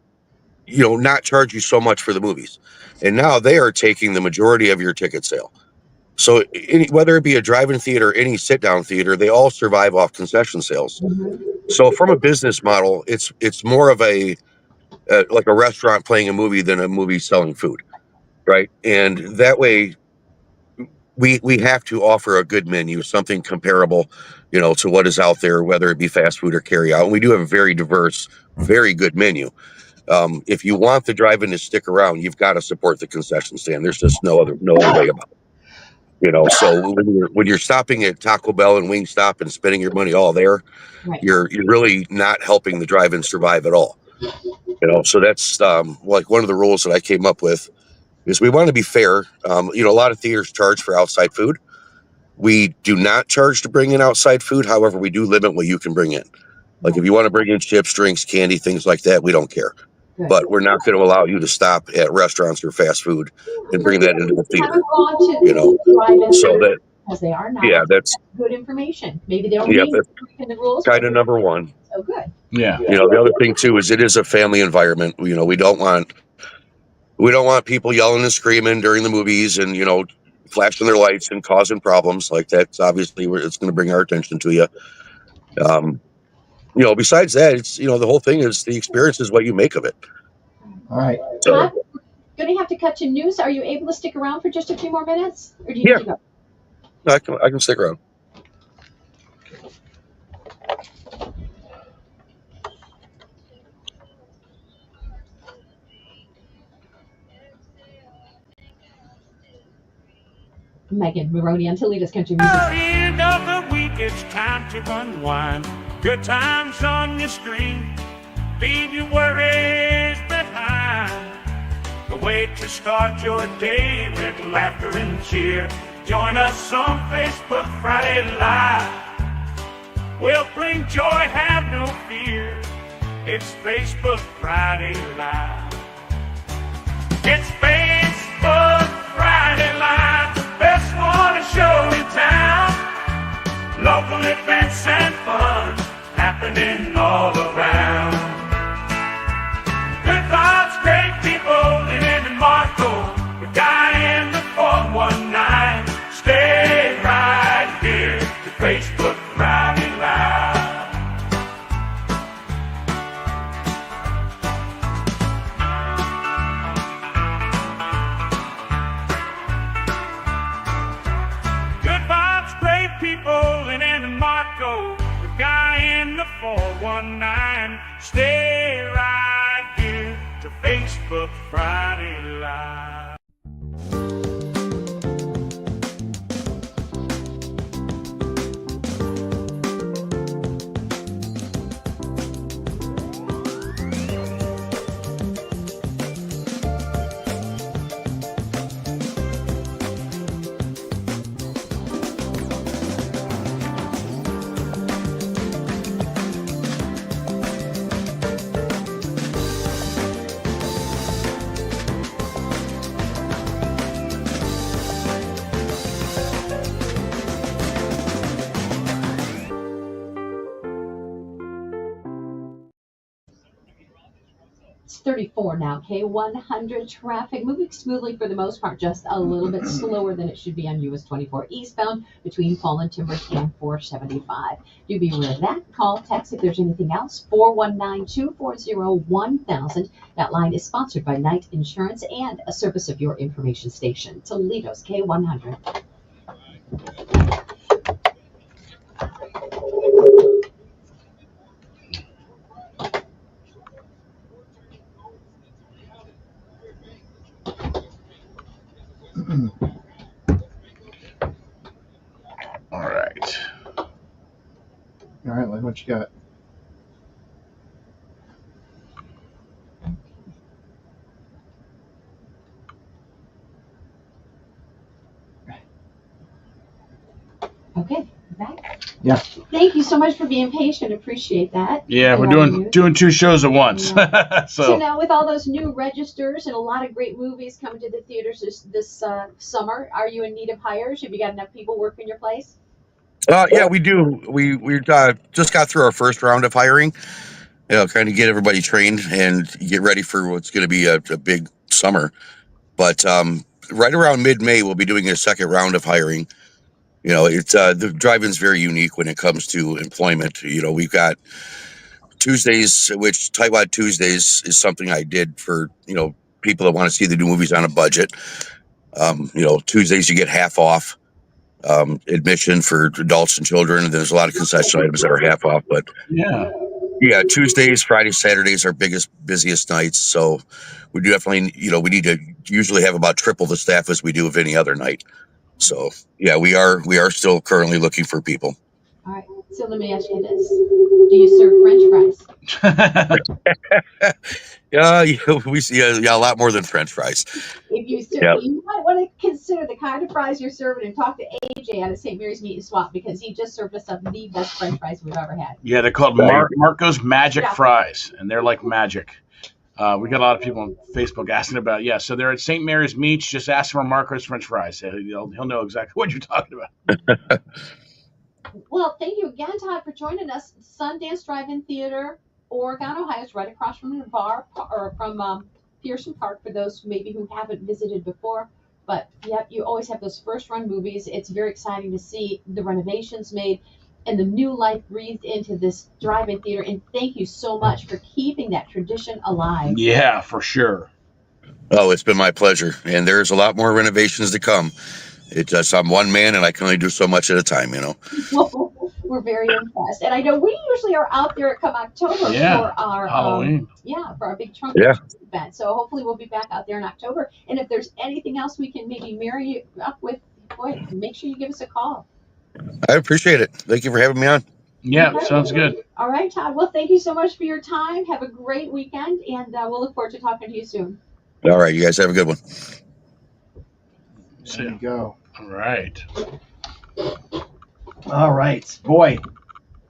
not charge you so much for the movies, and now they are taking the majority of your ticket sale. So whether it be a drive-in theater or any sit-down theater, they all survive off concession sales. So from a business model, it's more of like a restaurant playing a movie than a movie selling food, right? And that way, we have to offer a good menu, something comparable, to what is out there, whether it be fast food or carry out. And we do have a very diverse, very good menu. If you want the drive-in to stick around, you've got to support the concession stand. There's just no other way about it. So when you're stopping at Taco Bell and Wingstop and spending your money all there, right, you're really not helping the drive-in survive at all. So that's like one of the rules that I came up with is we want to be fair. A lot of theaters charge for outside food. We do not charge to bring in outside food. However, we do limit what you can bring in. Like if you want to bring in chips, drinks, candy, things like that, we don't care. Good. But we're not going to allow you to stop at restaurants or fast food and bring that into the theater. So that, because they are not. Yeah, that's good information. Maybe they don't mean in the rules. Kind of number one. So good. Yeah. The other thing too is it is a family environment. We don't want people yelling and screaming during the movies and flashing their lights and causing problems. Like that's obviously where it's going to bring our attention to you. besides that, it's the whole thing is the experience is what you make of it. All right. So Todd, we're going to have to cut to news. Are you able to stick around for just a few more minutes? Or do you yeah, need to go? I can stick around. Megan Maroney on Toledo's Country Music. End of the week, it's time to unwind. Good times on your screen. Leave your worries behind. The way to start your day with laughter and cheer. Join us on Facebook Friday Live. We'll bring joy, have no fear. It's Facebook Friday Live. It's Facebook Friday Live, the best morning show in town. Local events and fun happening all around. Good vibes, great people living in Marco. The guy in the 419. Stay right here to Facebook Friday Live. Good vibes, great people in Marco. The guy in the 419. Stay right here to Facebook Friday Live. It's 34 now, K100 traffic moving smoothly for the most part, just a little bit slower than it should be on US 24 eastbound between Fallen Timbers and 475. Do be aware of that. Call, text if there's anything else, 419-240-1000. That line is sponsored by Knight Insurance and a service of your information station, Toledo's K100. All right. All right, like what you got? Okay, back. Yeah. Thank you so much for being patient. Appreciate that. Yeah, I we're love you. doing two shows at once. So so now with all those new registers and a lot of great movies coming to the theaters this summer, are you in need of hires? Have you got enough people working your place? Yeah, we do. We just got through our first round of hiring. Kind of get everybody trained and get ready for what's going to be a big summer. But right around mid-May, we'll be doing a second round of hiring. It's the drive-in's very unique when it comes to employment. We've got Tuesdays, which Tightwad Tuesdays is something I did for people that want to see the new movies on a budget. Tuesdays you get half off admission for adults and children. There's a lot of concession items that are half off, but yeah, Tuesdays, Fridays, Saturdays are busiest nights. So we do definitely, we need to usually have about triple the staff as we do of any other night. So yeah, we are still currently looking for people. All right. So let me ask you this: do you serve French fries? Yeah, we see a lot more than French fries. If you serve, Yeah. you might want to consider the kind of fries you're serving and talk to AJ out of St. Mary's Meat and Swap because he just served us up the best French fries we've ever had. Yeah, they're called Marco's Magic Fries, and they're like magic. We got a lot of people on Facebook asking about it. Yeah, so they're at St. Mary's Meats. Just ask for Marco's French Fries. He'll know exactly what you're talking about. Well, thank you again, Todd, for joining us. Sundance Drive-In Theater, Oregon, Ohio, is right across from Pearson Park for those maybe who haven't visited before. But yeah, you always have those first run movies. It's very exciting to see the renovations made. and the new life breathed into this drive-in theater. And thank you so much for keeping that tradition alive. Yeah, for sure. Oh, it's been my pleasure. And there's a lot more renovations to come. It's just, I'm one man and I can only do so much at a time, you know. We're very impressed. And I know we usually are out there come October Yeah, for our Halloween. for our big trunk Yeah. event. So hopefully we'll be back out there in October. And if there's anything else we can maybe marry you up with, boy, make sure you give us a call. I appreciate it. Thank you for having me on. Yeah, Okay. sounds good. All right, Todd. Well, thank you so much for your time. Have a great weekend, and we'll look forward to talking to you soon. All right, you guys have a good one. There you go. All right. All right, boy.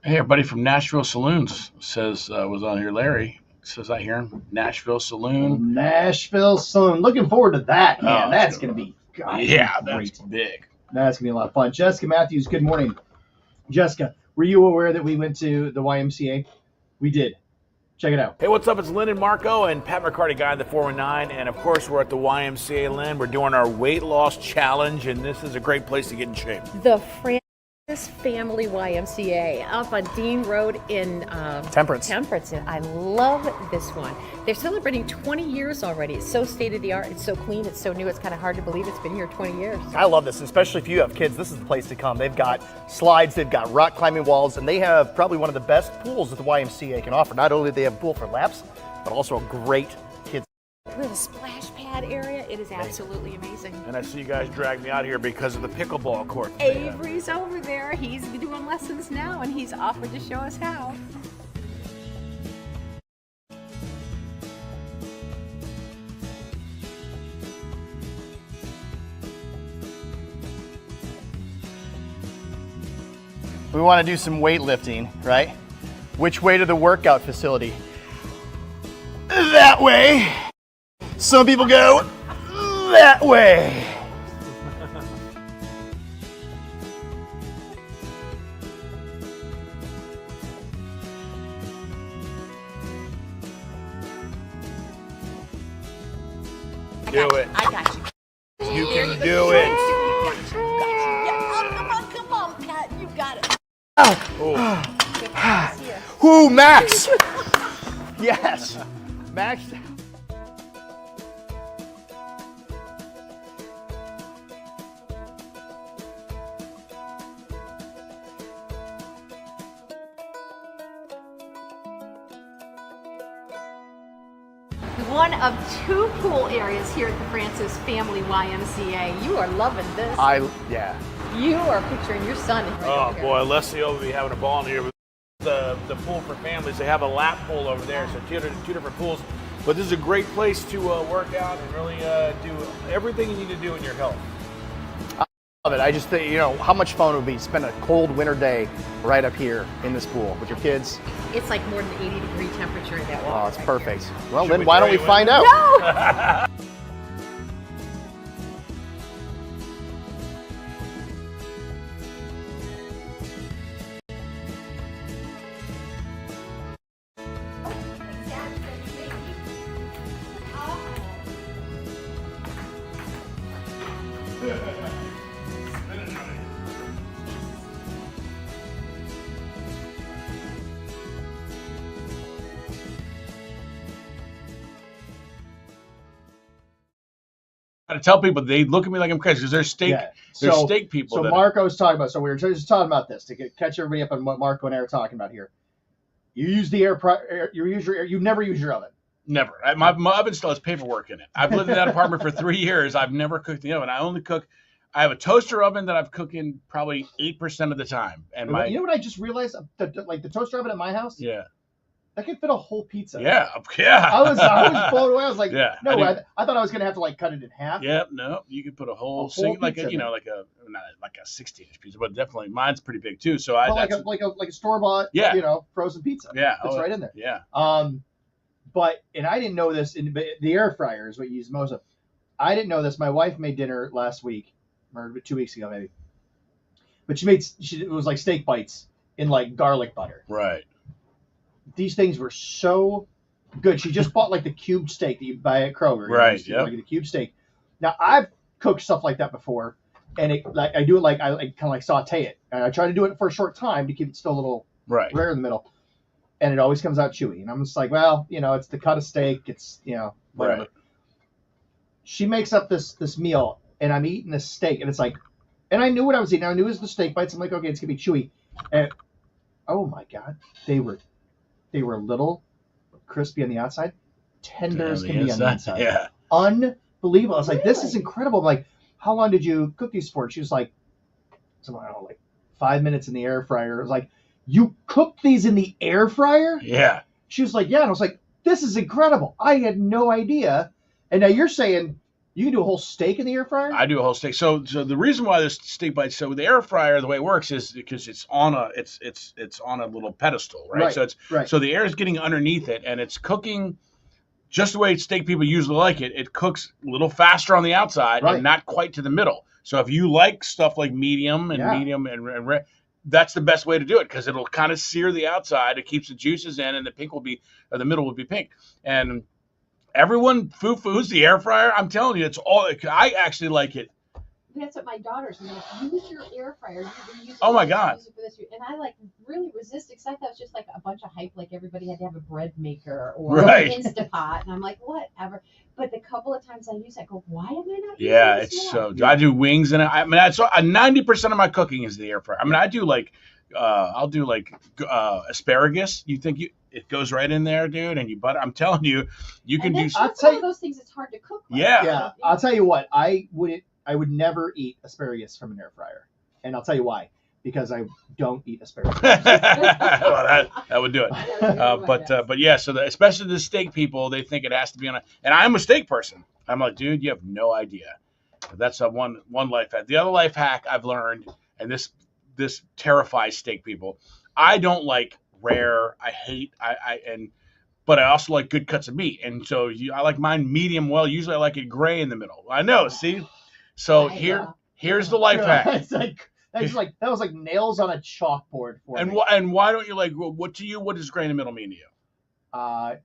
Hey, everybody from Nashville Saloons says was on here. Larry says I hear him. Nashville Saloon. Nashville Saloon. Looking forward to that, man. Oh, That's going to be Yeah, great. that's big. That's going to be a lot of fun. Jessica Matthews, good morning. Jessica, were you aware that we went to the YMCA? We did. Check it out. Hey, what's up? It's Lynn and Marco and Pat McCarty, guy at the 419. And of course, we're at the YMCA, Lynn. We're doing our weight loss challenge, and this is a great place to get in shape. The Francis Family YMCA up on Dean Road in Temperance. And I love this one. They're celebrating 20 years already. It's so state of the art. It's so clean. It's so new. It's kind of hard to believe it's been here 20 years. I love this, especially if you have kids. This is the place to come. They've got slides, they've got rock climbing walls, and they have probably one of the best pools that the YMCA can offer. Not only do they have a pool for laps, but also a great kids. We have a splash pad area. It is absolutely amazing. And I see you guys drag me out here because of the pickleball court. Avery's over there. He's doing lessons now, and he's offered to show us how. We want to do some weightlifting, right? Which way to the workout facility? That way. Some people go that way. Do it. I got you. You can do it. Come on, Pat. You got it. Ooh, Max. Yes. Max. One of two pool areas here at the Francis Family YMCA. You are loving this. Yeah. You are picturing your son. Oh boy, Leslie will be having a ball in here. The pool for families. They have a lap pool over there, so two different pools. But this is a great place to work out and really do everything you need to do in your health. I love it. I just think, how much fun it would be to spend a cold winter day right up here in this pool with your kids. It's like more than 80-degree temperature in that water. Oh, it's right perfect. there. Well, then why don't we find out? No! To tell people, they look at me like I'm crazy because there's steak people. So Marco's talking about. So we were just talking about this to catch everybody up on what Marco and I are talking about here. You use the you never use your oven. Never. My oven still has paperwork in it. I've lived in that apartment for 3 years. I've never cooked in the oven. I only cook. I have a toaster oven that I've cooked in probably 8% of the time. And you know what I just realized? The toaster oven at my house. Yeah. That could fit a whole pizza. Yeah. I was blown away. I was like, yeah, I thought I was gonna have to cut it in half. Yeah, no, you could put a whole like a 16-inch pizza, but definitely mine's pretty big too. So like a store bought, frozen pizza. Yeah, it's right in there. Yeah. But I didn't know this. The air fryer is what you use most of. I didn't know this. My wife made dinner last week, or 2 weeks ago maybe. But it was like steak bites in like garlic butter. Right. These things were so good. She just bought like the cubed steak that you buy at Kroger. Right. Yeah. Like the cubed steak. Now I've cooked stuff like that before, and it like I do it like I kind of like saute it, and I try to do it for a short time to keep it still a little Right. rare in the middle, and it always comes out chewy. And I'm just like, well, it's the cut of steak. It's whatever. Right. She makes up this meal, and I'm eating this steak, and it's like, and I knew what I was eating. I knew it was the steak bites. I'm like, okay, it's gonna be chewy, and oh my god, they were little, crispy on the outside, tender as can be on the inside. Yeah. Unbelievable. I was like, this is incredible. I'm like, how long did you cook these for? She was like, I don't know, like 5 minutes in the air fryer. I was like, you cooked these in the air fryer? Yeah. She was like, yeah. And I was like, this is incredible. I had no idea. And now you're saying you can do a whole steak in the air fryer? I do a whole steak. So the reason why this steak bites, so the air fryer, the way it works is because it's on a little pedestal, right? So so the air is getting underneath it, and it's cooking just the way steak people usually like it. It cooks a little faster on the outside and not quite to the middle. So if you like stuff like medium and rare, that's the best way to do it, because it'll kind of sear the outside. It keeps the juices in, and the middle will be pink. And everyone foo-foos the air fryer. I'm telling you, it's all. I actually like it. That's what my daughter's like. Use your air fryer. Oh my God. Use it for this. And I like really resist, because I thought it was just like a bunch of hype. Like everybody had to have a bread maker or an Instapot, and I'm like, whatever. But the couple of times I use it, I go, why am I not? Yeah, using this it's more? so. I do wings in it. I mean, 90% of my cooking is the air fryer. I mean, I do like. I'll do like asparagus. You think it goes right in there, dude, and you butter. I'm telling you, you can do. That's one of those things that's hard to cook. Yeah. I'll tell you what. I would never eat asparagus from an air fryer, and I'll tell you why. Because I don't eat asparagus. Well, that would do it. But yeah, so especially the steak people, they think it has to be on a. And I'm a steak person. I'm like, dude, you have no idea. That's a one life hack. The other life hack I've learned, and this terrifies steak people. I don't like rare. I hate. But I also like good cuts of meat, and so I like mine medium well. Usually, I like it gray in the middle. I know. See, so here's the life hack. That was like nails on a chalkboard for me. And why don't you like? What does gray in the middle mean to you?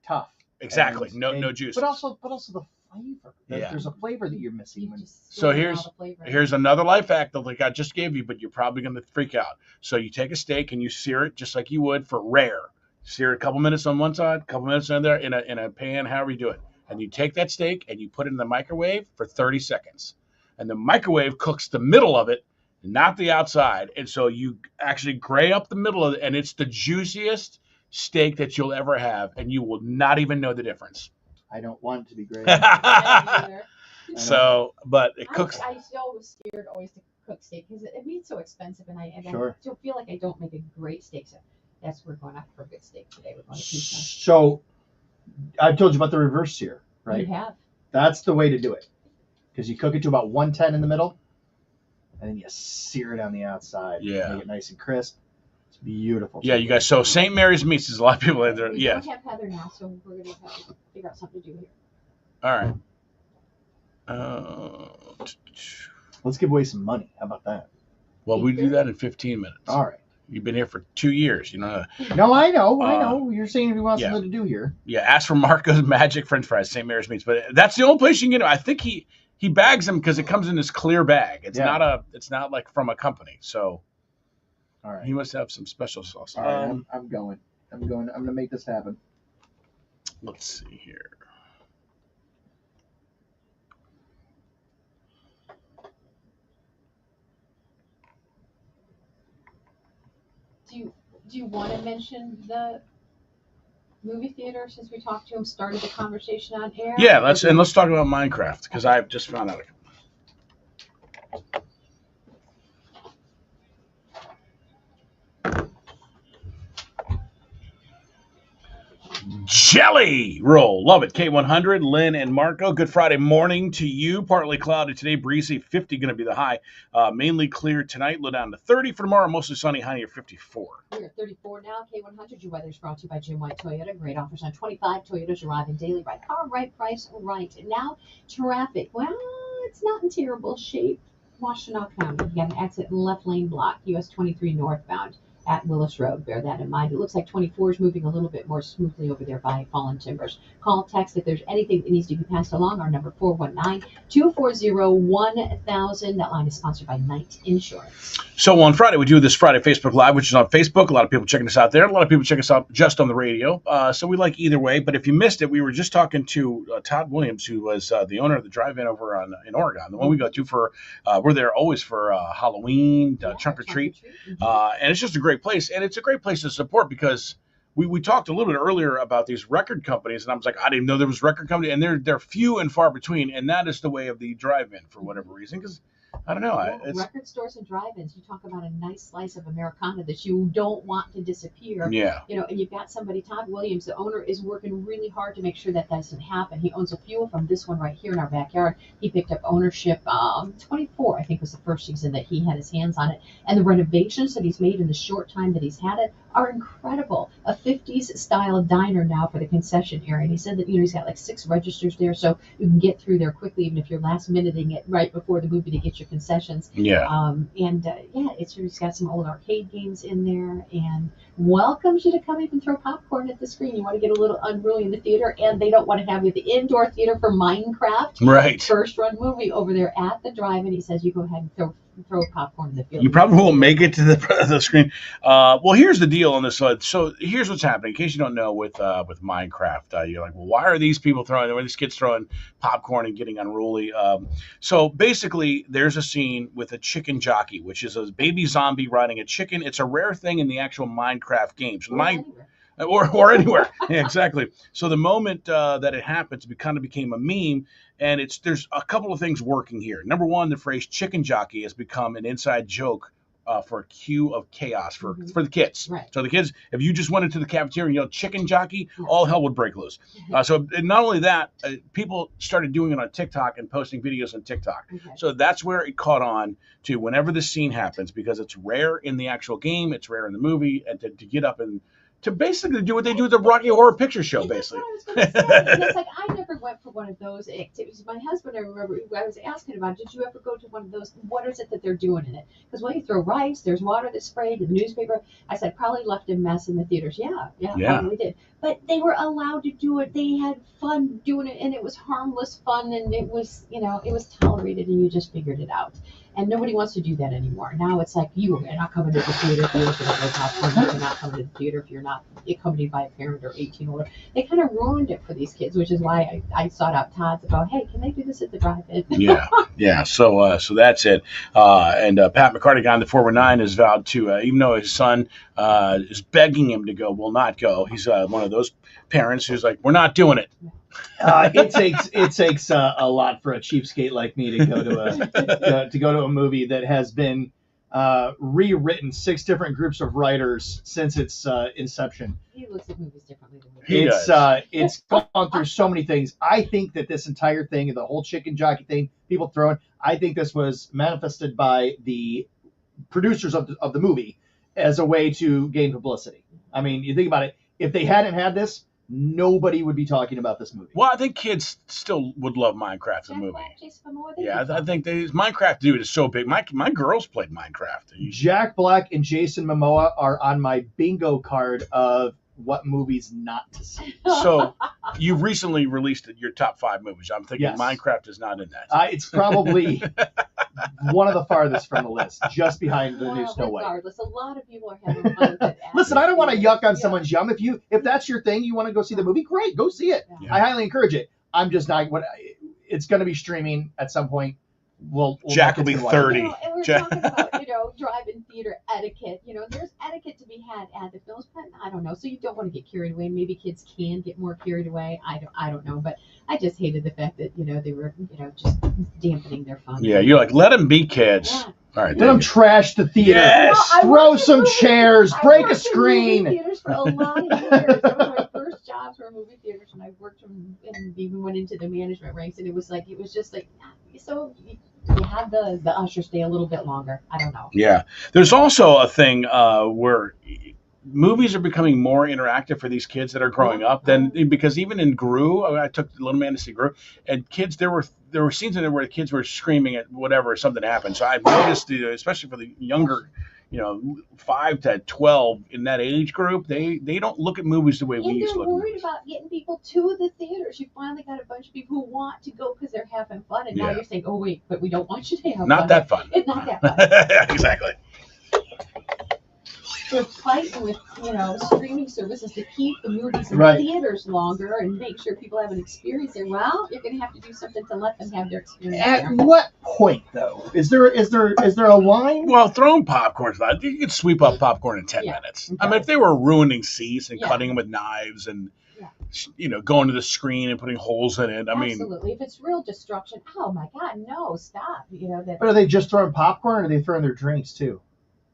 Tough. Exactly. No juice. But also the flavor. There's a flavor that you're missing. So here's another life hack that like I just gave you, but you're probably going to freak out. So you take a steak and you sear it just like you would for rare. Sear it a couple minutes on one side, a couple minutes on there in a pan, however you do it. And you take that steak and you put it in the microwave for 30 seconds. And the microwave cooks the middle of it, not the outside. And so you actually gray up the middle of it, and it's the juiciest steak that you'll ever have, and you will not even know the difference. I don't want it to be gray. So, but it cooks. I still was scared always to cook steak because it means so expensive, and I still feel like I don't make a great steak. So that's we're going out for a good steak today. We're going to pizza. So I've told you about the reverse sear, right? You have. That's the way to do it, because you cook it to about 110 in the middle, and then you sear it on the outside. Yeah. Make it nice and crisp. It's beautiful. Yeah, you guys. So St. Mary's Meats, there's a lot of people in there. We Yeah. don't have Heather now, so we're going to figure out something to do here. All right. Let's give away some money. How about that? Well, we do that in 15 minutes. All right. You've been here for 2 years. You know. No, I know. You're saying if you want something to do here. Yeah, ask for Marco's Magic French Fries, St. Mary's Meats. But that's the only place you can get them. I think he bags them because it comes in this clear bag. It's not like from a company. So. All right. He must have some special sauce. All right, I'm going. I'm going to make this happen. Let's see here. Do you want to mention the movie theater since we talked to him, started the conversation on air? Yeah, let's talk about Minecraft because I've just found out. Jelly roll. Love it. K100, Lynn and Marco. Good Friday morning to you. Partly cloudy today. Breezy. 50 going to be the high. Mainly clear tonight. Low down to 30 for tomorrow. Mostly sunny. High near 54. We're at 34 now. K100. Your weather is brought to you by Jim White Toyota. Great offers on 25 Toyotas arriving daily. Right car, right price, right. Now, traffic. Well, it's not in terrible shape. Washtenaw County. You got an exit left lane block. US 23 northbound. at Willis Road. Bear that in mind. It looks like 24 is moving a little bit more smoothly over there by Fallen Timbers. Call, text if there's anything that needs to be passed along. Our number 419-240-1000. That line is sponsored by Knight Insurance. So on Friday, we do this Friday Facebook Live, which is on Facebook. A lot of people checking us out there. A lot of people check us out just on the radio. So we like either way. But if you missed it, we were just talking to Todd Williams, who was the owner of the drive-in over in Oregon, the one we go to for, we're there always for Halloween, trunk or treat. And it's just a great place. And it's a great place to support because we talked a little bit earlier about these record companies, and I was like, I didn't know there was record company, and they're few and far between, and that is the way of the drive-in for whatever reason, because I don't know. Record stores and drive-ins, you talk about a nice slice of Americana that you don't want to disappear. Yeah. And you've got somebody, Todd Williams, the owner, is working really hard to make sure that doesn't happen. He owns a few of them. This one right here in our backyard, he picked up ownership 24, I think was the first season that he had his hands on it. And the renovations that he's made in the short time that he's had it are incredible. A 50s style diner now for the concession area. And he said that, he's got like 6 registers there, so you can get through there quickly, even if you're last minuting it right before the movie to get your concessions. Yeah. It's got some old arcade games in there and welcomes you to come even throw popcorn at the screen. You want to get a little unruly in the theater, and they don't want to have you at the indoor theater for Minecraft. Right. First run movie over there at the drive-in. He says you go ahead and throw popcorn in the field. You probably won't make it to the screen. Well, here's the deal on this. So here's what's happening. In case you don't know, with Minecraft, you're like, well, why are these kids throwing popcorn and getting unruly? So basically, there's a scene with a chicken jockey, which is a baby zombie riding a chicken. It's a rare thing in the actual Minecraft game. So or anywhere. Yeah, exactly. So the moment that it happens, it kind of became a meme, and there's a couple of things working here. Number one, the phrase chicken jockey has become an inside joke for a cue of chaos for the kids. Right. So the kids, if you just went into the cafeteria and yelled chicken jockey, all hell would break loose. So not only that, people started doing it on TikTok and posting videos on TikTok. Okay. So that's where it caught on to whenever this scene happens, because it's rare in the actual game, it's rare in the movie, and to get up and to basically do what they do with the Rocky Horror Picture Show, basically. That's what I was going to say. And it's like, I never went for one of those activities. My husband, I remember, I was asking about, did you ever go to one of those? What is it that they're doing in it? Because when you throw rice, there's water that's sprayed in the newspaper. I said, probably left a mess in the theaters. Yeah, probably did. But they were allowed to do it. They had fun doing it, and it was harmless fun, and it was, it was tolerated, and you just figured it out. And nobody wants to do that anymore. Now it's like, you're not coming to the theater if you don't get popcorn. You're not coming to the theater if you're not accompanied by a parent or 18 or older. They kind of ruined it for these kids, which is why I sought out Todd to go, hey, can they do this at the drive-in? Yeah. So that's it. And Pat McCarty, guy on the 419, has vowed to, even though his son is begging him to go, will not go. He's one of those parents who's like, we're not doing it. It takes a lot for a cheapskate like me to go to a movie that has been rewritten 6 different groups of writers since its inception. He looks at movies differently than me. It's gone through so many things. I think that this entire thing, the whole chicken jockey thing, people throwing, I think this was manifested by the producers of the movie as a way to gain publicity. I mean, you think about it. If they hadn't had this, nobody would be talking about this movie. Well, I think kids still would love Minecraft, the movie. I think Minecraft, dude, is so big. My girls played Minecraft. Jack Black and Jason Momoa are on my bingo card of what movies not to see. So you recently released your top 5 movies. I'm thinking Yes. Minecraft is not in that. It's probably one of the farthest from the list, just behind the new Snow White. Regardless, a lot of people are having fun with it. Listen, I don't want to yuck on someone's yum. If that's your thing, you want to go see the movie, great, go see it. Yeah. I highly encourage it. I'm just not. It's going to be streaming at some point. We'll Jack will be 30. And we're talking about, drive-in theater etiquette. There's etiquette to be had at the films, but I don't know. So you don't want to get carried away. Maybe kids can get more carried away. I don't know. But I just hated the fact that, they were, just dampening their fun. Yeah, you're like, let them be kids. Yeah. All right. Let them trash the theater. Yes. Throw some chairs. Break a screen. Movie theaters for a lot of years. That was my first jobs were movie theaters, and I worked and even went into the management ranks, and it was just like so. You have the usher stay a little bit longer. I don't know. Yeah. There's also a thing where movies are becoming more interactive for these kids that are growing up because even in Gru, I took Little Man to see Gru, and kids, there were scenes in there where the kids were screaming at whatever, something happened. So I've noticed, especially for the younger 5 to 12 in that age group, they don't look at movies the way we And used to they're look at worried movies. about getting people to the theaters. You finally got a bunch of people who want to go because they're having fun, and now Yeah. you're saying, "Oh wait, but we don't want you to have Not fun." that fun. It's not that fun. Exactly. We're fighting with streaming services to keep the movies in Right. theaters longer and make sure people have an experience there. Well, you're going to have to do something to let them have their experience At there. what point, though? Is there a line? Well, throwing popcorn's not. You could sweep up popcorn in 10 minutes. I mean, if they were ruining seats and cutting them with knives and going to the screen and putting holes in it, I mean, Absolutely. If it's real destruction, oh my God, no, stop. But are they just throwing popcorn, or are they throwing their drinks too?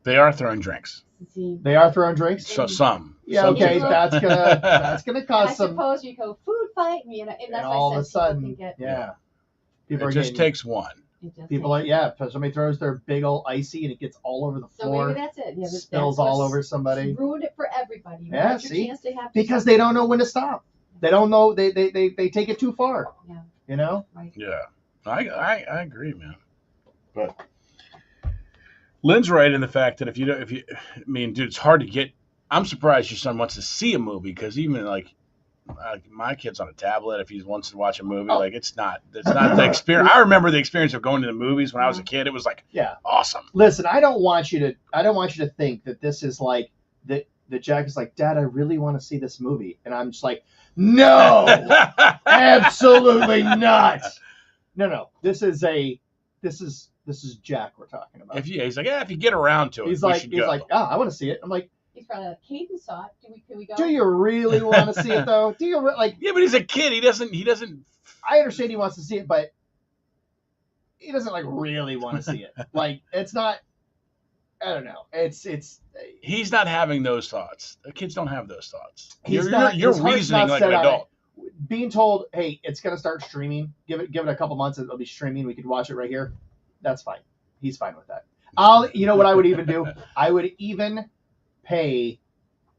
they are throwing drinks. They are throwing drinks. So some. Yeah. Some Okay. people. That's gonna I cause some. suppose you go food fight, and that's And why all I of a said people sudden, can get. yeah. People It are just getting, takes one. people are if somebody throws their big old icy and it gets all over the So floor. maybe that's it. Yeah, spills all over somebody. Ruined it for everybody. You Yeah, had your see? chance to have Because they don't know when to stop. They don't know. They take it too far. Yeah. You know. Right. Yeah, I agree, man. But Lynn's right in the fact that if you, I mean, dude, it's hard to get. I'm surprised your son wants to see a movie because even like my kid's on a tablet. If he wants to watch a movie, like it's not the experience. I remember the experience of going to the movies when I was a kid. It was like awesome. Listen, I don't want you to think that this is like that. That Jack is like, Dad, I really want to see this movie, and I'm just like, no, absolutely not. No. This is Jack we're talking about. He's like, if you get around to it, He's we like, should go. I want to see it. I'm like, He's probably like, Caden saw it. Can we go? do you really want to see it though? Do you like? Yeah, but he's a kid. He doesn't. I understand he wants to see it, but he doesn't like really want to see it. Like it's not. I don't know. It's. He's not having those thoughts. The kids don't have those thoughts. You're You're reasoning like an adult. Being told, hey, it's gonna start streaming. Give it a couple months. It'll be streaming. We could watch it right here. That's fine. He's fine with that. You know what I would even do? I would even pay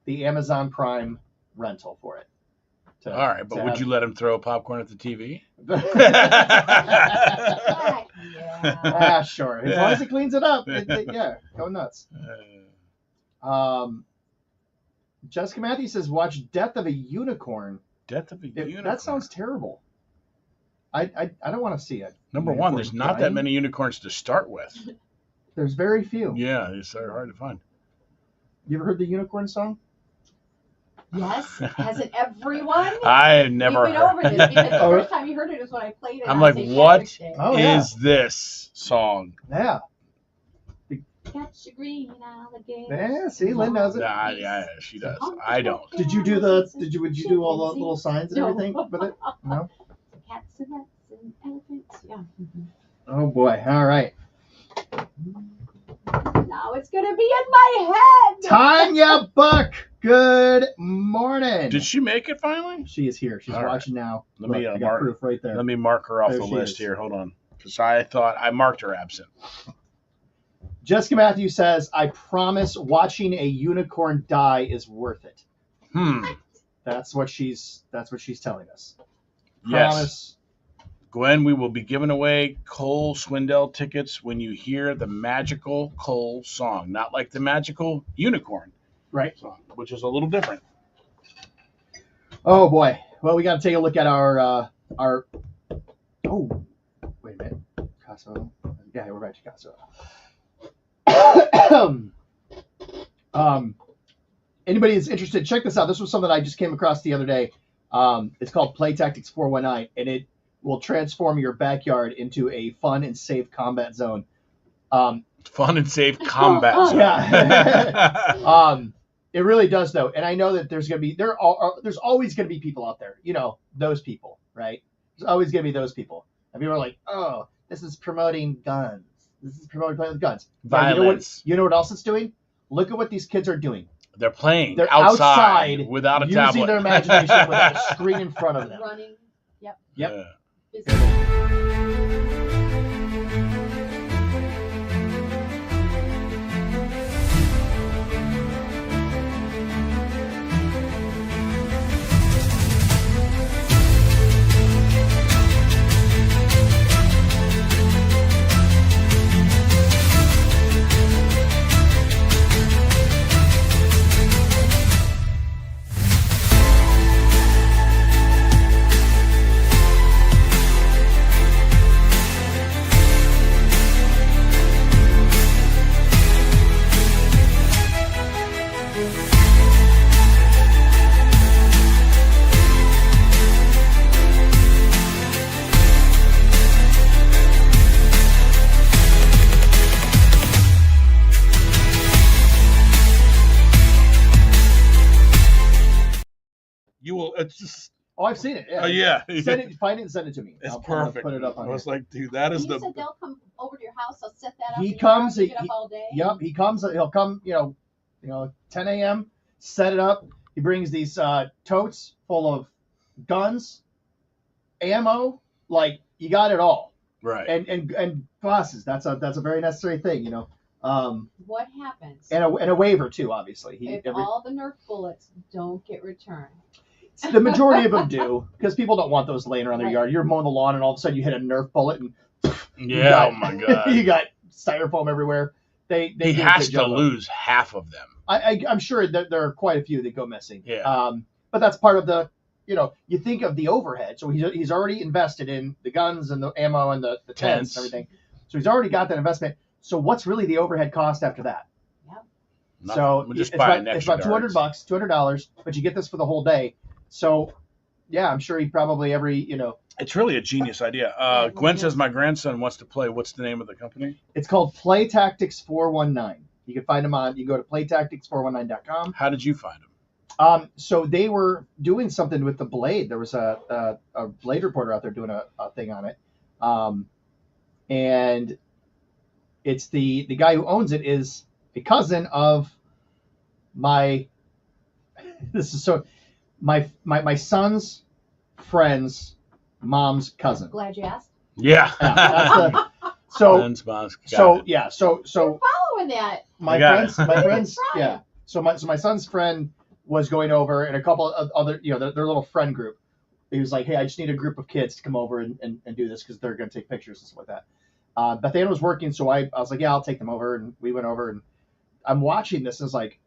the Amazon Prime rental for it. All right, but would you let him throw popcorn at the TV? Yeah. Sure. As long as he cleans it up, go nuts. Jessica Matthews says, "Watch Death of a Unicorn." Death of a Unicorn. That sounds terrible. I don't want to see it. Number one, there's not that many unicorns to start with. There's very few. Yeah, it's very hard to find. You ever heard the unicorn song? Yes, hasn't everyone? I have never We've been heard. over this because the first time you heard it was when I played it. I'm on like, St. what Patrick's Day. is this song? Yeah. Catch a green alligator. Yeah, see, Lynn knows it. Yeah, she does. I don't. Would you do all the little signs and everything with it? No. Cats and rats and elephants. Yeah. Oh boy. All right. Now it's gonna be in my head. Tanya Buck. Good morning. Did she make it finally? She is here. She's All right. watching now. Let me I got mark proof right there. Let me mark her off There the she list is. here. Hold on, because I thought I marked her absent. Jessica Matthews says, "I promise watching a unicorn die is worth it." That's what she's telling us. Yes. Promise. Gwen, we will be giving away Cole Swindell tickets when you hear the magical Cole song, not like the magical unicorn song, which is a little different. Oh boy. Well, we got to take a look at our. Oh, wait a minute. Picasso. Yeah, we're back to Picasso. Anybody is interested, check this out. This was something I just came across the other day. It's called Play Tactics 419, and it will transform your backyard into a fun and safe combat zone. Fun and safe combat zone. Yeah. It really does, though. And I know that there's always going to be people out there. You know, those people, right? There's always going to be those people. And people are like, oh, this is promoting guns. This is promoting playing with guns. Violence. You know what else it's doing? Look at what these kids are doing. They're playing They're outside without a using tablet. their imagination without a screen in front of them. Running. Yep. Yep. It's just. Oh, I've seen it. Yeah. Yeah. Send it, find it and send it to me. It's I'll perfect. put it up on I was here. like, dude, that is You the. said they'll come over to your house. They'll set that up. He in your comes. yard, pick it up all day. Yep. He comes. He'll come. 10 a.m. Set it up. He brings these totes full of guns, ammo. Like you got it all. Right. And glasses. That's a very necessary thing. What happens And a waiver too, obviously. if all the Nerf bullets don't get returned? The majority of them do, because people don't want those laying around their Right. yard. You're mowing the lawn, and all of a sudden you hit a Nerf bullet, and Yeah. Oh my god. you got styrofoam everywhere. They He do a has good to job of it. lose half of them. I'm sure that there are quite a few that go missing. Yeah. But that's part of the. You think of the overhead. So he's already invested in the guns and the ammo and the tents and everything. So he's already got that investment. So what's really the overhead cost after that? Nothing. So We'll just it's buy about, an it's extra about $200, $200, but you get this for the whole day. So, yeah, I'm sure he probably It's really a genius idea. Gwen says my grandson wants to play. What's the name of the company? It's called Play Tactics 419. You can find them you go to playtactics419.com. How did you find them? So they were doing something with the Blade. There was a Blade reporter out there doing a thing on it. And it's the guy who owns it is a cousin of my my son's friend's mom's cousin. Glad you asked. Yeah. So Following that. my friends yeah. So my son's friend was going over, and a couple of other their little friend group. He was like, hey, I just need a group of kids to come over and do this because they're going to take pictures and stuff like that. Beth Ann was working, so I was like, yeah, I'll take them over, and we went over, and I'm watching this, and it's like,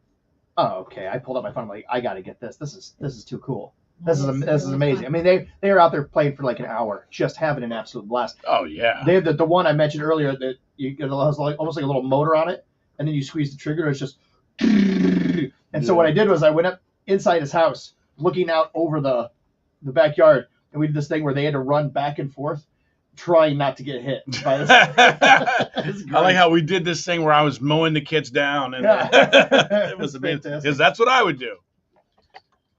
oh, okay. I pulled up my phone. I'm like, I got to get this. This is too cool. This is amazing. I mean, they were out there playing for like an hour, just having an absolute blast. Oh yeah. They have the one I mentioned earlier that it has like almost like a little motor on it, and then you squeeze the trigger, and it's just. And so what I did was I went up inside his house, looking out over the backyard, and we did this thing where they had to run back and forth, trying not to get hit by this. I like how we did this thing where I was mowing the kids down, and it was amazing because that's what I would do.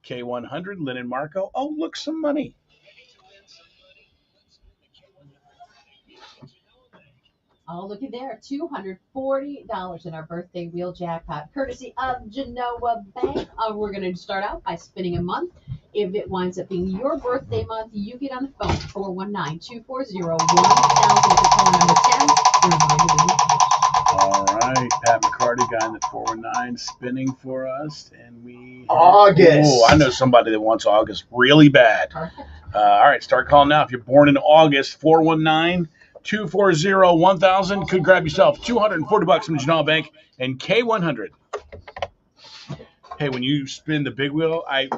K100, Lynn and Marco. Oh, look, some money. Oh, looky there, $240 in our birthday wheel jackpot, courtesy of Genoa Bank. We're going to start out by spinning a month. If it winds up being your birthday month, you get on the phone, 419-240-1000. If you're calling number 10, you're invited in. All right, Pat McCarty, guy in the 419, spinning for us, and we August. Oh, I know somebody that wants August really bad. All right, start calling now. If you're born in August, 419-240-1000. Could grab yourself $240 from Genoa Bank and K100. Hey, when you spin the big wheel, I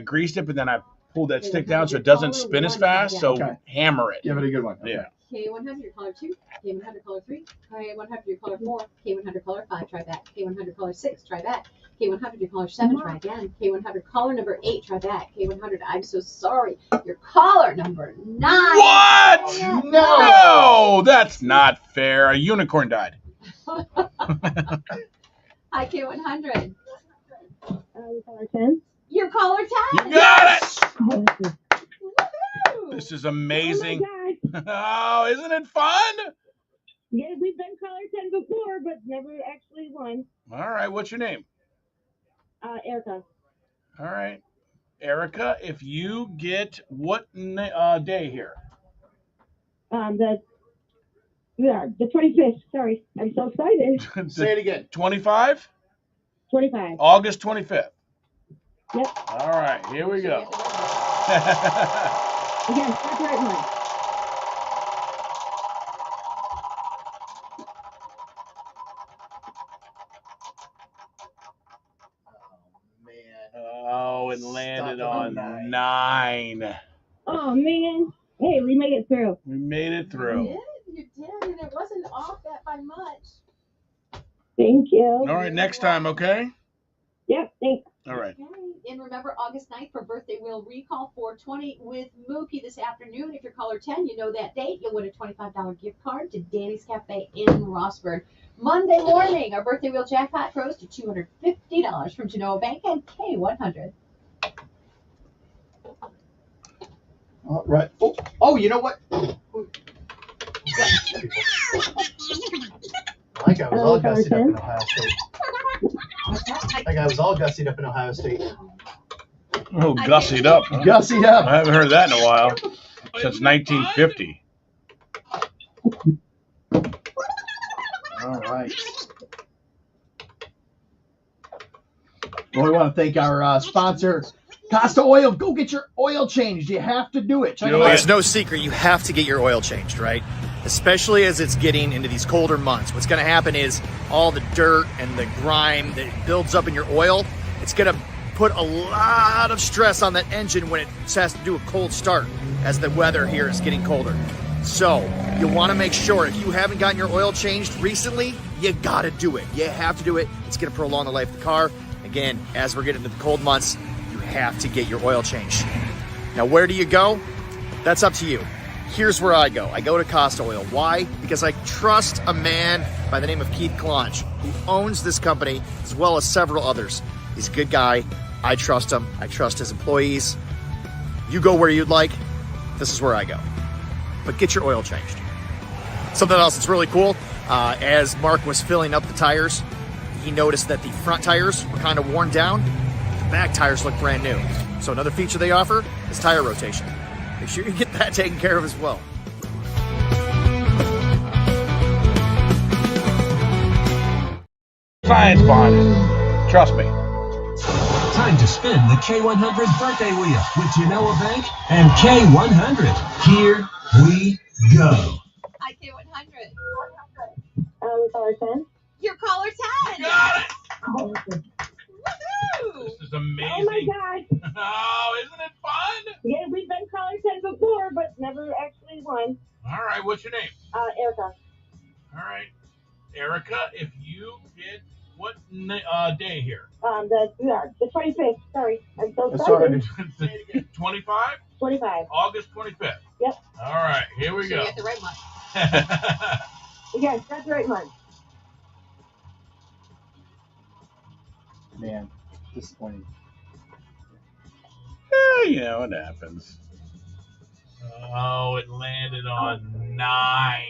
greased it, but then I pulled that stick down so it doesn't spin as fast. So hammer it. Give it a good one. Yeah. K100, your caller 2, K100, caller 3, K100, your caller 4, K100, caller 5, try back, K100, caller 6, try back, K100, your caller 7, try again, K100, caller number 8, try back, K100, I'm so sorry, your caller number 9. What? No, that's not fair. A unicorn died. Hi, K100. Your caller 10? Your caller 10. You got it. This is amazing. Oh, isn't it fun? Yeah, we've been caller 10 before, but never actually won. All right, what's your name? Erica. All right, Erica, if you get what day here? The 25th. Sorry, I'm so excited. Say it again. 25? 25. August 25th. Yep. All right, here we go. Again, that's the right one. Oh, it landed on 9. Oh, man. Hey, we made it through. We made it through. You did, and it wasn't off that by much. Thank you. All right, next time, okay? Yep, thanks. All right. Okay. And remember, August 9th for Birthday Wheel Recall 420 with Mookie this afternoon. If you're caller 10, you know that date. You'll win a $25 gift card to Danny's Cafe in Rossburg. Monday morning, our Birthday Wheel jackpot grows to $250 from Genoa Bank and K100. All right. Oh, you know what? That guy was all gussied up in Ohio State. That guy was all gussied up in Ohio State. Oh, gussied up. Huh? Gussied up. I haven't heard that in a while. Since 1950. All right. Well, we want to thank our sponsor, Costa Oil. Go get your oil changed. You have to do it. Check it out. It's no secret you have to get your oil changed, right? Especially as it's getting into these colder months. What's going to happen is all the dirt and the grime that builds up in your oil, it's going to put a lot of stress on that engine when it has to do a cold start as the weather here is getting colder. So you want to make sure if you haven't gotten your oil changed recently, you got to do it. You have to do it. It's going to prolong the life of the car. Again, as we're getting into the cold months, you have to get your oil changed. Now, where do you go? That's up to you. Here's where I go. I go to Costa Oil. Why? Because I trust a man by the name of Keith Kalanch, who owns this company as well as several others. He's a good guy. I trust him. I trust his employees. You go where you'd like. This is where I go. But get your oil changed. Something else that's really cool, as Mark was filling up the tires, he noticed that the front tires were kind of worn down. The back tires look brand new. So another feature they offer is tire rotation. Make sure you get that taken care of as well. Science bonded. Trust me. Time to spin the K100 birthday wheel with Genoa Bank and K100. Here we go. Hi, K100. Caller 10. You're caller 10. Got it. Woohoo! This is amazing. Oh my God. Oh, isn't it fun? Yeah, we've been caller 10 before, but never actually won. All right, what's your name? Erica. All right, Erica, if you get what day here? The 25th. Sorry, I'm so Sorry. excited. 25? 25. August 25th. Yep. All right, here we So go. you got the right one. Yes, that's the right one. Man, disappointing. You know what happens. Oh, it landed on 9.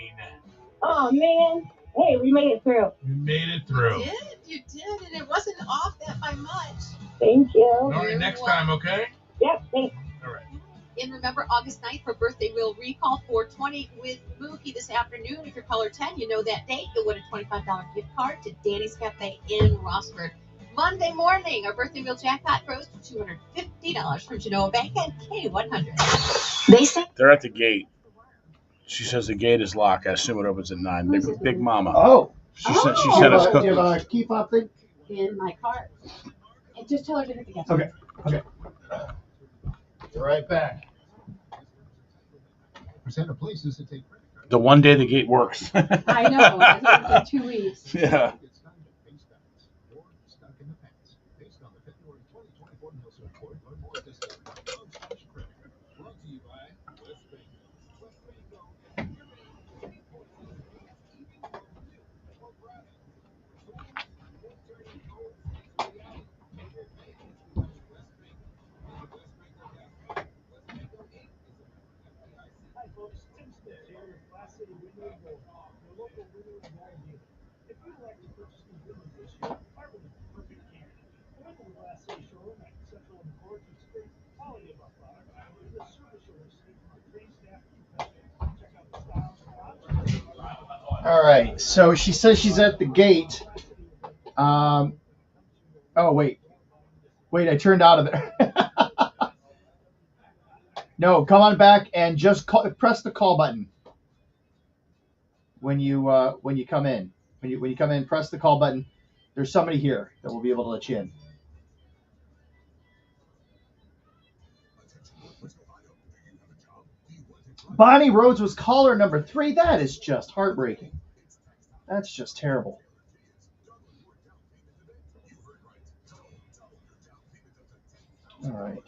Oh man. Hey, we made it through. We made it through. You did, and it wasn't off that by much. Thank you. All right, next time, okay? Yep, thanks. All right. And remember, August 9th for Birthday Wheel Recall 420 with Mookie this afternoon. If you're caller 10, you know that date. You'll win a $25 gift card to Danny's Cafe in Rossford. Monday morning, our Birthday Wheel jackpot grows to $250 from Genoa Bank and K100. They say They're at the gate. She says the gate is locked. I assume it opens at 9. Big Mama. Oh. She sent us Do cookies. you have a key fob thing? In my car. And just tell her to hit the gas. Okay. Be right back. Percent of places that take The one day the gate works. I know. I think for 2 weeks. Yeah. All right. So she says she's at the gate. Oh wait. I turned out of there. No, come on back and just press the call button when you come in. When you come in, press the call button. There's somebody here that will be able to let you in. Bonnie Rhodes was caller number 3. That is just heartbreaking. That's just terrible. All right.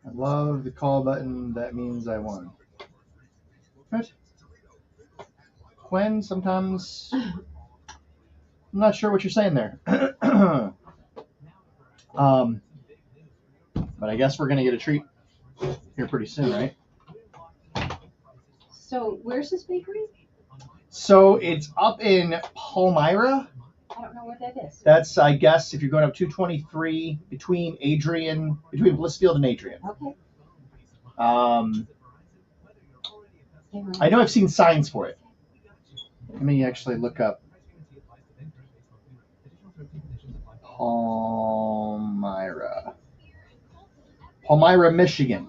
I love the call button. That means I won. What? Gwen, sometimes I'm not sure what you're saying there. But I guess we're gonna get a treat here pretty soon, right? So where's this bakery? So it's up in Palmyra. I don't know where that is. That's, I guess, if you're going up 223 between Blissfield and Adrian. Okay. I know I've seen signs for it. Let me actually look up Palmyra, Michigan.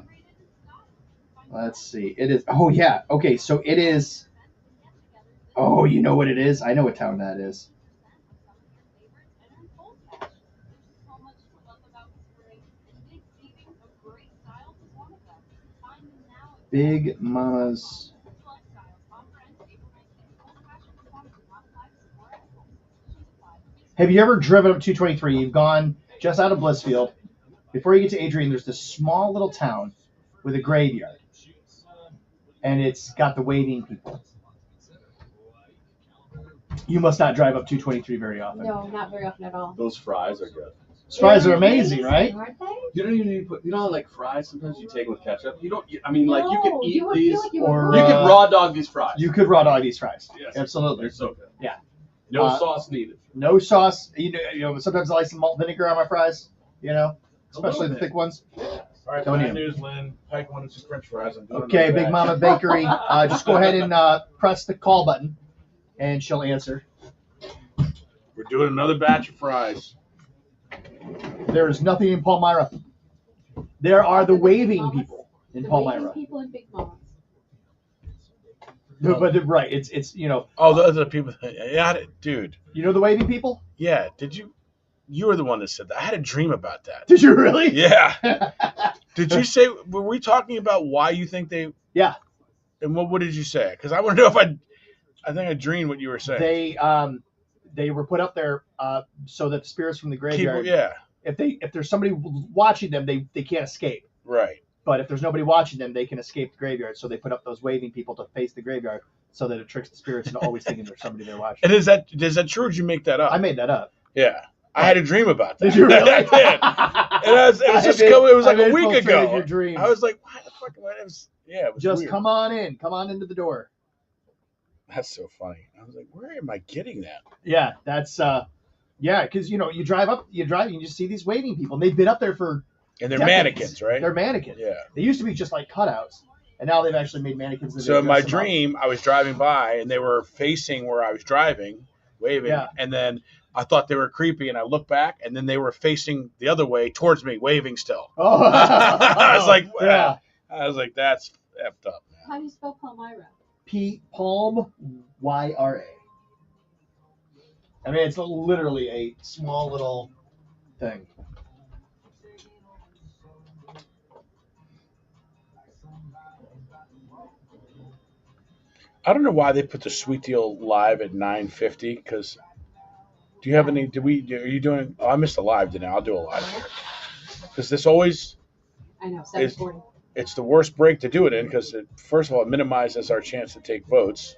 Let's see. It is. Oh yeah. Okay. So it is. Oh, you know what it is? I know what town that is. Big Mama's. Have you ever driven up 223? You've gone just out of Blissfield. Before you get to Adrian, there's this small little town with a graveyard. And it's got the waiting people. You must not drive up 223 very often. No, not very often at all. Those fries are good. Fries are amazing, right? Aren't they? You don't even need to put. You know, like fries. Sometimes you take with ketchup. You don't. I mean, like you can eat you would these, feel like you or would you can raw dog these fries. You could raw dog these fries. Yes. Absolutely. They're so good. Yeah. No sauce needed. No sauce. You know, sometimes I like some malt vinegar on my fries. You know, especially the thick ones. All right, Don't bad eat 'em. news, Lynn. Pike wanted some French fries. I'm doing Okay, another Big batch. Mama Bakery. Just go ahead and press the call button, and she'll answer. We're doing another batch of fries. There is nothing in Palmyra. There are the waving people in The Palmyra. waiting people in Big Mama's. No, but right, it's you know. Oh, the other people. Yeah, dude. You know the waving people? Yeah. Did you? You were the one that said that. I had a dream about that. Did you really? Yeah. Did you say? Were we talking about why you think they? Yeah. And what did you say? Because I want to know if I think I dreamed what you were saying. They were put up there so that the spirits from the graveyard. Yeah. If there's somebody watching them, they can't escape. Right. But if there's nobody watching them, they can escape the graveyard. So they put up those waving people to face the graveyard, so that it tricks the spirits into always thinking there's somebody there watching. And is that true? Or did you make that up? I made that up. Yeah. I had a dream about that. Did you really? I did. And it was like a week ago. Your dream. I was like, why the fuck? It was Just weird. come on into the door. That's so funny. I was like, where am I getting that? Yeah, that's because you drive and you just see these waving people. And they've been up there for And they're decades. mannequins, right? They're mannequins. Yeah. They used to be just like cutouts, and now they've actually made mannequins. That So they in my dress them up. dream, I was driving by, and they were facing where I was driving, waving, Yeah. and then I thought they were creepy, and I looked back, and then they were facing the other way towards me, waving still. Oh. I was like, Yeah. I was like, that's effed up. How do you spell Palmyra? Palm YRA. I mean, it's literally a small little thing. I don't know why they put the sweet deal live at 9:50. Because do you have any? Are you doing? Oh, I missed a live today. I'll do a live here. Because this always I know, is. 7:40. It's the worst break to do it in because first of all, it minimizes our chance to take votes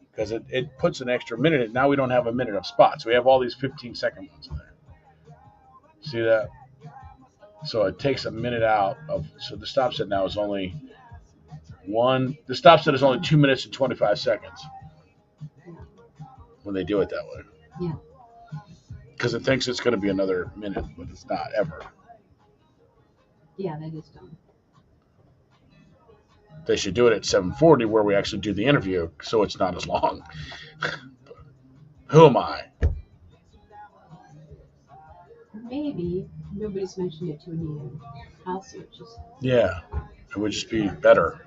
because it puts an extra minute in. Now we don't have a minute of spots. We have all these 15-second ones in there. See that? So it takes a minute out of. So the stop set now is only the stop set is only 2 minutes and 25 seconds when they do it that way. Yeah. Because it thinks it's going to be another minute, but it's not ever. Yeah, that is dumb. They should do it at 7:40 where we actually do the interview so it's not as long. Who am I? Maybe nobody's mentioned it to Anita. I'll see what she says. Yeah, it would just be better.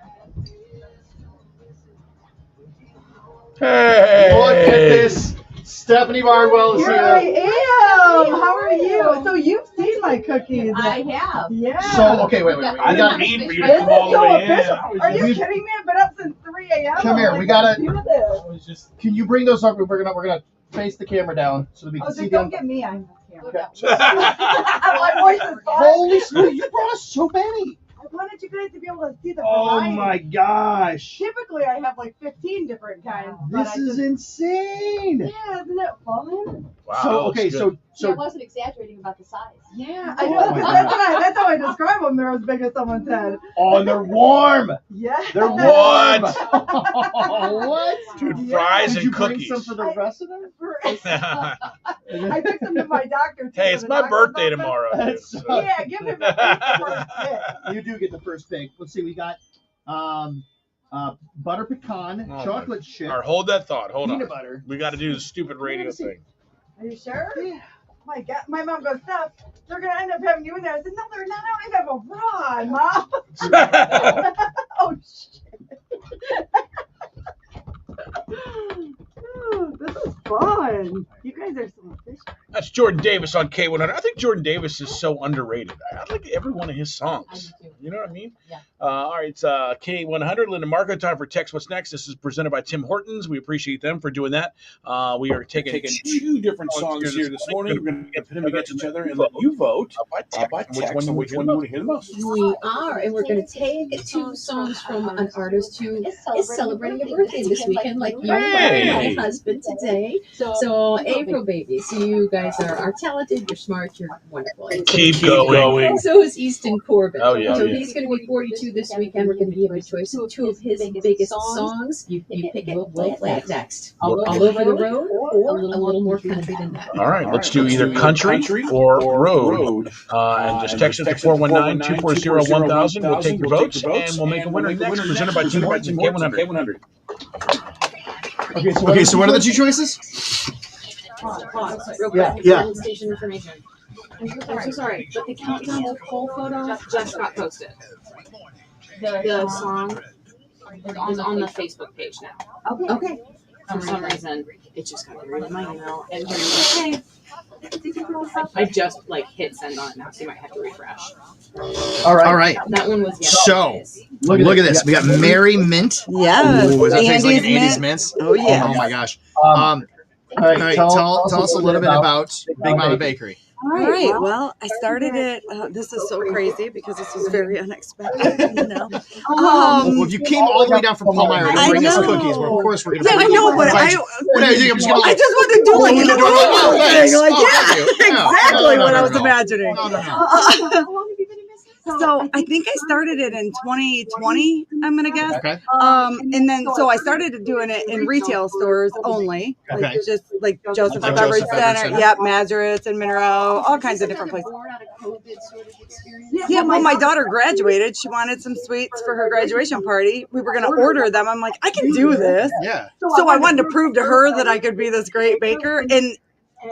Hey! Look at this. Stephanie Bardwell is Here here. I am. How are you? So you've seen my cookies. I have. Yeah. So, okay, wait. I didn't mean for you to This come is all the so way in. official. Are you We- kidding me? I've been up since 3 a.m. Come here, I'm we like, gotta- let's do this. Can you bring those up? We're gonna face the camera down so that we can Oh, see just them. don't get me on the camera. Okay. My voice is gone. Holy smokes! You brought us so many. I wanted wanted you guys to be able to see the Oh variety. my gosh. Typically, I have like 15 different kinds. but This I is just- insane. Yeah, isn't it fun? Wow. So that looks okay, good. so I wasn't exaggerating about the size. Yeah, I Oh know. my That's how I describe them. They're as big as someone's head. oh, and they're warm. Yeah. They're warm. What? What? Dude, fries Did and you bring cookies. some for the rest of them? I took them to my doctor too. Hey, it's the my doctor's birthday office. tomorrow. Dude, That's- so- Yeah, give him the first pick. You do get the first pick. Let's see. We got butter pecan, Oh, chocolate chip, All right, hold that thought. Hold peanut on. butter. We got to do the stupid radio see. thing. Are you sure? Yeah. My God, my mom goes, Steph, they're gonna end up having you in there. I said, no, they're not. I don't even have a rod, Mom. Oh shit. Oh, this is fun. You guys are so efficient. That's Jordan Davis on K100. I think Jordan Davis is so underrated. I like every one of his songs. You know what I mean? Yeah. All right, it's K100. Linda Marco, time for Text What's Next. This is presented by Tim Hortons. We appreciate them for doing that. We are taking two different songs here this morning. We're going to pit them against each other and let you vote by text on which one you want to hear the most. We are, and we're going to take two songs from an artist who is celebrating a birthday this weekend, like you, Hey. my husband today. So, April baby, so you guys are talented, you're smart, you're wonderful. And Keep going. And so is Easton Corbin. Oh, yeah. So he's going to be 42 this weekend. We're going to give you a choice of two of his biggest songs. You pick it, we'll play it next. All over the road, or a little more country than that. All right, let's do either country or road. And just text us to 419-240-1000. We'll take your votes, and we'll make a winner next. Presented by Tim Hortons and K100. Okay, so what are the two choices? Pause. Real Yeah, quick. yeah. Station information. I'm so sorry, but the countdown to poll photo just got posted. The song is on the Facebook page now. Okay. For some reason, it just got buried in my email, and here you go. I just hit send on it now, so you might have to refresh. All right. That one was So, look at this. We got Mary Mint. Yes. Ooh, that tastes like an Andy's Andy's Mint. Mints. Oh, yeah. Oh my gosh. All right, Tell us a little bit about Big Mama Bakery. All right. Well, I started it. This is so crazy because this was very unexpected. You know. Well, if you came all the way down from Palmyra to I bring us know. cookies, well, of course we're going to. Yeah, I know, but I just wanted to do like an Oh, thanks. thing. Like, Oh, thank you. yeah, No, exactly no, what I no, was no. imagining. No. So I think I started it in 2020. I'm gonna guess. Okay. And then so I started doing it in retail stores only, like Okay. just like Joseph's Like Beverage Joseph's Beverage Center, Center. yep, Majoret's and Monroe, all kinds of different places. Yeah, well, my daughter graduated. She wanted some sweets for her graduation party. We were gonna order them. I'm like, I can do this. Yeah. So I wanted to prove to her that I could be this great baker, and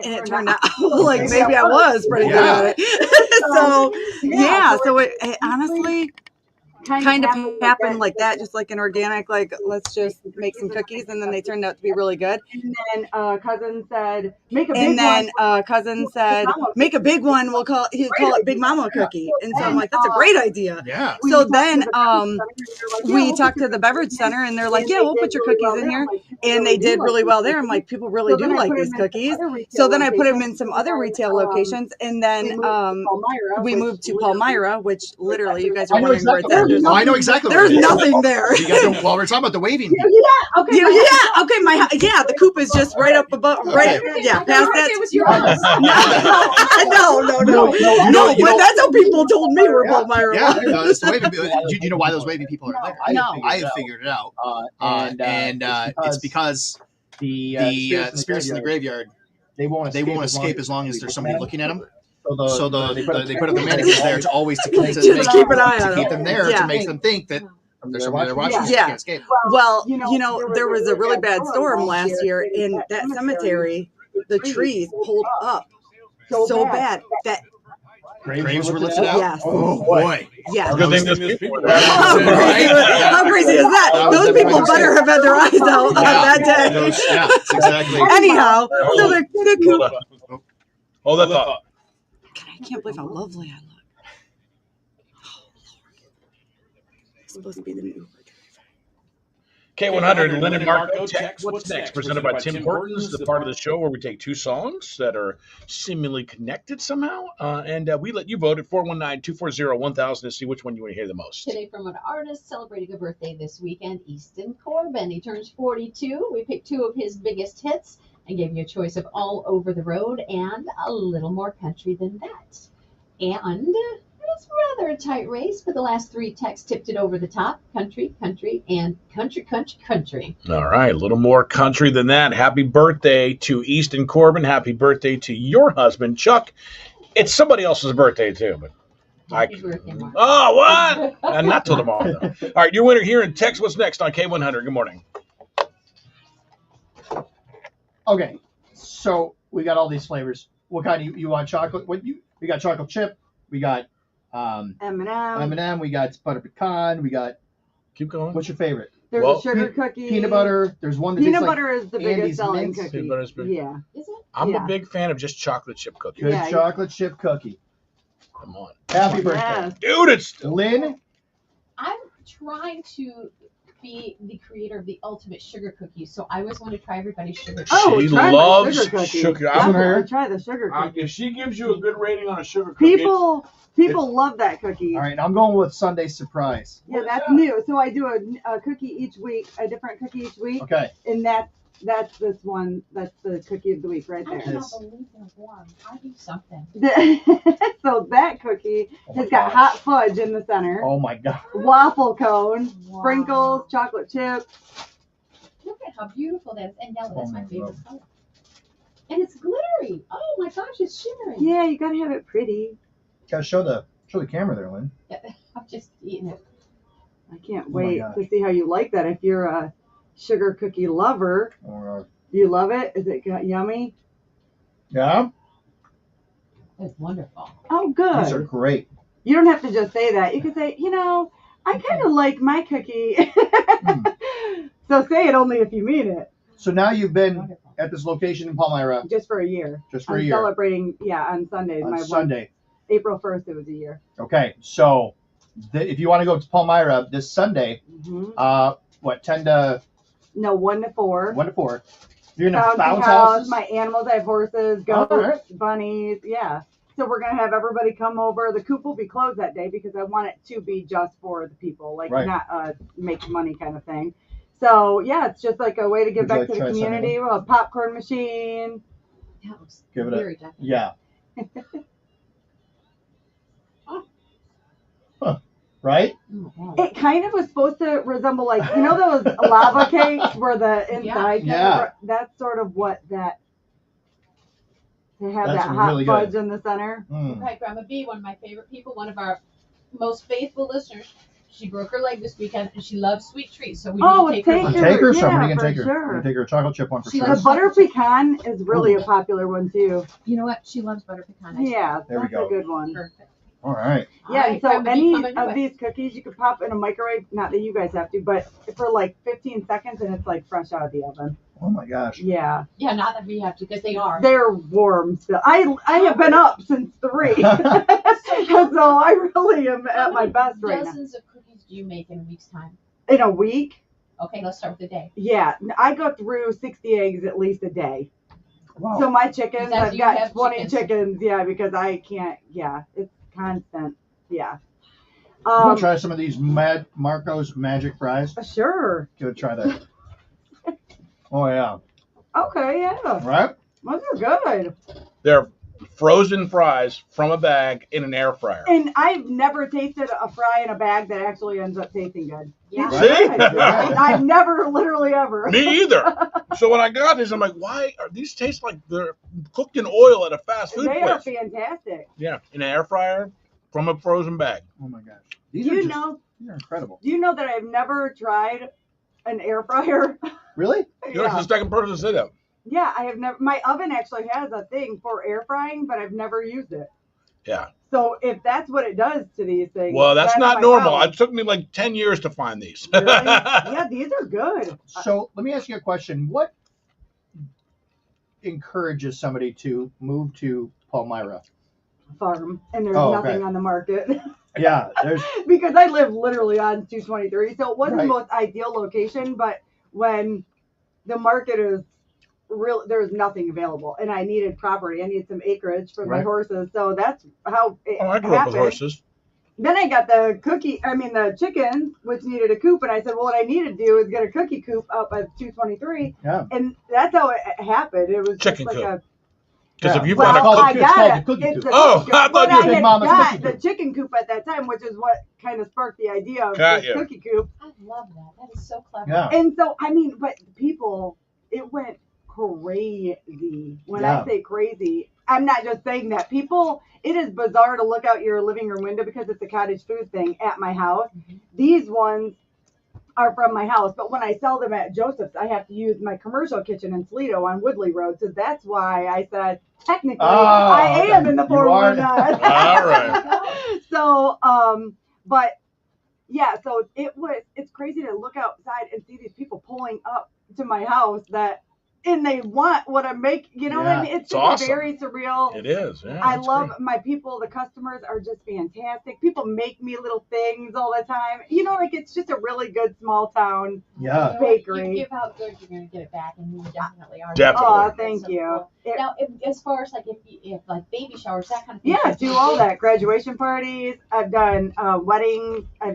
it turned out like maybe I was pretty good at it. So yeah, so it honestly kind of happened like that, just like an organic, like let's just make some cookies, and then they turned out to be really good. And then cousin said, make a big one. Cousin said, make a big one. We'll call it Big Mama cookie. And so I'm like, that's a great idea. Yeah. So then we talked to the beverage center, and they're like, yeah, we'll put your cookies in here. And they did really well there. I'm like, people really do like these cookies. So then I put them in some other retail locations, and then we moved to Palmyra, which literally you guys are wondering where it's at. I know exactly. where There's it is. nothing there. You got the, well, we're talking about the waving people. Yeah. Okay. The coop is just right up above. Right. Yeah. Past that. It was your house. No. But that's how people told me where Palmyra Yeah, was. no, it's the waving people. Do you know why those waving people are there? No. I have figured it out. And it's because the spirits in the graveyard, they won't escape as long as there's somebody looking at them. So they put up the mannequins there to always to keep an eye on to keep them. them there Yeah. to make them think that there's somebody there watching. So they Yeah. can't escape. Well, there was a really bad storm last year in that cemetery. The trees pulled up so bad that Graves were lifted out. Yes. Oh boy. Yeah. Good thing there's people. How crazy is that? Those people better have had their eyes out on that day. Yeah, that's exactly. Anyhow, so the Hold that thought. I can't believe how lovely I look. Oh, Lord. It's supposed to be the new. K100, Lynn and Marco, Tech What's Next, presented by Tim Hortons, the part of the show where we take two songs that are seemingly connected somehow, and we let you vote at 419-240-1000 to see which one you want to hear the most. Today from an artist celebrating a birthday this weekend, Easton Corbin. He turns 42. We picked two of his biggest hits and gave you a choice of All Over the Road and A Little More Country Than That. And it's rather a tight race, but the last three texts tipped it over the top. Country, country, and country, country, country. All right, a little more country than that. Happy birthday to Easton Corbin. Happy birthday to your husband, Chuck. It's somebody else's birthday, too, but Happy birthday, Mark. Oh, what? And not till tomorrow, though. All right, your winner here in Text What's Next on K100. Good morning. Okay, so we got all these flavors. What kind you want? Chocolate? We got chocolate chip. We got M&M. We got butter pecan. We got. Keep going. What's your favorite? There's a sugar cookie. Peanut butter. There's one that peanut tastes butter like is the biggest Andy's selling Mints. cookie. Peanut butter is big. Yeah. Is it? I'm Yeah. a big fan of just chocolate chip cookies. Good chocolate chip cookie. Come on. Happy birthday. Yes. Dude, it's Lynn. I'm trying to be the creator of the ultimate sugar cookie, so I always want to try everybody's sugar cookie. Oh, She try loves my sugar cookie. sugar. Definitely try the sugar cookie. If she gives you a good rating on a sugar cookie, People love that cookie. All right, I'm going with Sunday surprise. Yeah, that's new. So I do a cookie each week, a different cookie each week. Okay. And that's this one. That's the cookie of the week right there. I cannot believe they're warm. I do something. So that cookie has got hot fudge in the center. Oh my god. Waffle cone, Wow. sprinkles, chocolate chip. Look at how beautiful that is. And yellow, that's my favorite color. And it's glittery. Oh my gosh, it's shimmering. Yeah, you gotta have it pretty. Gotta show the camera there, Lynn. Yeah, I'm just eating it. I can't my wait gosh. to see how you like that. If you're a sugar cookie lover, Or, do you love it? Is it yummy? yeah. It's wonderful. Oh, good. These are great. You don't have to just say that. You can say, I kind of like my cookie. So say it only if you mean it. So now you've been at this location in Palmyra Just for a year. just for I'm a year. celebrating, on Sunday. On my Sunday. April 1st, it was a year. Okay, so if you want to go to Palmyra this Sunday, what 10 to No, 1 to 4. 1 to 4? You're gonna Bouncy bounce house, houses. my animals. I have horses, goats, All right. bunnies. Yeah. So we're gonna have everybody come over. The coop will be closed that day because I want it to be just for the people, like Right. not a make money kind of thing. So yeah, it's just like a way to give Would you back like to to the try something community. We'll have popcorn machine. That looks Give it very a decorative. yeah. Huh. Right? Oh my God. It kind of was supposed to resemble like those lava cakes where the inside Yeah. that's sort of what that to have That's that hot really fudge good. in the center. Okay, Grandma B, one of my favorite people, one of our most faithful listeners. She broke her leg this weekend, and she loves sweet treats, so we Oh, need to take her. take her. Take her Yeah, somebody can for take her. sure. You can take her a chocolate chip one for She sure. The butter pecan is really a popular one too. You know what? She loves butter pecan ice Yeah, There we that's go. a good one. Perfect. All right. Yeah, All and right, so Grandma B, any come and do of it. these cookies you could pop in a microwave, not that you guys have to, but for like 15 seconds and it's like fresh out of the oven. Oh my gosh. Yeah. Yeah, not that we have to, because they are. They're warm still. I have been up since 3. So I really am at my best right now. Dozens of cookies do you make in a week's time? In a week? Okay, let's start with the day. Yeah, I go through 60 eggs at least a day. Wow. So my chickens, Because I've you got have 20 chickens, yeah, because I can't, it's constant, yeah. You want to try some of these Marco's Magic Fries? Sure. Give it a try that. Oh yeah. Okay, yeah. Right? Those are good. they're frozen fries from a bag in an air fryer. And I've never tasted a fry in a bag that actually ends up tasting good. Yeah. See? I've never, literally ever. Me either. So when I got these, I'm like, why are these taste like they're cooked in oil at a fast food They are place? fantastic. Yeah, in an air fryer from a frozen bag. Oh my gosh. Do These are you just, know? they're incredible. Do you know that I've never tried an air fryer? Really? You're the second person to say that. Yeah, I have never. My oven actually has a thing for air frying, but I've never used it. Yeah. So if that's what it does to these things, Well, that's then not I normal. know. It took me like 10 years to find these. Really? Yeah, these are good. So let me ask you a question. What encourages somebody to move to Palmyra? Farm, and there's Oh, nothing okay. on the market. Yeah, there's because I live literally on 223, so it wasn't Right. the most ideal location. But when the market is real, there's nothing available, and I needed property. I needed some acreage for my Right. horses, so that's how it Oh, I grew up with happened. horses. Then I got the chickens, which needed a coop, and I said, well, what I need to do is get a cookie coop up at 223, Yeah. and that's how it happened. It was Chicken just like coop. a. Because if you've Well, got a I cookie, got it. cookie It's coop. the Oh, cookie coop. I thought But you I said had Mama's got cookie the coop. chicken coop at that time, which is what kind of sparked the idea of Got this you. cookie coop. I love that. That is so clever. Yeah. And so, I mean, but people, it went crazy. When Yeah. I say crazy, I'm not just saying that. People, it is bizarre to look out your living room window because it's a cottage food thing at my house. These ones are from my house, but when I sell them at Joseph's, I have to use my commercial kitchen in Toledo on Woodley Road. So that's why I said technically I okay. am in the You are 419. All right. So, but yeah, so it's crazy to look outside and see these people pulling up to my house and they want what I make, you know what I mean? It's It's just awesome. very surreal. It is. Yeah, I it's love great. my people. The customers are just fantastic. People make me little things all the time. You know, like it's just a really good small town Yeah. bakery. You give out good, you're going to get it back, and you definitely are. Definitely. Oh, That's thank so you. cool. Now, as far as like if like baby showers, that kind of thing. Yeah, do do you all that. Graduation parties. I've done weddings. I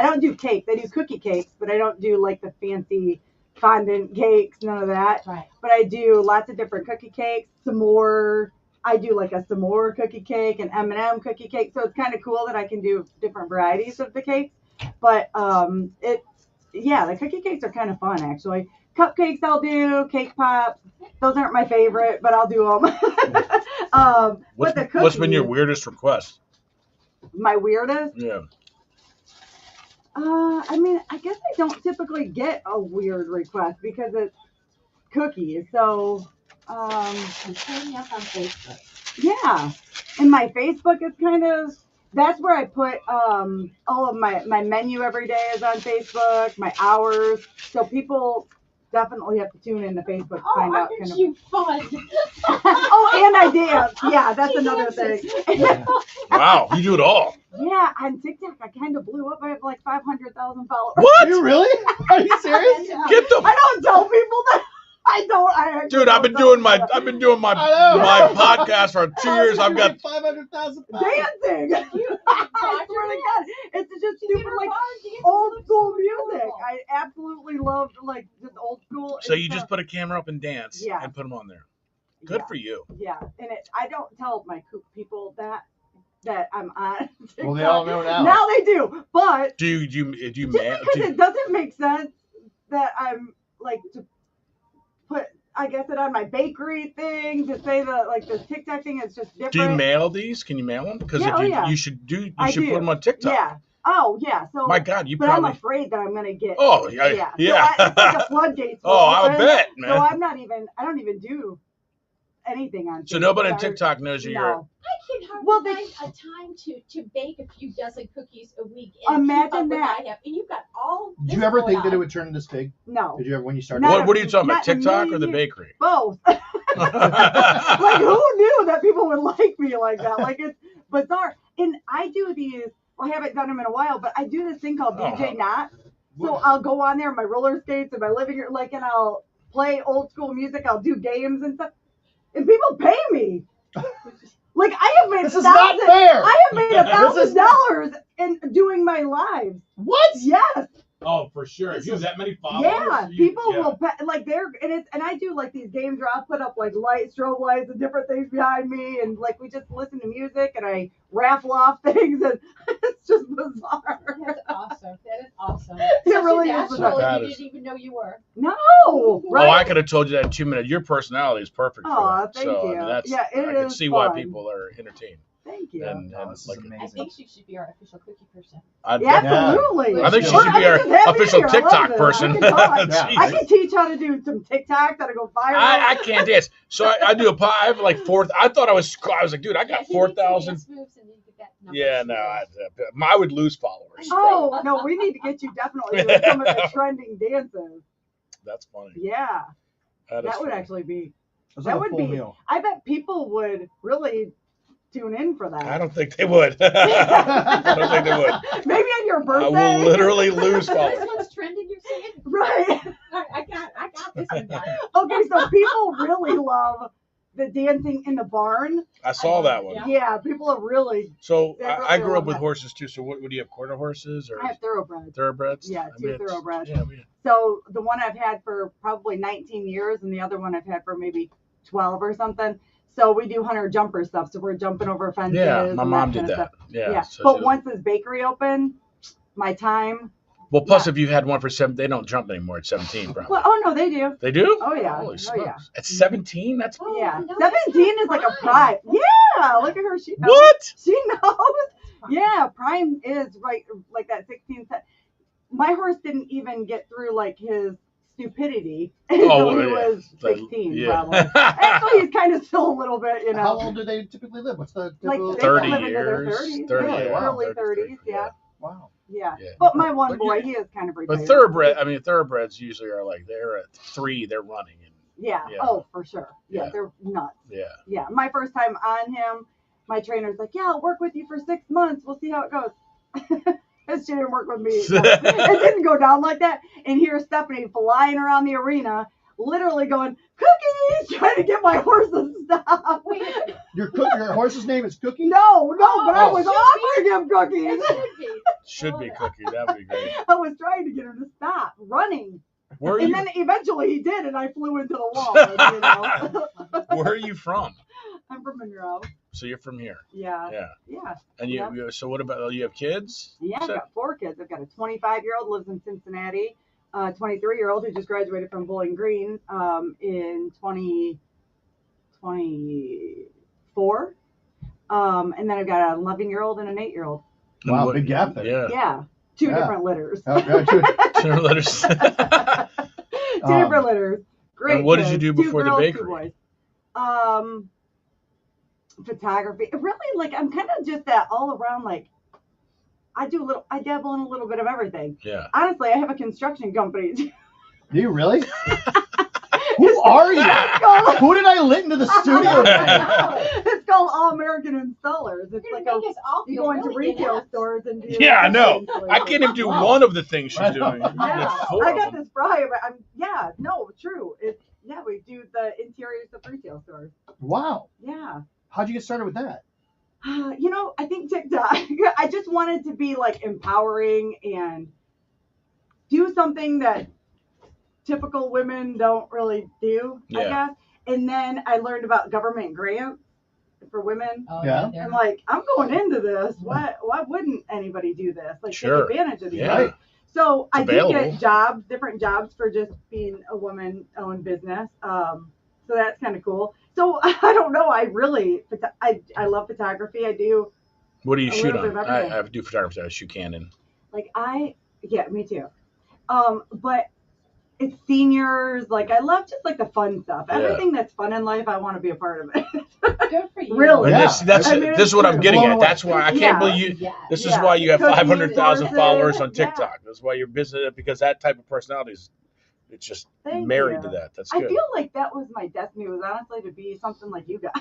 don't do cakes. I do cookie cakes, but I don't do like the fancy fondant cakes, none of that. Right. But I do lots of different cookie cakes, s'more. I do like a s'more cookie cake, an M&M cookie cake. So it's kind of cool that I can do different varieties of the cakes. But the cookie cakes are kind of fun actually. Cupcakes I'll do, cake pops. Those aren't my favorite, but I'll do them. But the What's been your cookies- weirdest request? My weirdest? Yeah. I mean, I guess I don't typically get a weird request because it's cookies. So, Sign me up on Facebook. yeah. And my Facebook is kind of, that's where I put all of my menu every day is on Facebook, my hours. So people definitely have to tune into Facebook to find out kind of. You fun. Oh, and I dance. Yeah, that's another thing. Wow, you do it all. Yeah, on TikTok, I kind of blew up. I have like 500,000 followers. What? Are you really? Are you serious? Yeah. Get the. I don't tell people that. I don't. Dude, I've been doing my I know. my podcast for 2 years. I've got 500,000 dancing. I swear to God, it's just super like old school music. I absolutely love like just old school. so you just put a camera up and dance Yeah. and put them on there. Good for you. Yeah, and I don't tell my people that I'm on. Well, they all know now. Now they do, but Do you just mail? because it doesn't make sense that I'm like to put, I guess, it on my bakery thing to say that like the TikTok thing is just different. Do you mail these? Can you mail them? Because Yeah, if yeah. you should put I do. them on TikTok. Yeah. Oh yeah. So. My God, you But probably. I'm afraid that I'm gonna get. Oh, yeah, yeah. So it's like a floodgates. will Oh, I open. bet, man. So I don't even do anything on. So nobody on TikTok. TikTok knows you're. No. I can hardly Well, find a time to bake a few dozen cookies a week. And Imagine keep up with that. what I have. And you've got all. Did this you ever going think that it on. would turn into this big? No. Did you ever when you started? Not What are you talking about? not in a TikTok or million the years. bakery? Both. Like who knew that people would like me like that? Like it's bizarre. And I do these. Well, I haven't done them in a while, but I do this thing called DJ Knot. So I'll go on there in my roller skates in my living room, like, and I'll play old school music. I'll do games and stuff, and people pay me. Like I have made This is not fair. I have made $1,000 in doing my lives. What? Yes. Oh, for sure. If you have that many followers. Yeah, people will pay, like and I do like these games where I'll put up like strobe lights and different things behind me, and like we just listen to music and I raffle off things, and it's just bizarre. That's awesome. That is awesome. It Such really a is natural, bizarre. and That you is- didn't even know you were. No, Oh, right? I could have told you that in 2 minutes. Your personality is perfect for Aw, that. thank so, you. I mean, that's, Yeah, it I can is see why fun. people are entertained. Thank you. And this is like, I amazing. think she should be our official cookie person. Absolutely. I think she Or should be I our can just have official video. I love TikTok this. person. I can talk. Jeez. I can teach how to do some TikToks that'll go viral. I can't dance. So I do I have like I thought I was like, dude, I got 4,000. Yeah, no, I would lose followers. Oh no, we need to get you definitely with some of the trending dances. That's funny. Yeah, That is that would funny. actually be. That's That like a would full be. meal. I bet people would really tune in for that. I don't think they would. I don't think they would. Maybe on your I birthday. will literally lose followers. This one's trending, you're saying? Right. I got this one down. Okay, so people really love the dancing in the barn. I saw that one. Yeah, people are really. So they really I grew love up with that. horses too. So what do you have? Quarter horses or I have thoroughbreds. thoroughbreds? Yeah, I two mean, it's- thoroughbreds. Yeah, So the one I've had for probably 19 years, and the other one I've had for maybe 12 or something. So we do hunter jumper stuff. So we're jumping over fences. Yeah, my and mom kind did of that. stuff. Yeah, so but she- once this bakery opened, my time. Well, plus if you had one for 7, they don't jump anymore at 17, probably. Well, oh no, they do. They do? Oh yeah. Holy Oh smokes. yeah. At 17? That's Yeah. 17 is like a prime. Yeah. Look at her. She knows. What? She knows. Yeah. Prime is right like that 16. My horse didn't even get through like his stupidity until he was 16, yeah. probably. Actually, he's kind of still a little bit, you know. How old do they typically live? What's the Like typical? they 30 live into their years, 30s. 30, yeah, yeah, early 30, 30s. Yeah. Wow. Yeah. Yeah. But my one But boy, you- he is kind of retired. But thoroughbreds usually are like, they're at 3, they're running. And, Yeah. Yeah. Oh, for sure. Yeah, Yeah. they're nuts. yeah. Yeah. My first time on him, my trainer's like, "Yeah, I'll work with you for 6 months. We'll see how it goes." And she didn't work with me. No, it didn't go down like that. And here's Stephanie flying around the arena, literally going, "Cookies!" trying to get my horse to stop. Your horse's name is Cookie? No, but I Oh. was offering him cookies. Should be Cookie. That would be great. I was trying to get him to stop running. Where are And you, then eventually he did, and I flew into the wall. You know? where are you from? I'm from Monroe. So you're from here. Yeah. Yeah. Yeah. And so what about, you have kids? Yeah, I've got 4 kids. I've got a 25-year-old lives in Cincinnati, a 23-year-old who just graduated from Bowling Green in 2024. And then I've got an 11-year-old and an 8-year-old. Wow, What- big gap there. Yeah. Yeah. Two Yeah. different litters. Oh, yeah, two- Two letters. Two different litters. Great. And what did you kids. do 2 before the girls, 2 bakery? boys. Photography. Really, like I'm kind of just that all around. Like I dabble in a little bit of everything. Yeah. Honestly, I have a construction company. Do you really? Who are you? Who did I let into the studio today? It's called All American Installers. It's like make us all you feel go into really retail inept. stores and do. Yeah, I know. installations. I can't even do one of the things she's doing. You Yeah, did 4 I of got them. this fryer, but true. We do the interiors of retail stores. Wow. Yeah. How'd you get started with that? I think TikTok. I just wanted to be like empowering and do something that typical women don't really do, I Yeah. guess. And then I learned about government grants for women. Oh, Yeah. I'm like, I'm going into this. Why wouldn't anybody do this? Like Sure. take advantage of these. Yeah. Right? So I did available. get different jobs for just being a woman-owned business. So that's kind of cool. So I don't know. I love photography. I do. What do you a shoot little bit on? of everything. I do photography. I shoot Canon. Yeah, me too. But it's seniors. Like I love just like the fun stuff. Yeah. Everything that's fun in life, I want to be a part of it. Good for you. Really? And Yeah. this I mean, is what I'm it's getting blown at. away. That's why I can't Yeah. believe you. Yeah. This is Yeah. why you have Cookies, 500,000 horses, followers on yeah. TikTok. That's why you're business, because that type of personality is, it's just Thank married you. to that. That's I good. feel like that was my destiny. Was honestly to be something like you guys.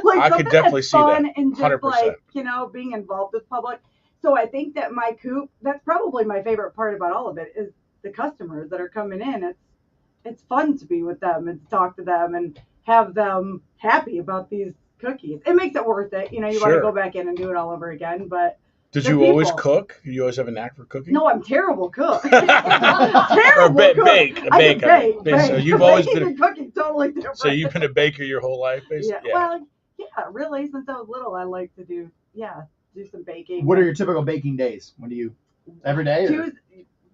Like I could something definitely that's see that, fun and just 100%. like being involved with public. So I think that my coop. That's probably my favorite part about all of it is the customers that are coming in. It's fun to be with them and to talk to them and have them happy about these cookies. It makes it worth it. You want to Sure. go back in and do it all over again. But Did they're you always people. cook? You always have a knack for cooking? No, I'm terrible cook. Or terrible cook. bake. I can bake. So you've always Baking been. and cooking totally different. So you've been a baker your whole life, basically. Yeah. Well, yeah, really. Since I was little, I like to do some baking. What are your typical baking days? When do you every day? Or?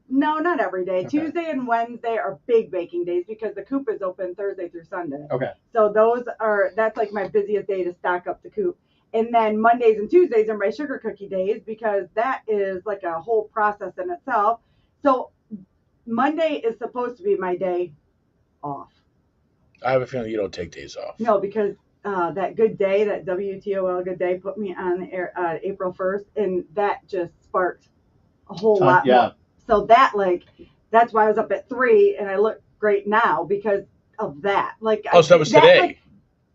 No, not every day. Okay. Tuesday and Wednesday are big baking days because the coop is open Thursday through Sunday. Okay. So that's like my busiest day to stock up the coop. And then Mondays and Tuesdays are my sugar cookie days because that is like a whole process in itself. So Monday is supposed to be my day off. I have a feeling you don't take days off. No, because that good day, that WTOL good day, put me on the air April 1st, and that just sparked a whole lot more. So that's why I was up at 3, and I look great now because of that. So that was today.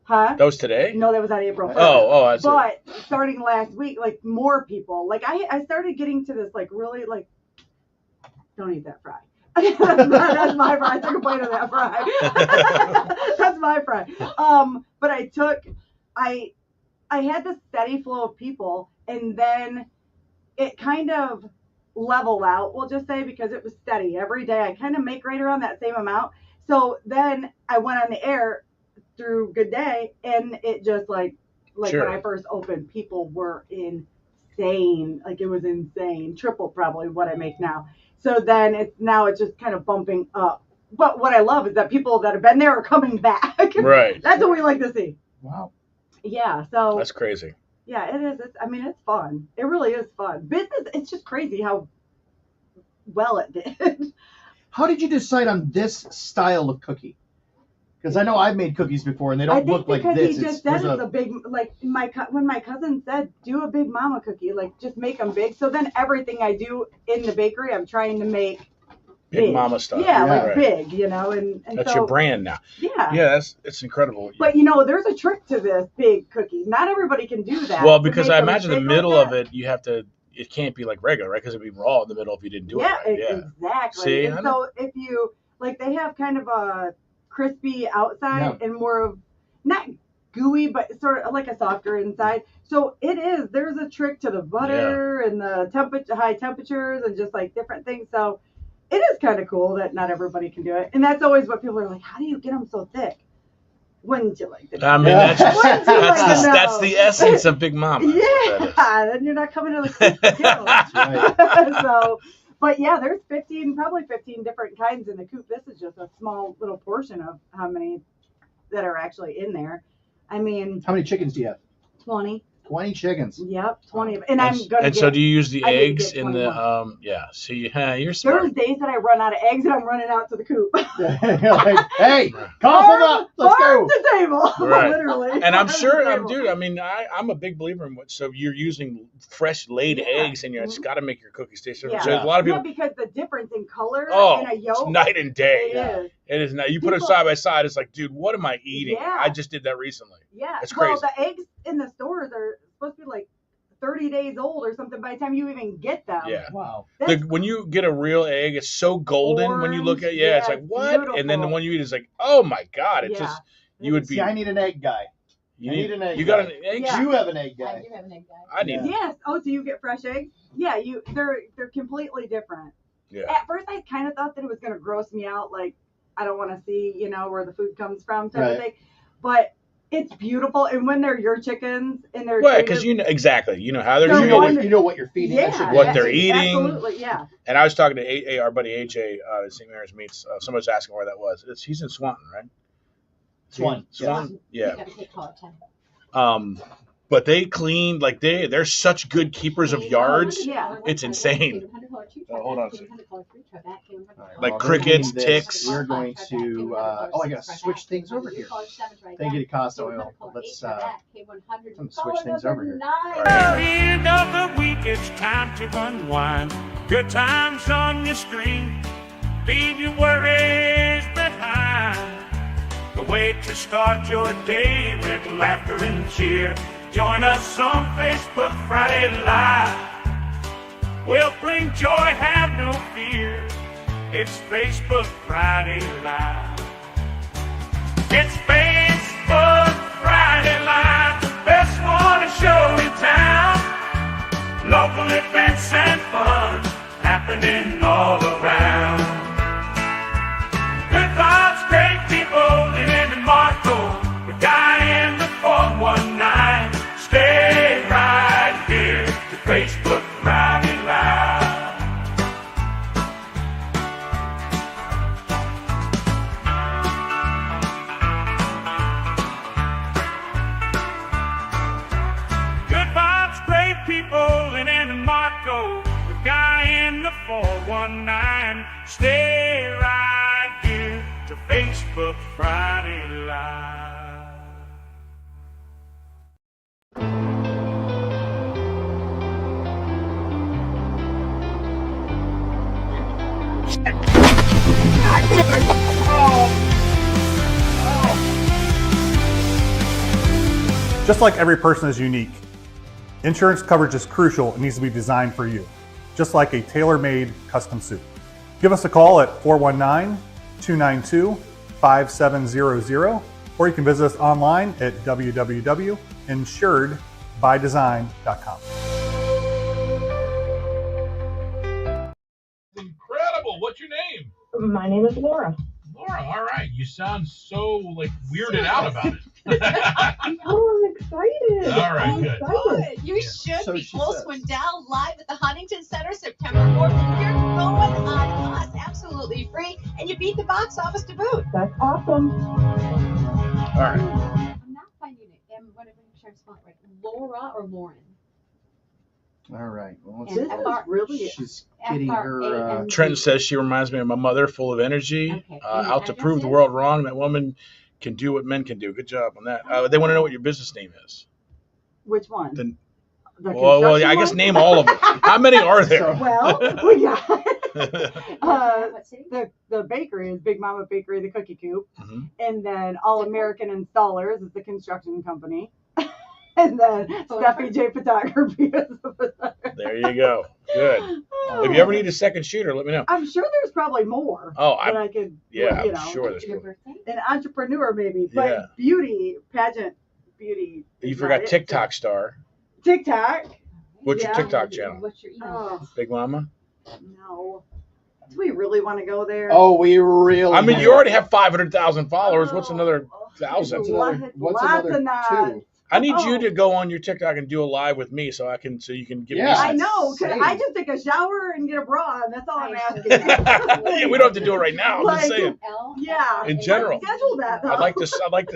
Huh? That was today? No, that was on April 1st. Oh, that's But starting last week, like more people, like I started getting to this like really like, don't eat that fry. That's my fry. I took a bite of that fry. That's my fry. But I had this steady flow of people, and then it kind of leveled out, we'll just say, because it was steady every day. I kind of make right around that same amount. So then I went on the air through Good Day, and it just like Sure. when I first opened, people were insane. Like it was insane, triple probably what I make now. So then it's just kind of bumping up. But what I love is that people that have been there are coming back. Right. That's what we like to see. Wow. Yeah. So That's crazy. yeah, it is. It's fun. It really is fun. Business, it's just crazy how well it did. How did you decide on this style of cookie? Because I know I've made cookies before, and they don't look like because this. he just said it's a big, like when my cousin said, do a big mama cookie, like just make them big. So then everything I do in the bakery, I'm trying to make Big mama stuff. Yeah, like Right. big, and That's so, your brand now. Yeah. Yeah, it's incredible. But there's a trick to this big cookie. Not everybody can do that. Well, to because make I them imagine the big like middle that. of it, you have to. It can't be like regular, right? Because it'd be raw in the middle if you didn't do it right. Yeah. Exactly. See, and so if you they have kind of a crispy outside and more of not gooey, but sort of like a softer inside. So there's a trick to the butter and the high temperatures and just like different things. So it is kind of cool that not everybody can do it. And that's always what people are like, how do you get them so thick? Wouldn't you like to know? I mean, that's the essence of Big Mama. Yeah, then you're not coming to the coop. So, but yeah, there's probably 15 different kinds in the coop. This is just a small little portion of how many that are actually in there. I mean, how many chickens do you have? 20. 20 chickens. Yep, 20. And I'm gonna. And so, do you use the I need to eggs get in 20 the? more. Yeah. See, you're smart. There's days that I run out of eggs and I'm running out to the coop. Like, hey, cough them up. Let's go. Farm to table. Right. Literally. And I'm sure, Farm to dude. I mean, I'm a big believer in what. So you're using fresh laid eggs, and it's got to make your cookies taste different. So a lot of people. Yeah, because the difference in color Oh, and a yolk. it's night and day. It is. It is not. You put them side by side. It's like, dude, what am I eating? Yeah. I just did that recently. Yeah. It's crazy. Well, the eggs in the stores are supposed to be like 30 days old or something by the time you even get them. Yeah. Wow. When you get a real egg, it's so golden when you look at it. Yeah, it's like, it's what? beautiful. And then the one you eat is like, oh my God. It's just, you would be. See, I need an egg guy. I need an egg You guy. got an egg? Yeah. You have an egg guy. I do have an egg guy. I need. Yes. Oh, so you get fresh eggs? Yeah, they're completely different. Yeah. At first, I kind of thought that it was going to gross me out. Like, I don't want to see, where the food comes from type of thing. But it's beautiful. And when they're your chickens and they're Well, because exactly. You know how they're So treated. You know what you're feeding. Yeah, what they're eating. Absolutely, yeah. And I was talking to our buddy AJ at St. Mary's Meats. Somebody was asking where that was. He's in Swanton, right? Swanton. Yeah. But they clean, like they're such good keepers of yards. Yeah. It's insane. Hold on a second. Like Well, crickets, this, ticks. We're going to. I gotta switch things over here. Thank you to Costa Oil. Let's switch things over here. At the end of the week, it's time to unwind. Good times on your screen. Leave your worries behind. The way to start your day with laughter and cheer. Join us on Facebook Friday Live. We'll bring joy, have no fear. It's Facebook Friday Live. It's Facebook Friday Live, the best morning show in town. Local events and fun happening all around. Good vibes, great people living in Marco. The guy in the 419. Stay right here to Facebook Friday Live. Good vibes, great people in Marco. The guy in the 419. Stay right here to Facebook Friday Live. Just like every person is unique, insurance coverage is crucial and needs to be designed for you, just like a tailor-made custom suit. Give us a call at 419-292-5700, or you can visit us online at www.insuredbydesign.com. Incredible. What's your name? My name is Laura. Laura, all right. You sound so like weirded out about it. Oh, I'm excited. All right, good. Excited. You should be close one down live at the Huntington Center September 4th, and you're going on us absolutely free, and you beat the box office to boot. That's awesome. All right. I'm not finding it. I'm going to make sure I'm spelling it right. Laura or Lauren? All right. Well, And really. She's getting her. Trenton says she reminds me of my mother, full of energy, Okay. out to prove the world wrong. That woman can do what men can do. Good job on that. They want to know what your business name is. Which one? The, The well, yeah, I guess construction name all of them. How many are there? Well, we got the bakery is Big Mama Bakery, the Cookie Coop, and then All American Installers is the construction company, and then Steffi J Photography is the photographer. There you go. Good. If you ever need a second shooter, let me know. I'm sure there's probably more. Oh, that I could. Yeah, you I'm know, sure there's your more. birthday? An entrepreneur maybe, but Yeah. beauty pageant beauty. You is forgot not it. TikTok star. TikTok. What's your Yeah. TikTok channel? What's your email? Oh, Big Mama? no. Do we really want to go there? Oh, we really. I mean, do. you already have 500,000 followers. What's another 1,000? What's Lots another of knots. two? I need you to go on your TikTok and do a live with me so you can give me Yeah. some. I know. Could Same. I just take a shower and get a bra on? That's all I'm asking. Yeah, we don't have to do it right now. I'm just Like, saying. Yeah. In general. Schedule that though. I'd like to siphon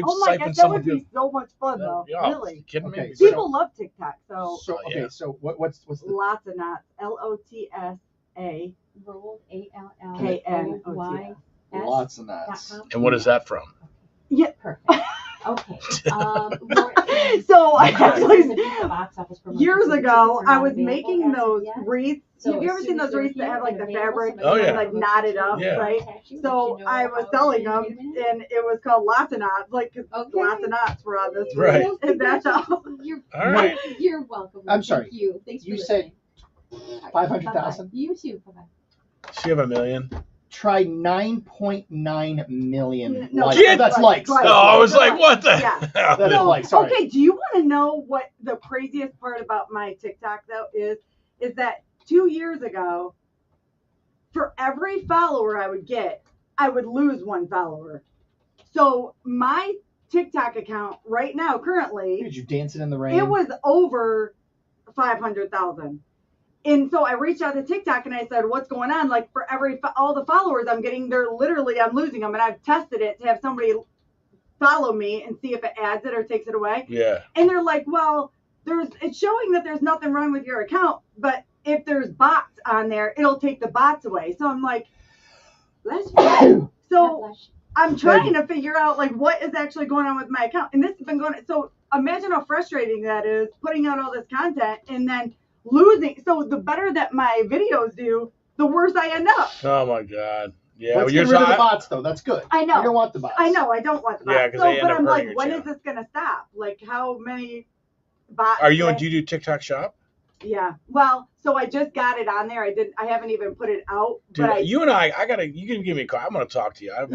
Oh my gosh, that some would of your. be so much fun though. Yeah, Really. you kidding Okay, me? People love TikTok, so So okay, so what's the lots of knots. LOTSA. Rolled KNOTS. lots of knots? And what is that from? Yeah. Perfect. Okay. So I Okay. actually Box office promotion. years So the ago tickets are I not was available making as of those yet. wreaths. So Have you as ever soon seen as those they're wreaths that here have like and the available, fabric somebody Oh, yeah. like knotted up, Yeah. right? Contact you, So let you know I how was it's selling gonna them, be in a minute. and it was called lots of knots, like 'cause Okay. lots of knots were on this Right. wreath, and that's all. You're, All right. you're welcome. I'm sorry. Thank you. Thanks You for said listening. 500,000? Bye-bye. You too. Bye-bye. Does she have a million? Try 9.9 million. No, likes. that's That's likes. likes. Oh, I was like, what the Yeah. hell? That is So, likes. Sorry. okay, do you want to know what the craziest part about my TikTok though is that 2 years ago, for every follower I would get, I would lose one follower. So my TikTok account right now, currently, Did you dancing in the rain? it was over 500,000. And so I reached out to TikTok and I said, what's going on? Like for all the followers I'm getting, I'm losing them. And I've tested it to have somebody follow me and see if it adds it or takes it away. Yeah. And they're like, well, it's showing that there's nothing wrong with your account, but if there's bots on there, it'll take the bots away. So I'm like, so I'm trying to figure out like what is actually going on with my account. And this has been going, so imagine how frustrating that is, putting out all this content and then losing. So the better that my videos do, the worse I end up. Oh my God. Yeah. Let's get rid of the bots, though. That's good. I know. You don't want the bots. I know. I don't want the bots. Yeah, 'cause they end but up I'm hurting like, your when channel. is this going to stop? Like how many bots? Are you on? Do you do TikTok Shop? Yeah. Well, so I just got it on there. I haven't even put it out. Dude, but you and you can give me a call. I'm gonna talk to you. Let's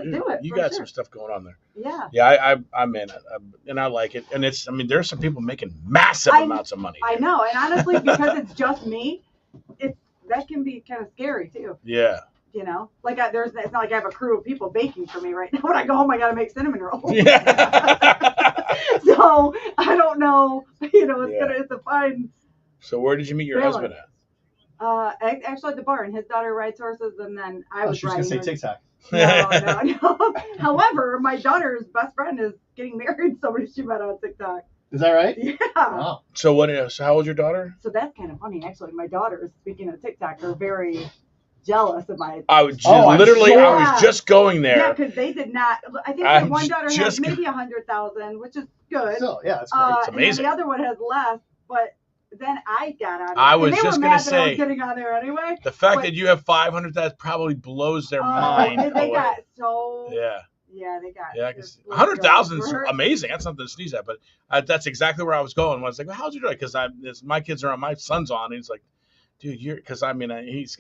do it. You for got sure. some stuff going on there. Yeah. Yeah, I'm in it, and I like it. And there's some people making massive amounts of money. I know, and honestly, because it's just me, that can be kind of scary too. Yeah. You know, like it's not like I have a crew of people baking for me right now. When I go home, I gotta make cinnamon rolls. Yeah. So I don't know. You know, it's a fine. So where did you meet your husband at? Actually at the barn. His daughter rides horses, and then I was she was riding. gonna say TikTok. No. However, my daughter's best friend is getting married. Somebody she met on TikTok. Is that right? Yeah. Wow. So so how old's your daughter? So that's kind of funny, actually. My daughters, speaking of TikTok, are very jealous of my. I was I'm literally, sure. I was just going there. Yeah, because they did not. I think I'm my one daughter has just maybe 100,000, which is good. Still, yeah, that's great. It's amazing. And then the other one has less, but then I got on. I it. was And they just were gonna mad that I say, was getting on there anyway. The fact but, that you have 500, that probably blows their mind. They away. got so. Yeah. Yeah, they got. Yeah, because 100,000 is amazing. That's something to sneeze at. But that's exactly where I was going. I was like, well, how's you doing? Because my kids are on, my son's on. And he's like, dude, because I mean, he's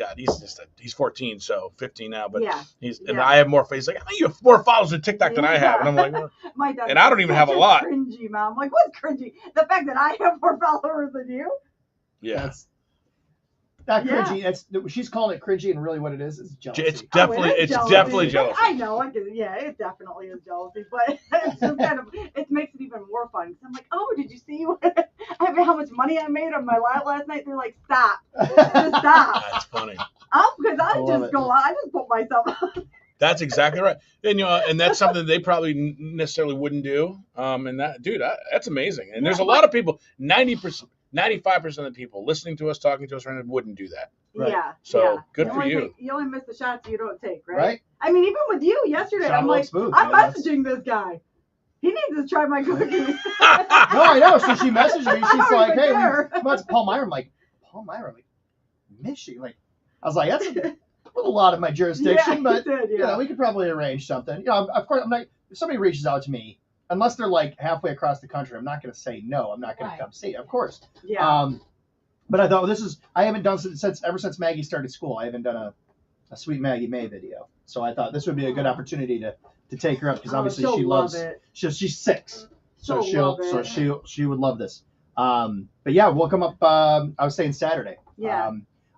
14, so 15 now. But and I have more. He's like, I think you have more followers on TikTok than I have. And I'm like, well, My dad and I don't even have a lot. Cringy, Mom. I'm like, what's cringy? The fact that I have more followers than you. Yeah. That's not cringy. She's calling it cringy, and really what it is jealousy. It's definitely jealousy. I know. I get it. Yeah, it definitely is jealousy, but it's just kind of, it makes it even more fun. Because I'm like, oh, did you see how much money I made on my live last night? They're like, stop, just stop. That's funny. Because I just put myself out. That's exactly right. And and that's something they probably necessarily wouldn't do. And that, dude, that's amazing. And there's a lot of people, 90%. 95% of the people listening to us, talking to us right now wouldn't do that. Right. Yeah. So good for you. You only miss the shots you don't take, right? Right. I mean, even with you yesterday, I'm like, I'm messaging this guy. He needs to try my cookies. No, I know. So she messaged me. She's like, hey, we went to Paul Meyer. I'm like, Paul Meyer? I'm like, Michigan? Like, I was like, that's a little out of my jurisdiction, but you know, we could probably arrange something. You know, of course, I'm not. If somebody reaches out to me, unless they're like halfway across the country, I'm not going to say no. I'm not going to come see it, of course. Yeah. But I thought I haven't done ever since Maggie started school. I haven't done a Sweet Maggie May video. So I thought this would be a good opportunity to take her up because obviously she loves it. She's 6, so she would love this. But yeah, we'll come up. I was saying Saturday. Yeah.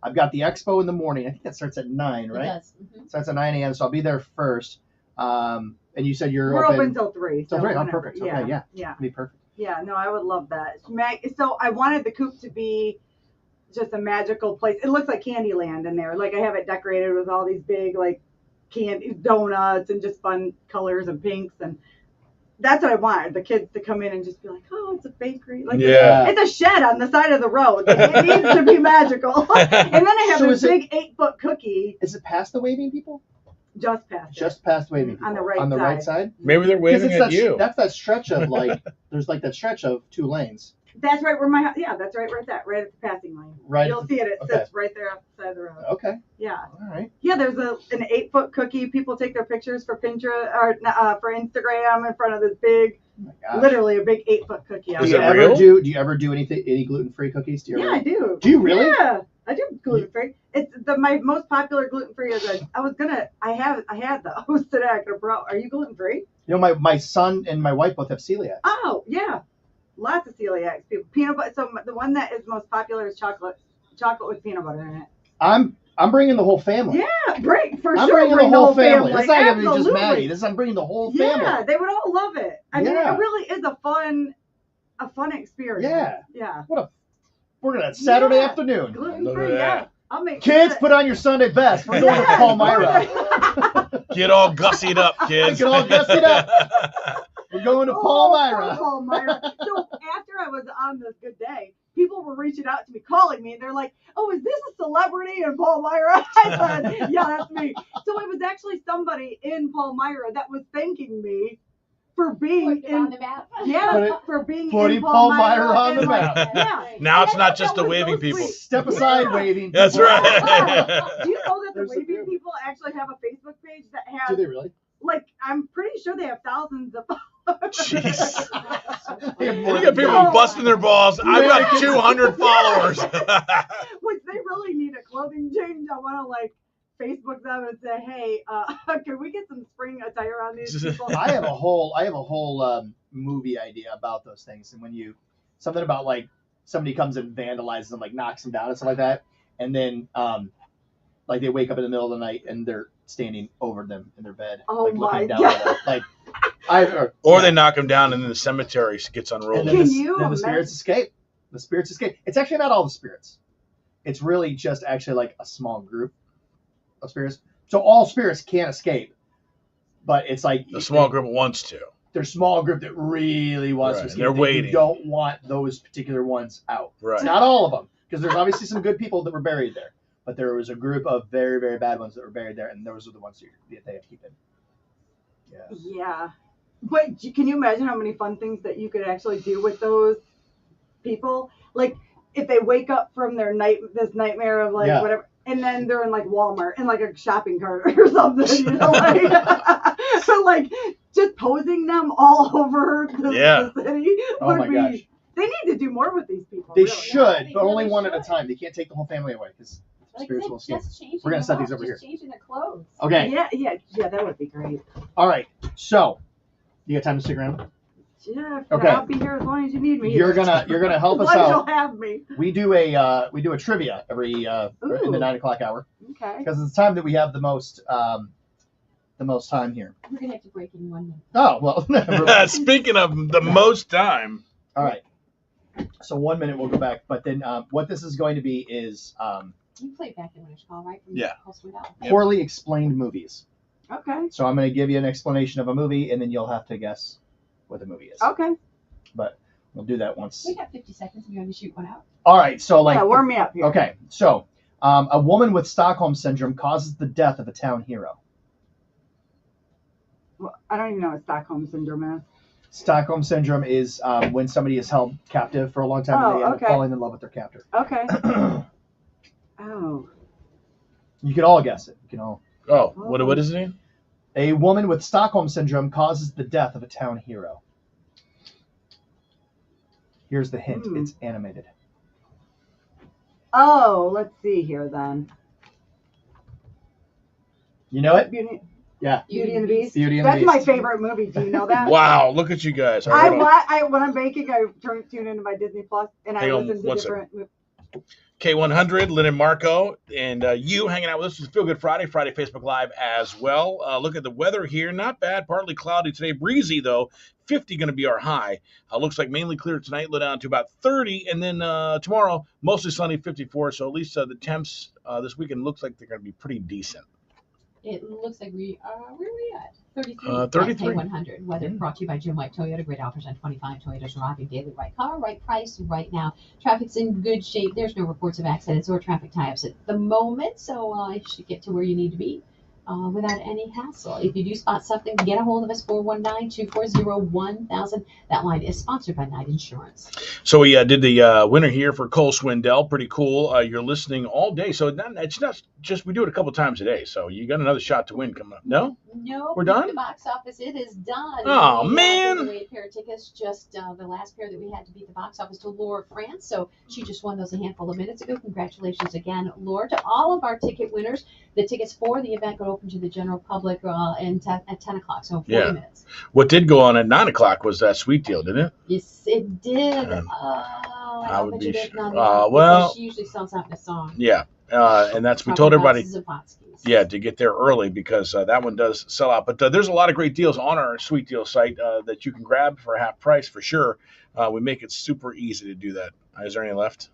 I've got the expo in the morning. I think that starts at 9, right? It does. Mm-hmm. Starts at 9 a.m. So I'll be there first. And you said we're open till 3. Till 3. Oh, whenever. perfect. Yeah. Okay, yeah. Yeah. Be perfect. Yeah. No, I would love that. So I wanted the coop to be just a magical place. It looks like Candyland in there. Like I have it decorated with all these big like candy donuts and just fun colors and pinks, and that's what I wanted. The kids to come in and just be like, oh, it's a bakery. Like it's a shed on the side of the road. Like, it needs to be magical. And then I have this big 8-foot cookie. Is it past the waving people? Just past. Just past waving people. On the right On the side. right side? Maybe they're waving at you. That's that stretch of like there's like that stretch of 2 lanes. That's right where that's right at the passing lane. Right. You'll see it. It sits right there off the side of the road. Okay. Yeah. All right. Yeah, there's an 8-foot cookie. People take their pictures for Pinterest or for Instagram in front of this big, literally a big 8-foot cookie. Do you ever do any gluten-free cookies? I do. Do you really? Yeah, I do gluten-free. It's my most popular gluten-free is I had those today. I could have brought. Are you gluten-free? You know, my son and my wife both have celiac. Oh yeah. Lots of celiac people. Peanut butter. So the one that is most popular is chocolate with peanut butter in it. I'm bringing the whole family. Yeah, I'm bringing the whole family. It's not going to be just Absolutely. Maggie. I'm bringing the whole family. Yeah, they would all love it. I mean, Yeah. it really is a fun experience. Yeah. Yeah. We're going to Saturday afternoon. Gluten-free, yeah. I'll make Kids, put on your Sunday best. We're going to Palmyra. Get all gussied up, kids. Get all gussied up. We're going to Palmyra. Palmyra. So after I was on this Good Day, people were reaching out to me, calling me, and they're like, "Oh, is this a celebrity in Palmyra?" I said, "Yeah, that's me." So it was actually somebody in Palmyra that was thanking me for being on the map. Yeah, for being putting in Palmyra on the and, like, map. yeah. Now it's And not I just thought the that was waving so people. sweet. Step aside, waving. That's people. right. Do you know that the waving people actually have a Facebook page that has? Do they really? Like, I'm pretty sure they have thousands of. Jeez. You get people busting their balls. I've got 200 followers. Which they really need a clothing change. I want to Facebook them and say, hey, can we get some spring attire on these people? I have a whole movie idea about those things, and when something about like somebody comes and vandalizes them, like knocks them down and stuff like that, and then like they wake up in the middle of the night and they're standing over them in their bed, looking down at them, or they knock them down and then the cemetery gets unrolled. And then the spirits escape. The spirits escape. It's actually not all the spirits. It's really just actually like a small group of spirits. So all spirits can't escape, but it's like the small group wants to. There's a small group that really wants to escape. They're waiting. You don't want those particular ones out. Right. It's not all of them, because there's obviously some good people that were buried there, but there was a group of very, very bad ones that were buried there, and those are the ones that they have to keep in. Yeah. But can you imagine how many fun things that you could actually do with those people? Like if they wake up from their nightmare of whatever. and then they're in like Walmart in like a shopping cart or something, you know, like, so like just posing them all over the city would be. Gosh. They need to do more with these people. They really. should, but only one at a time. They can't take the whole family away because spiritual escape. We're gonna set these over here. Changing their clothes. Okay. Yeah, that would be great. All right. So, you got time to stick around? Yeah. Okay. I'll be here as long as you need me. You're gonna help us as long as out. you'll have me. We do a trivia every in the 9 o'clock hour. Okay. Because it's the time that we have the most time here. We're gonna have to break in 1 minute. Oh well. Speaking of the most time. All right. So 1 minute we'll go back, but then what this is going to be is You played back in Winter's Call, right? poorly explained movies. Okay. So I'm going to give you an explanation of a movie, and then you'll have to guess what the movie is. Okay. But we'll do that once. We got 50 seconds if you want to shoot one out. All right. So warm me up here. Okay. So a woman with Stockholm syndrome causes the death of a town hero. Well, I don't even know what Stockholm syndrome is. Stockholm syndrome is when somebody is held captive for a long time and they end up falling in love with their captor. Okay. Oh. You can all guess it. You can all. Oh, what is his name? A woman with Stockholm syndrome causes the death of a town hero. Here's the hint. It's animated. Oh, let's see here then. You know it? Yeah. Beauty and the Beast. Beauty and the That's Beast. my favorite movie. Do you know that? Wow, look at you guys. When I'm baking, I tune into my Disney Plus and I listen to different movies. K100, Lynn and Marco, and you hanging out with us. It's Feel Good Friday Facebook Live as well. Look at the weather here. Not bad. Partly cloudy today. Breezy, though. 50 going to be our high. Looks like mainly clear tonight. Low down to about 30. And then tomorrow, mostly sunny, 54. So at least the temps this weekend looks like they're going to be pretty decent. It looks like we are, where are we at? 33. K100. Weather brought to you by Jim White Toyota. Great offers on 25 Toyotas arriving daily. Right car, right price, right now. Traffic's in good shape. There's no reports of accidents or traffic tie-ups at the moment, so you should get to where you need to be without any hassle. If you do spot something, get a hold of us, 419-240-1000. That line is sponsored by Knight Insurance. So we did the winner here for Cole Swindell. Pretty cool. You're listening all day. So it's not just, we do it a couple times a day. So you got another shot to win coming up. No? No. We're done? The box office, it is done. Oh, we man. gave away a pair of tickets, just the last pair that we had to beat the box office to Laura France. So she just won those a handful of minutes ago. Congratulations again, Laura. To all of our ticket winners, the tickets for the event go open to the general public at 10 o'clock, so 40 minutes. What did go on at 9 o'clock was that sweet deal, didn't it? Yes, it did. I would be sure. Well, she usually sells out in a song. Yeah, and that's, we told everybody, to get there early because that one does sell out. But there's a lot of great deals on our Sweet Deal site that you can grab for half price for sure. We make it super easy to do that. Is there any left?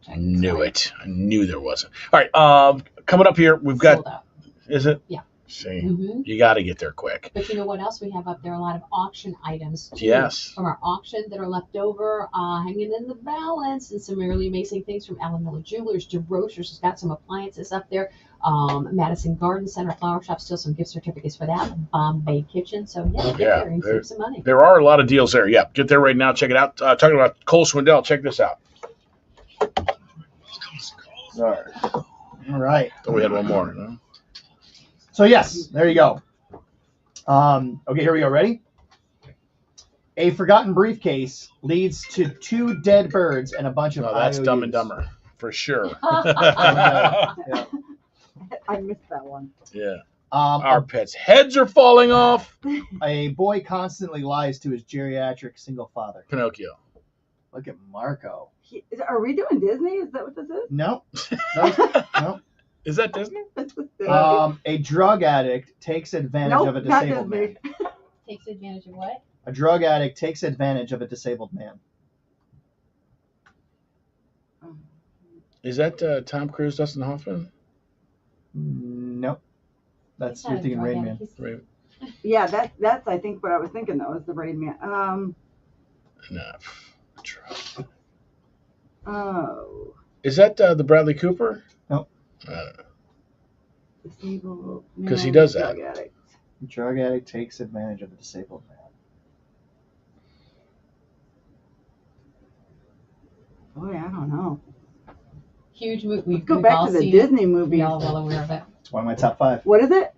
I knew it. I knew there wasn't. All right, coming up here, we've got. Sold out. Is it? Yeah. See, you got to get there quick. But you know what else we have up there? A lot of auction items too. Yes. From our auction that are left over, hanging in the balance, and some really amazing things from Allen Miller Jewelers. DeRocher's has got some appliances up there. Madison Garden Center Flower Shop, still some gift certificates for that. Bombay Kitchen. So get there and save some money. There are a lot of deals there. Yeah, get there right now. Check it out. Talking about Cole Swindell. Check this out. All right. Oh, we had one more. No? So yes, there you go. Okay, here we go. Ready? A forgotten briefcase leads to 2 dead birds and a bunch of that's IOUs. Dumb and Dumber for sure. Yeah. I missed that one. Yeah. Our pets' heads are falling off. A boy constantly lies to his geriatric single father. Pinocchio. Look at Marco. Are we doing Disney? Is that what this is? No. No. Is that Disney? A drug addict takes advantage of a disabled man. Takes advantage of what? A drug addict takes advantage of a disabled man. Is that Tom Cruise, Dustin Hoffman? Nope. That's you're thinking Rain Man. Right. Yeah, that's I think what I was thinking though is the Rain Man. Enough. Oh. Is that the Bradley Cooper? Nope. Disabled. Because he does that. Drug addict. Drug addict takes advantage of a disabled man. Boy, I don't know. Huge movie. Go back to the Disney movie. We're all well aware of it. It's one of my top 5. What is it?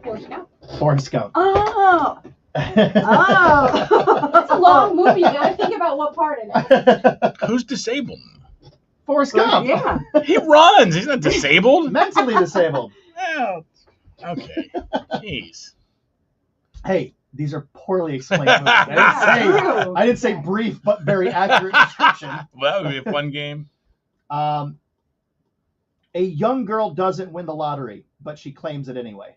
Forrest Gump. Forrest Gump. Oh. It's a long movie. You gotta think about what part in it. Who's disabled? Forrest Gump. Yeah. He runs. He's not disabled. Mentally disabled. Well, okay. Jeez. Hey, these are poorly explained movies. I didn't say brief, but very accurate description. Well, that would be a fun game. A young girl doesn't win the lottery, but she claims it anyway.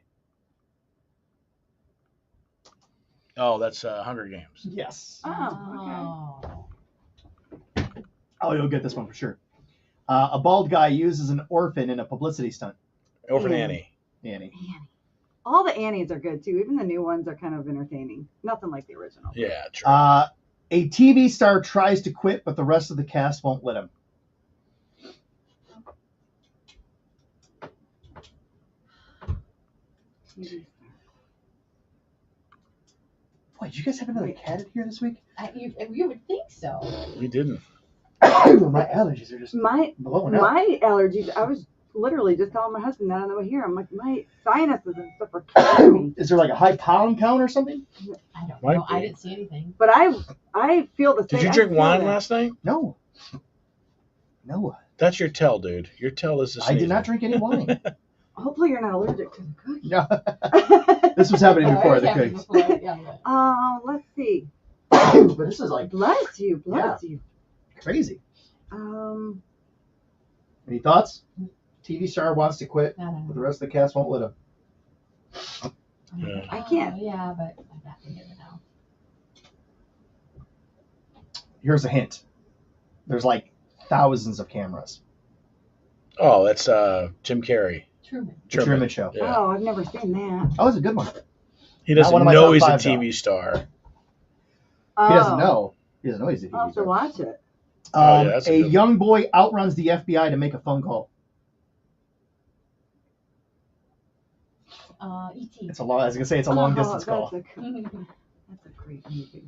Oh, that's Hunger Games. Yes. Oh, Oh, you'll get this one for sure. A bald guy uses an orphan in a publicity stunt. Orphan Annie. Annie. all the Annies are good too. Even the new ones are kind of entertaining. Nothing like the original. Yeah, true. A TV star tries to quit, but the rest of the cast won't let him. Boy, did you guys have another cat in here this week? You would think so. We didn't. My allergies are just blowing up. My allergies. I was literally just telling my husband that on the way here. I'm like, my sinuses and stuff are killing me. Is there like a high pollen count or something? I don't Might know. be. I didn't see anything. But I feel the same. Did you I drink feel wine that. last night? No. No. That's your tell, dude. Your tell is the I did not drink any wine. Hopefully you're not allergic to the cookies. No. This was happening before the cookies. Let's see. But this is like Bless you. Bless you. crazy. Any thoughts? TV star wants to quit, but the rest of the cast won't let him. Yeah. I can't. Yeah, but I got to never know. Here's a hint. There's like thousands of cameras. Oh, that's Jim Carrey. Truman. The Truman Show. Yeah. Oh, I've never seen that. Oh, it's a good one. He Not doesn't one of my know top he's a five, though. TV star. He doesn't know. He doesn't know he's a TV I'll have to star. watch it. Oh, yeah, that's a a good young boy outruns the FBI to make a phone call. E.T. It's a long. I was gonna say it's a long distance call. That's a great movie.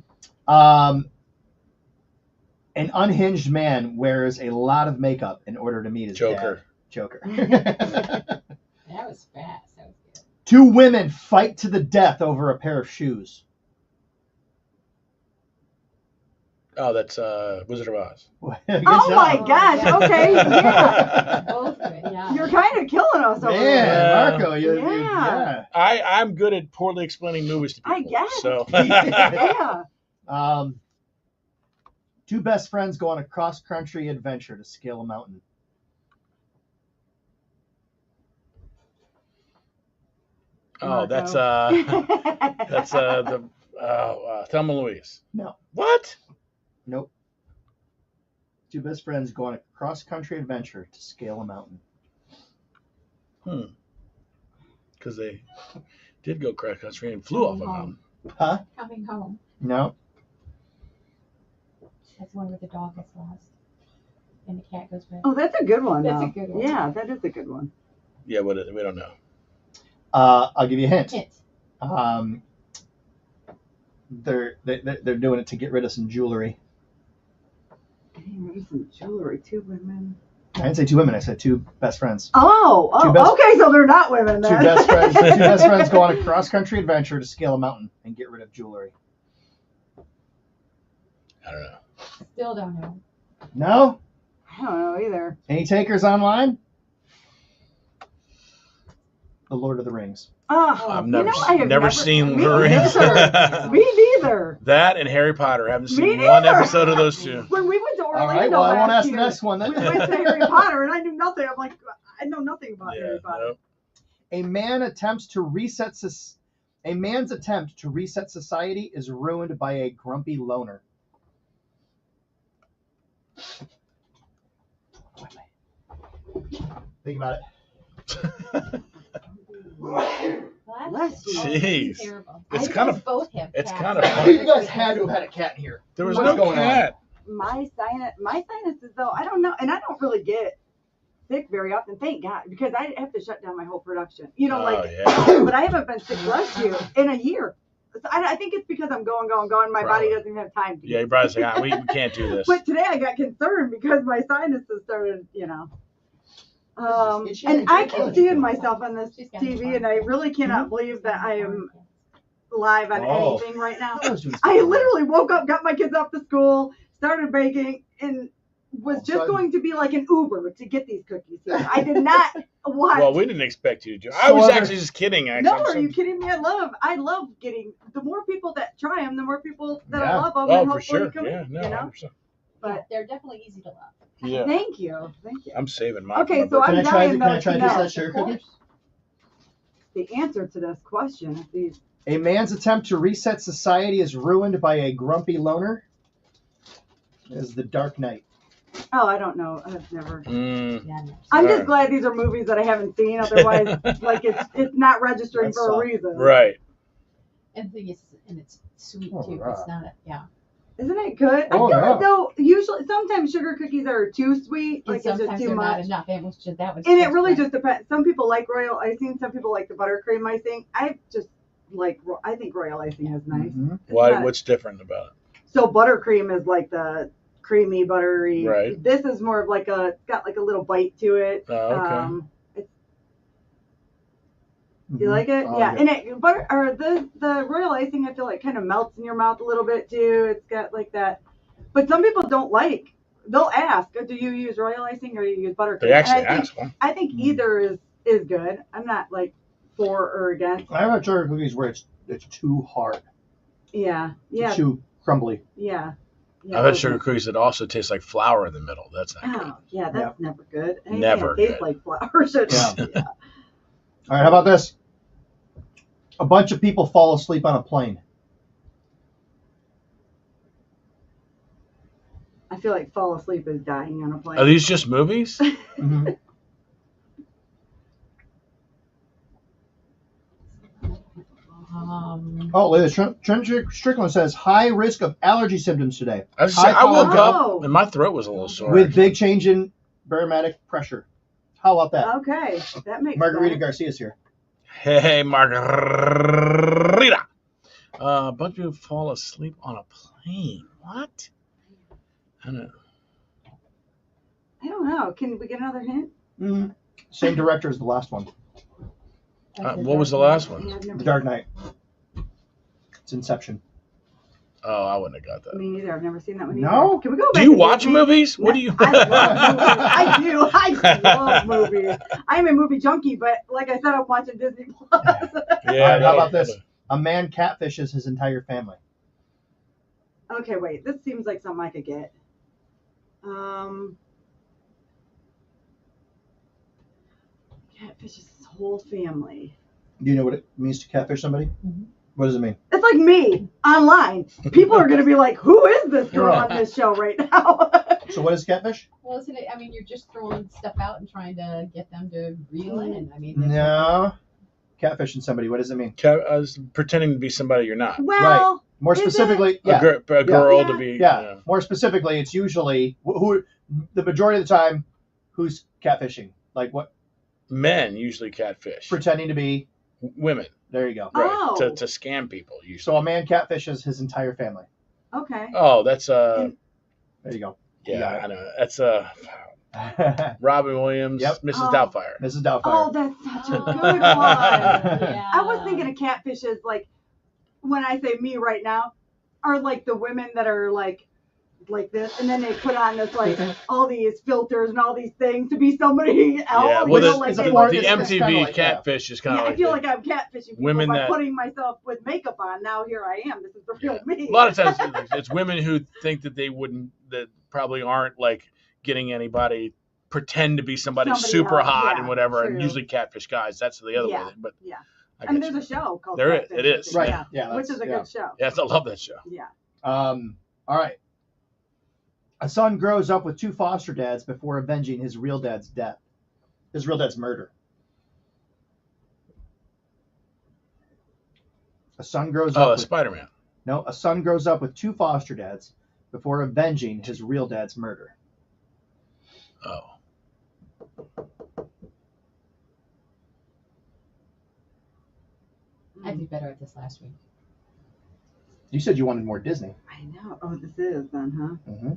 An unhinged man wears a lot of makeup in order to meet his Joker. dad. Joker. That was fast. That was good. Two women fight to the death over a pair of shoes. Oh, that's Wizard of Oz. Good Oh job. my gosh. Okay. Yeah. Both good, yeah. You're kind of killing us over Man, there. Marco, Yeah. I'm good at poorly explaining movies to people. I guess. So Yeah. Two best friends go on a cross-country adventure to scale a mountain. Oh, that's the Thelma and Louise. No. What? Nope. Two best friends go on a cross-country adventure to scale a mountain. Because they did go cross country and flew off a mountain. Huh? Coming home. No. That's one where the dog gets lost. And the cat goes with. Oh, that's a good one. That's though. a good one. Yeah, that is a good one. Yeah, we don't know. I'll give you a hint. Hint. They're doing it to get rid of some jewelry. Maybe some jewelry. Two women. I didn't say two women. I said two best friends. Oh, Two best- okay. So they're not women Two then. best friends. Two best friends go on a cross-country adventure to scale a mountain and get rid of jewelry. I don't know. Still don't know. No? I don't know either. Any takers online? The Lord of the Rings. Oh, I've you know, I have never seen me The Rings. neither. Me neither. That and Harry Potter. I haven't Me seen one neither. episode of those two. When we went to Orlando All right, well, I won't last ask the year, next one then. we went to Harry Potter, and I knew nothing. I'm like, I know nothing about Harry Potter. Nope. A man's attempt to reset society is ruined by a grumpy loner. Think about it. Bless you. Jeez. Terrible. It's I kind guess of- both have it's cats. kind of funny. You guys had to have had a cat in here. There was What's no going on? cat. My sinuses though, I don't know, and I don't really get sick very often. Thank God, because I have to shut down my whole production. You know, Oh, like, yeah. but I haven't been sick last year in a year. I think it's because I'm going. My body doesn't even have time to. Yeah, your body's like, we can't do this. But today I got concerned because my sinuses started, and I keep seeing myself on this TV, and I really cannot believe that I am live on anything right now. I literally woke up, got my kids off to school, started baking, and was just going to be like an Uber to get these cookies here. I did not want. Well, we didn't expect you to do. I was actually just kidding. Actually, no, are you kidding me? I love getting the more people that try them, the more people that I love them, and for hopefully sure. come Yeah, in, no, 100%. But they're definitely easy to love. Yeah. Thank you. I'm saving mine. Okay, so I'm dying Can I try to this know at sugar cookies? the answer to this question. A man's attempt to reset society is ruined by a grumpy loner. Is The Dark Knight. Oh, I don't know. I've never. Mm. I'm just glad these are movies that I haven't seen. Otherwise, like it's not registering for a reason. Right. And the thing is, and it's sweet too. right. It's not Isn't it good? I feel like though, usually sometimes sugar cookies are too sweet, And like it's just sometimes too they're much. not enough. It was just that was. And it just really right. just depends. Some people like royal icing. Some people like the buttercream icing. I just like. I think royal icing is nice. Mm-hmm. Why? What's different about it? So buttercream is like the creamy, buttery. Right. This is more of like it's got like a little bite to it. Oh, okay. You like it? Oh, yeah. yeah. And the royal icing, I feel like kind of melts in your mouth a little bit too. It's got like that. But some people don't like. They'll ask, do you use royal icing or do you use buttercream? They actually And ask. I think either is good. I'm not like for or against. I have had sugar cookies where it's too hard. Yeah. Yeah. It's too crumbly. Yeah. I've had sugar cookies that also taste like flour in the middle. That's not good. Oh, yeah, that's never good. Anything Never that tastes good. like flour should. Yeah. All right, how about this? A bunch of people fall asleep on a plane. I feel like fall asleep is dying on a plane. Are these just movies? Mm-hmm. Oh, look at this. Trent Strickland says high risk of allergy symptoms today. I woke up and my throat was a little sore. With big change in barometric pressure. How about that? Okay, that makes Margarita sense. Garcia's here. Hey, Margarita. A bunch of people fall asleep on a plane. What? I don't know. I don't know. Can we get another hint? Mm-hmm. Same director as the last one. What was the last one? The Dark Knight. It's Inception. Oh, I wouldn't have got that. Me neither. I've never seen that one. No? Either. Can we go Do back? you to watch Disney? movies? What do you? I do. I love movies. I'm a movie junkie, but like I said, I'm watching Disney Plus. All right, how about this? A man catfishes his entire family. Okay, wait. This seems like something I could get. Catfishes his whole family. Do you know what it means to catfish somebody? Mm-hmm. What does it mean? It's like me online. People are going to be like, "Who is this girl on this show right now?" So what is catfish? Well, isn't it? I mean, you're just throwing stuff out and trying to get them to reel in. I mean, No. Catfishing somebody. What does it mean? Pretending to be somebody you're not. Well, right. More specifically, A girl to be. Yeah. More specifically, it's usually who the majority of the time who's catfishing. Like what? Men usually catfish. Pretending to be women. There you go. Right. Oh. To scam people usually. Oh. So a man catfishes his entire family. Okay. Oh, that's There you go. Yeah, I know. That's Robin Williams, Yep. Mrs. Doubtfire. Mrs. Doubtfire. Oh, that's such a good one. I was thinking of catfishes, like when I say me right now, are like the women that are like this, and then they put on this like all these filters and all these things to be somebody else. Yeah, you well, know, like the MTV like, catfish is kind of I like feel the- like I'm catfishing people women by that- putting myself with makeup on. Now here I am. This is the real me. a lot of times it's women who think that they wouldn't, that probably aren't like getting anybody, pretend to be somebody super else, hot yeah, and whatever, true. and usually catfish guys. That's the other Yeah, way. But yeah. I I mean, get there's a show called There is. Catfish, It is. Right. Yeah, Yeah, which is a good show. Yes, I love that show. Yeah. All right. A son grows up with two foster dads before avenging his real dad's death. His real dad's murder. A son grows up. Oh, with, Spider-Man. No, a son grows up with two foster dads before avenging his real dad's murder. Oh. I did better at this last week. You said you wanted more Disney. I know. Oh, this is then, huh? Mm-hmm.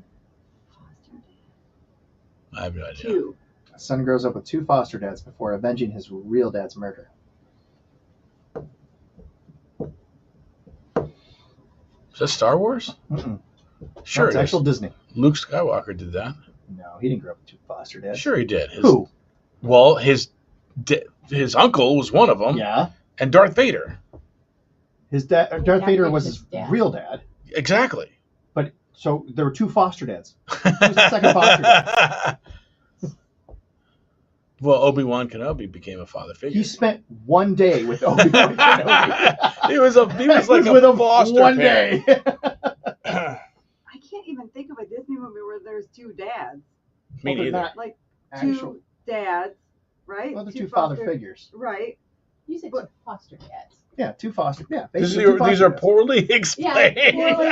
I have no idea. 2. A son grows up with 2 foster dads before avenging his real dad's murder. Is that Star Wars? Mm-mm. Sure, It's it is. actual Disney. Luke Skywalker did that. No, he didn't grow up with 2 foster dads. Sure, he did. Who? Well, his uncle was one of them. Yeah. And Darth Vader. His dad, Darth Vader was his real dad. Exactly. But so there were 2 foster dads. Who's the second foster dad? Well, Obi-Wan Kenobi became a father figure. He spent 1 day with Obi-Wan Kenobi. he was like with a him foster one parent. day. I can't even think of a Disney movie where there's 2 dads. Me neither. Like Actual- 2 dads, right? Well, they're 2 father figures. Right. You said 2 foster dads. Yeah, 2 foster. Yeah, These basically 2 foster are, these are dads. poorly explained. Poorly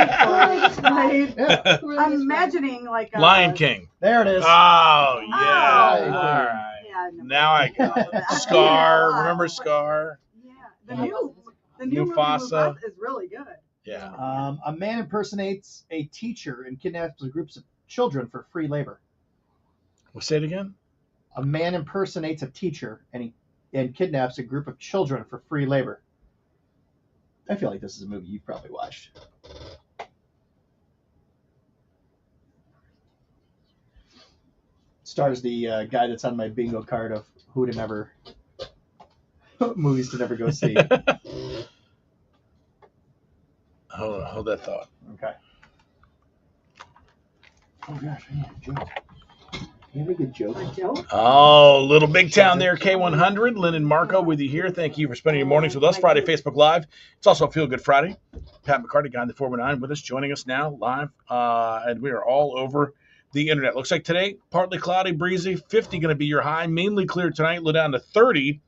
explained. Yeah. I'm imagining like a Lion King. There it is. Oh, yeah. Oh. All right. Yeah, no. Now I got it. Scar. Remember Scar? The new movie Mufasa. is really good. Yeah. A man impersonates a teacher and kidnaps groups of children for free labor. Well, say it again. A man impersonates a teacher and kidnaps a group of children for free labor. I feel like this is a movie you've probably watched. Stars the guy that's on my bingo card of who to never movies to never go see. Hold that thought. Okay. Oh gosh, I need a joke. You have a good joke? A joke? Oh, little big town there, K100. Lynn and Marco with you here. Thank you for spending your mornings with us. Friday, Facebook Live. It's also a Feel Good Friday. Pat McCarty, guy in the 419, with us, joining us now live. And we are all over the internet. Looks like today, partly cloudy, breezy. 50 going to be your high. Mainly clear tonight, low down to 30.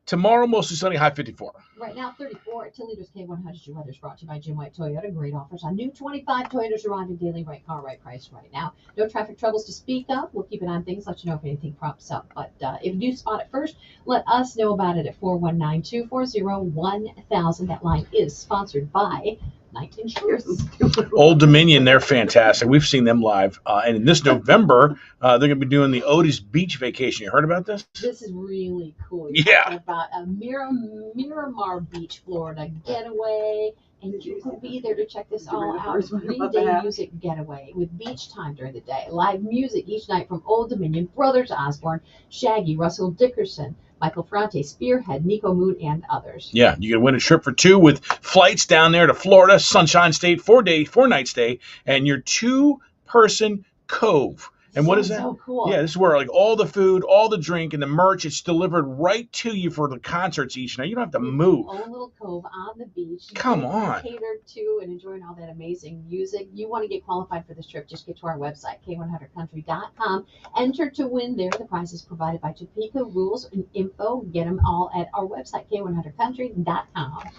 Tomorrow, mostly sunny, high 54. Right now, 34 at Toledo's K100. Your weather's brought to you by Jim White Toyota. Great offers on new 25 Toyotas arriving daily. Right car, right price right now. No traffic troubles to speak of. We'll keep an eye on things, let you know if anything props up. But if you do spot it first, let us know about it at 419-240-1000. That line is sponsored by Night Insurance. Old Dominion, they're fantastic. We've seen them live. And in this November, they're going to be doing the Otis Beach Vacation. You heard about this? This is really cool. Yeah. About a Miramar Beach, Florida getaway. And you can be there to check this all out. 3-day music getaway with beach time during the day. Live music each night from Old Dominion, Brothers Osborne, Shaggy, Russell Dickerson, Michael Ferrante, Spearhead, Nico Moon, and others. Yeah, you can win a trip for 2 with flights down there to Florida, Sunshine State, 4-night stay, and your 2-person cove. And what is that? So cool. Yeah, this is where like all the food, all the drink, and the merch, it's delivered right to you for the concerts each night. You don't have to move. Own little cove on the beach. Come on. Catered to and enjoying all that amazing music. You want to get qualified for this trip, just get to our website, k100country.com. Enter to win there. The prizes provided by Topeka. Rules and info. Get them all at our website, k100country.com.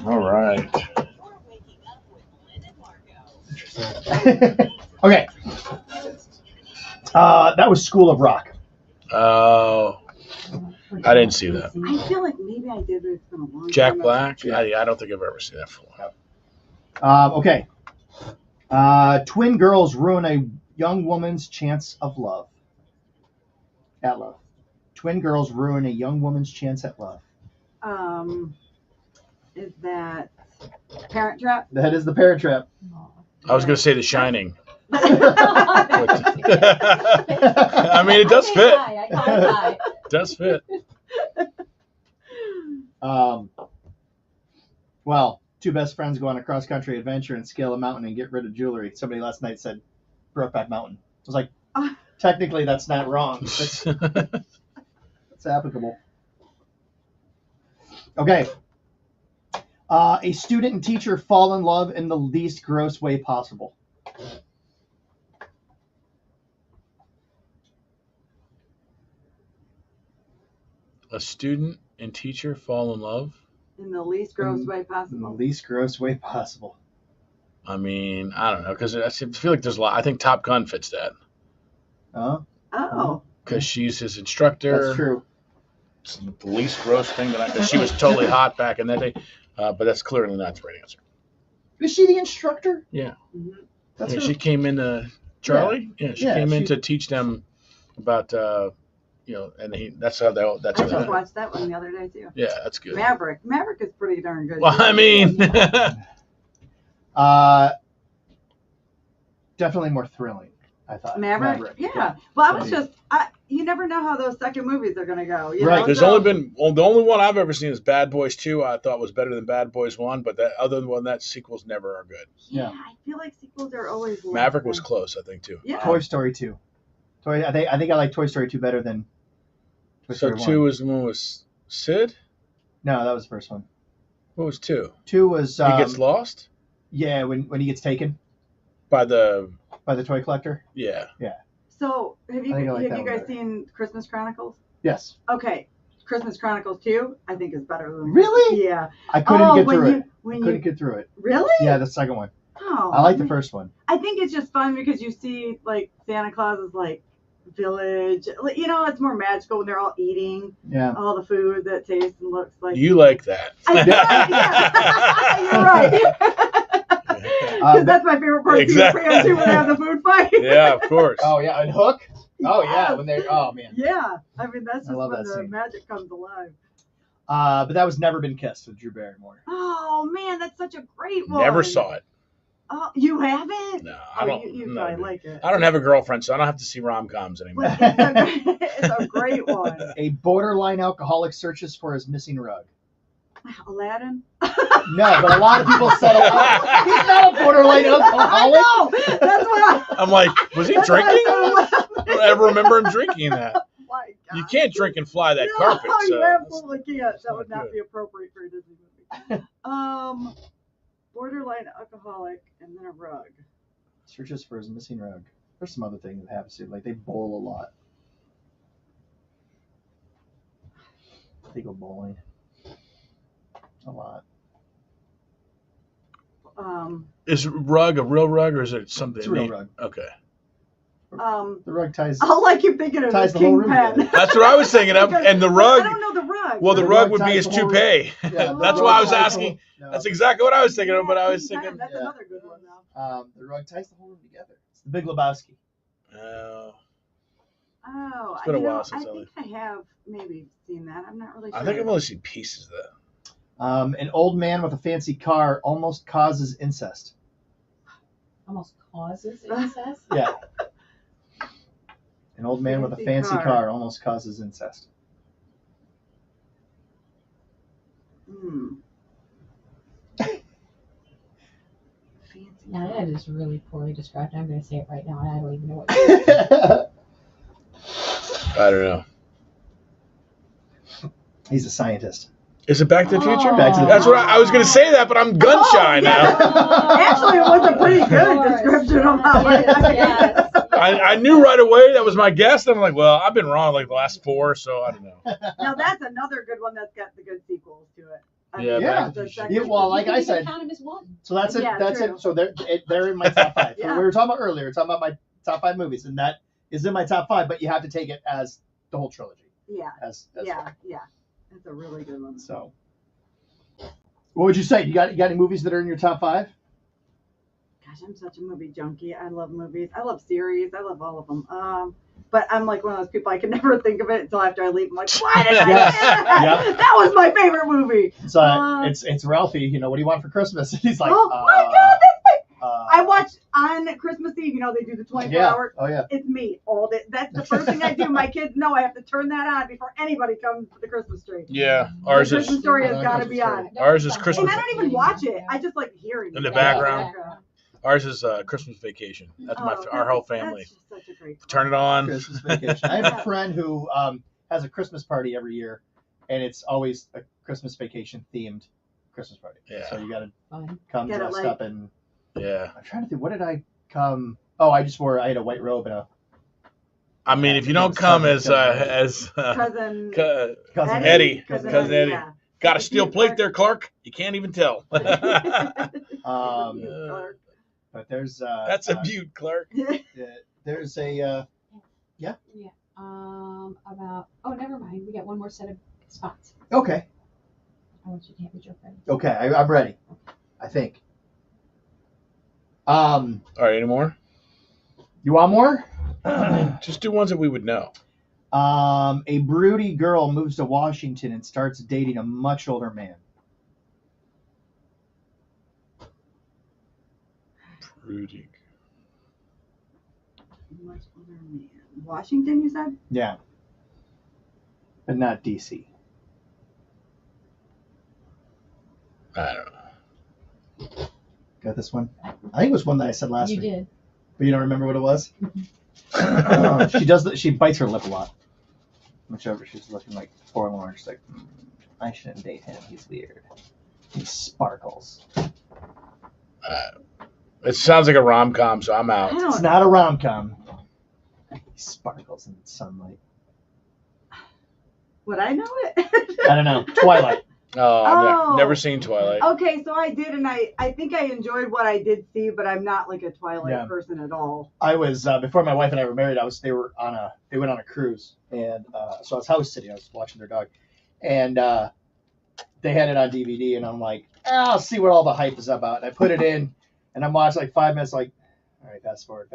All right. Okay. That was School of Rock. Oh, I didn't see that. I feel like maybe I did, but it's been a long Jack time. Black? I don't think I've ever seen that before. Okay. Twin girls ruin a young woman's chance of love. At love. Twin girls ruin a young woman's chance at love. Is that Parent Trap? That is the Parent Trap. I was going to say The Shining. I mean, it does fit. It does fit. Well, 2 best friends go on a cross-country adventure and scale a mountain and get rid of jewelry. Somebody last night said Brokeback Mountain. I was like, technically that's not wrong. That's applicable. Okay. A student and teacher fall in love in the least gross way possible. A student and teacher fall in love? In the least gross way In the possible. least gross way possible. I mean, I don't know, because I feel like there's a lot. I think Top Gun fits that. Oh. Because she's his instructor. That's true. It's the least gross thing because she was totally hot back in that day. but that's clearly not the right answer. Is she the instructor? Yeah. That's Yeah, her. she came in, Charlie? Yeah, she came in she- to teach them about, and that's how they. That's I how just they. watched that one the other day too. Yeah, that's good. Maverick is pretty darn good. Well, I mean, Definitely more thrilling, I thought. Maverick? Yeah. Well, I was just, you never know how those second movies are going to go. You know? There's So- the only one I've ever seen is Bad Boys 2. I thought was better than Bad Boys 1, but other than that, sequels never are good. Yeah, I feel like sequels are always. Maverick was close, I think, too. Yeah. Toy Story 2. I think I like Toy Story 2 better than Toy So Story 2 1. was the one with Sid? No, that was the first one. What was 2? 2 was... he gets lost? Yeah, when he gets taken. By the toy collector? Yeah. Yeah. So, have you I think I like that guys one better. seen Christmas Chronicles? Yes. Okay. Christmas Chronicles 2, I think is better than Really? Yeah. I couldn't get when through you- it. when I couldn't you- get through it. Really? Yeah, the second one. Oh, I like the man. first one. I think it's just fun because you see like Santa Claus's like village. You know, it's more magical when they're all eating Yeah. all the food that tastes and looks like. You like that. You're right. Because that's my favorite part Exactly. of the too when they have the food fight. Yeah, of course. Oh, yeah, and Hook? Oh, yeah, when they're... Oh, man. Yeah, I mean that's I just love when that the scene. magic comes alive. But that was Never Been Kissed with Drew Barrymore. Oh man, that's such a great one. Never saw it. Oh, you haven't? No, Oh, I don't. You no, probably like it. I don't have a girlfriend, so I don't have to see rom-coms anymore. It's a great one. A borderline alcoholic searches for his missing rug. Aladdin. No, but a lot of people said he's not a borderline alcoholic. I know. That's what I'm like, was he That's why drinking? I I don't ever remember him drinking that. My God. You can't drink and fly that No, carpet. So you absolutely can't. That would not not be appropriate for a Disney movie. Borderline alcoholic and then a rug. Searches for his missing rug. There's some other thing that happens to like they bowl a lot. They go bowling a lot. is rug a real rug or is it something? It's a real neat? rug. Okay. The rug ties. All I keep thinking of ties is the whole room Kingpin. together. That's what I was thinking of. Because And the rug. I don't know the rug. Well, the The rug rug would be ties his the whole toupee. Yeah, That's the why I rug was ties the asking. whole- no. That's exactly what I was thinking of, but I was Kingpin, thinking. That's Yeah. another good one now. The rug ties the whole room together. It's the Big Lebowski. Oh, It's been a you know, while since I I think I have maybe seen that. I'm not really sure. I think I've only seen pieces of that. An old man with a fancy car almost causes incest. Almost causes incest. Yeah. An old man with a Fancy fancy car. car almost causes incest. Now that is really poorly described. I'm going to say it right now, and I don't even know what. It is. I don't know. He's a scientist. Is it Back to the Future? Oh. Back to the That's what I was going to say that, but I'm gun shy now. Actually, it was a pretty good description of how Yes. I knew right away that was my guess. And I'm like, well, I've been wrong like the last 4, so I don't know. Now that's another good one that's got the good sequels to it. I Yeah, mean, Yeah. the second Yeah, well, like I You can said, count him as one. so that's it. Yeah, That's true. it. So they're in my top 5. So Yeah. we were talking about earlier. We're talking about my top 5 movies, and that is in my top 5. But you have to take it as the whole trilogy. Yeah, As yeah. That's a really good one. So, what would you say? You got any movies that are in your top 5? Gosh, I'm such a movie junkie. I love movies. I love series. I love all of them. But I'm like one of those people, I can never think of it until after I leave. I'm like, why did I Yes. say that? Yep. That was my favorite movie. So Uh, it's Ralphie. You know, what do you want for Christmas? And he's like, oh my God, that's uh, I watch on Christmas Eve, you know, they do the 24 yeah. hour. Oh yeah. It's me all day. That's the first thing I do. My kids know I have to turn that on before anybody comes to the Christmas tree. Yeah, ours the is Christmas story has Oh, got to Christmas be story. on. ours is Christmas. And I don't even watch it. I just like hearing In the it. background. Ours is Christmas Vacation. That's our whole family. That's just such a great Turn it on. Christmas Vacation. I have a friend who has a Christmas party every year, and it's always a Christmas Vacation themed Christmas party. Yeah. So you got to Fun. come Get it dressed like- up and. Yeah. I'm trying to think. What did I come? Oh, I had a white robe and a I mean, if you don't come as Cousin cousin Eddie, Cousin cousin Eddie. yeah. Got a steel plate there, Clark. You can't even tell. But there's That's a beaut, Clark. there's a Yeah. About. Oh, never mind. We got one more set of spots. okay. I want you to have your joke ready. Okay, I'm ready. I think. All right, any more? You want more? Just do ones that we would know. A broody girl moves to Washington and starts dating a much older man. Broody. Much older man. Washington, you said? Yeah. But not DC. I don't know. Got this one? I think it was one that I said last You week. did. But you don't remember what it was? She bites her lip a lot. Whichever she's looking like forlorn. She's like, I shouldn't date him. He's weird. He sparkles. It sounds like a rom-com, so I'm out. It's not a rom-com. He sparkles in the sunlight. Would I know it? I don't know. Twilight. Oh, I've Oh. never seen Twilight. Okay, so I did, and I think I enjoyed what I did see, but I'm not like a Twilight Yeah. person at all. I was before my wife and I were married. They went on a cruise, and so I was house sitting. I was watching their dog, and they had it on DVD, and I'm like, I'll see what all the hype is about. And I put it in, and I'm watching like 5 minutes. Like, all right, fast forward.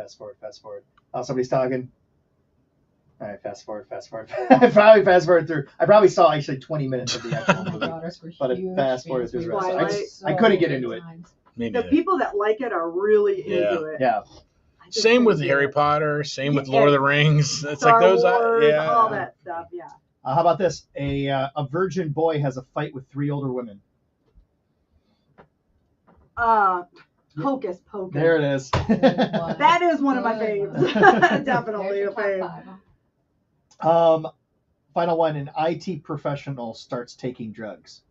Oh, somebody's talking. All right, fast forward. I probably fast forward through. I probably saw actually 20 minutes of the actual movie, but I fast forward through the rest. I couldn't get into it. The people that like it are really into it. Yeah. Same with Harry Potter. Same with Lord of the Rings. It's Star like those. Wars, Yeah. all that stuff. Yeah. How about this? A virgin boy has a fight with 3 older women. Hocus Pocus. There it is. That is one of my faves. Definitely a fave. Final one. An IT professional starts taking drugs.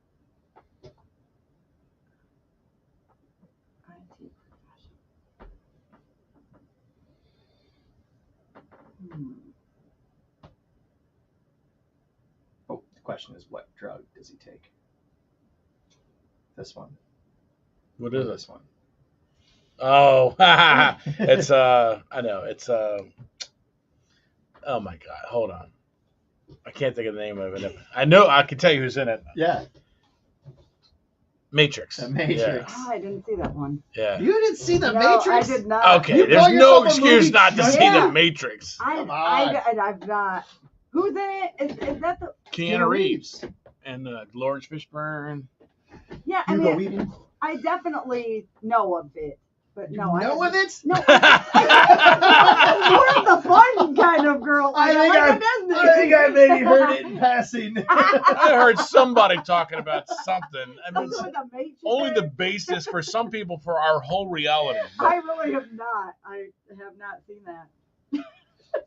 Oh, the question is, what drug does he take? This one. What is this one? Oh, it's I know it's oh my God, hold on, I can't think of the name of it. I know I can tell you who's in it. Yeah. Matrix. The Matrix. Yeah. Oh, I didn't see that one. Yeah. You didn't see the No, Matrix? I did not. Okay, there's no excuse not to see the Matrix. I've not. Who's in it? Is that the Keanu Reeves and Lawrence Fishburne. Yeah, I mean, I definitely know of it, but no, I know of it? No, we're the fun kind of girl. I think I maybe heard it in passing. I heard somebody talking about something. I mean, Something with a Matrix only in the it? basis for some people for our whole reality. I really have not. I have not seen that.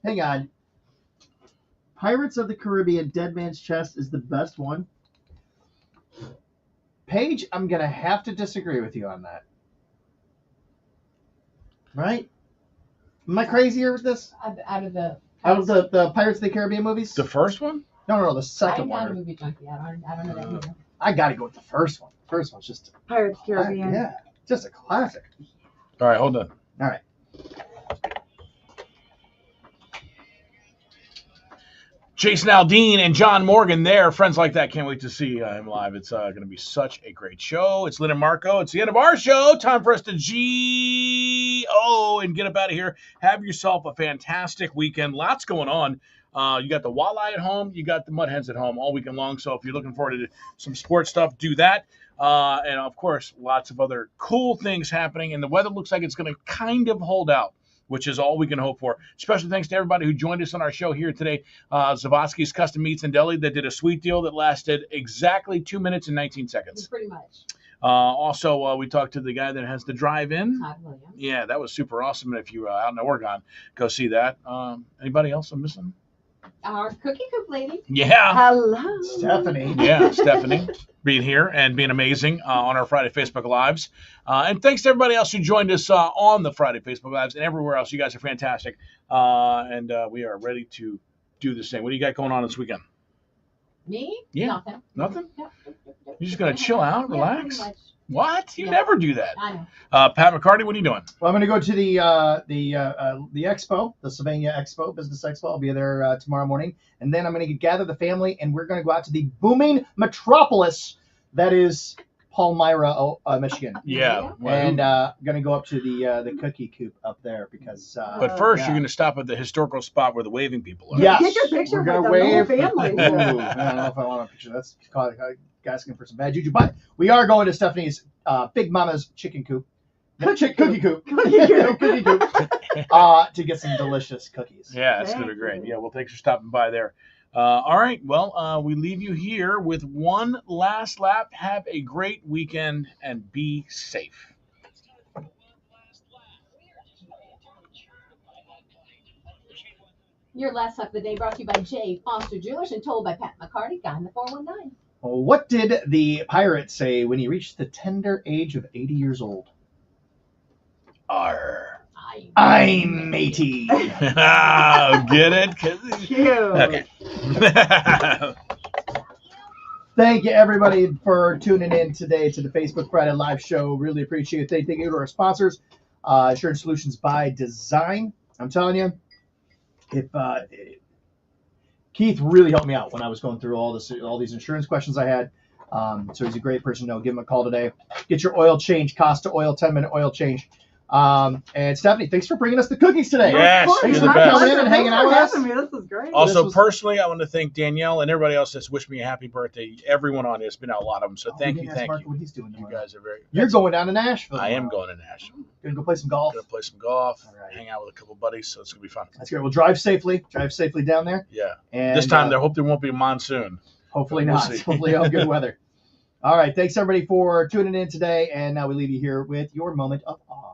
Hang on. Pirates of the Caribbean Dead Man's Chest is the best one. Paige, I'm going to have to disagree with you on that. Right? Am I crazy here with this? Out of the Pirates of the Caribbean movies? The first one? No, the second I'm not a one. movie junkie. I don't know that either. I got to go with the first one. The first one's just Pirates of the Caribbean. yeah, just a classic. All right, hold on. All right. Jason Aldean and John Morgan there. Friends like that. Can't wait to see him live. It's going to be such a great show. It's Lynn and Marco. It's the end of our show. Time for us to G-O and get up out of here. Have yourself a fantastic weekend. Lots going on. You got the walleye at home. You got the mud hens at home all weekend long. So if you're looking forward to some sports stuff, do that. And, of course, lots of other cool things happening. And the weather looks like it's going to kind of hold out, which is all we can hope for. Special thanks to everybody who joined us on our show here today. Zavosky's Custom Meats and Deli that did a sweet deal that lasted exactly 2 minutes and 19 seconds. Pretty much. Also, we talked to the guy that has the drive-in. Todd Williams. Yeah, that was super awesome. And if you're out in Oregon, go see that. Anybody else I'm missing? Our cookie coop lady. Yeah. Hello. Stephanie. Yeah, Stephanie being here and being amazing on our Friday Facebook Lives. And thanks to everybody else who joined us on the Friday Facebook Lives and everywhere else. You guys are fantastic. And we are ready to do the same. What do you got going on this weekend? Me? Yeah. Nothing. Nothing? You're just going to chill out, Yeah, relax? pretty much. What? You never do that. I know. Pat McCarty, what are you doing? Well, I'm going to go to the expo, the Sylvania Expo, Business Expo. I'll be there tomorrow morning. And then I'm going to gather the family, and we're going to go out to the booming metropolis That is Palmyra, Michigan. Yeah. And going to go up to the cookie coop up there because. But first, you're going to stop at the historical spot where the waving people are. Yes. Get your picture We're with going to the wave. whole family. Ooh, I don't know if I want a picture. That's asking for some bad juju. But we are going to Stephanie's Big Mama's chicken coop. Cookie coop. Cookie coop. To get some delicious cookies. Yeah, that's going to be great. Yeah, well, thanks for stopping by there. All right, well, we leave you here with one last lap. Have a great weekend and be safe. Your last lap of the day brought to you by J. Foster Jewelers and told by Pat McCarty, guy in the 419. Well, what did the pirate say when he reached the tender age of 80 years old? Arr. I'm matey. Oh, get it? Cute. Okay. Thank you, everybody, for tuning in today to the Facebook Friday Live Show. Really appreciate it. Thank you to our sponsors, Insurance Solutions by Design. I'm telling you, if Keith really helped me out when I was going through all these insurance questions I had. So he's a great person to know. Give him a call today. Get your oil change, cost to oil, 10-minute oil change. And Stephanie, thanks for bringing us the cookies today. Yes, thanks you're for the best. coming in and hanging out with us. This is great. Also, personally, I want to thank Danielle and everybody else that's wished me a happy birthday. Everyone on it. It's been out a lot of them. So thank you. What he's doing You guys are very. You're going down to Nashville. I am going to Nashville. Gonna go play some golf. Gonna play some golf. Hang out with a couple buddies. So it's gonna be fun. That's great. Well, drive safely. Drive safely down there. Yeah. And this time, I hope there won't be a monsoon. Hopefully We'll not. see. Hopefully, you'll have good weather. All right. Thanks everybody for tuning in today. And now we leave you here with your moment of awe.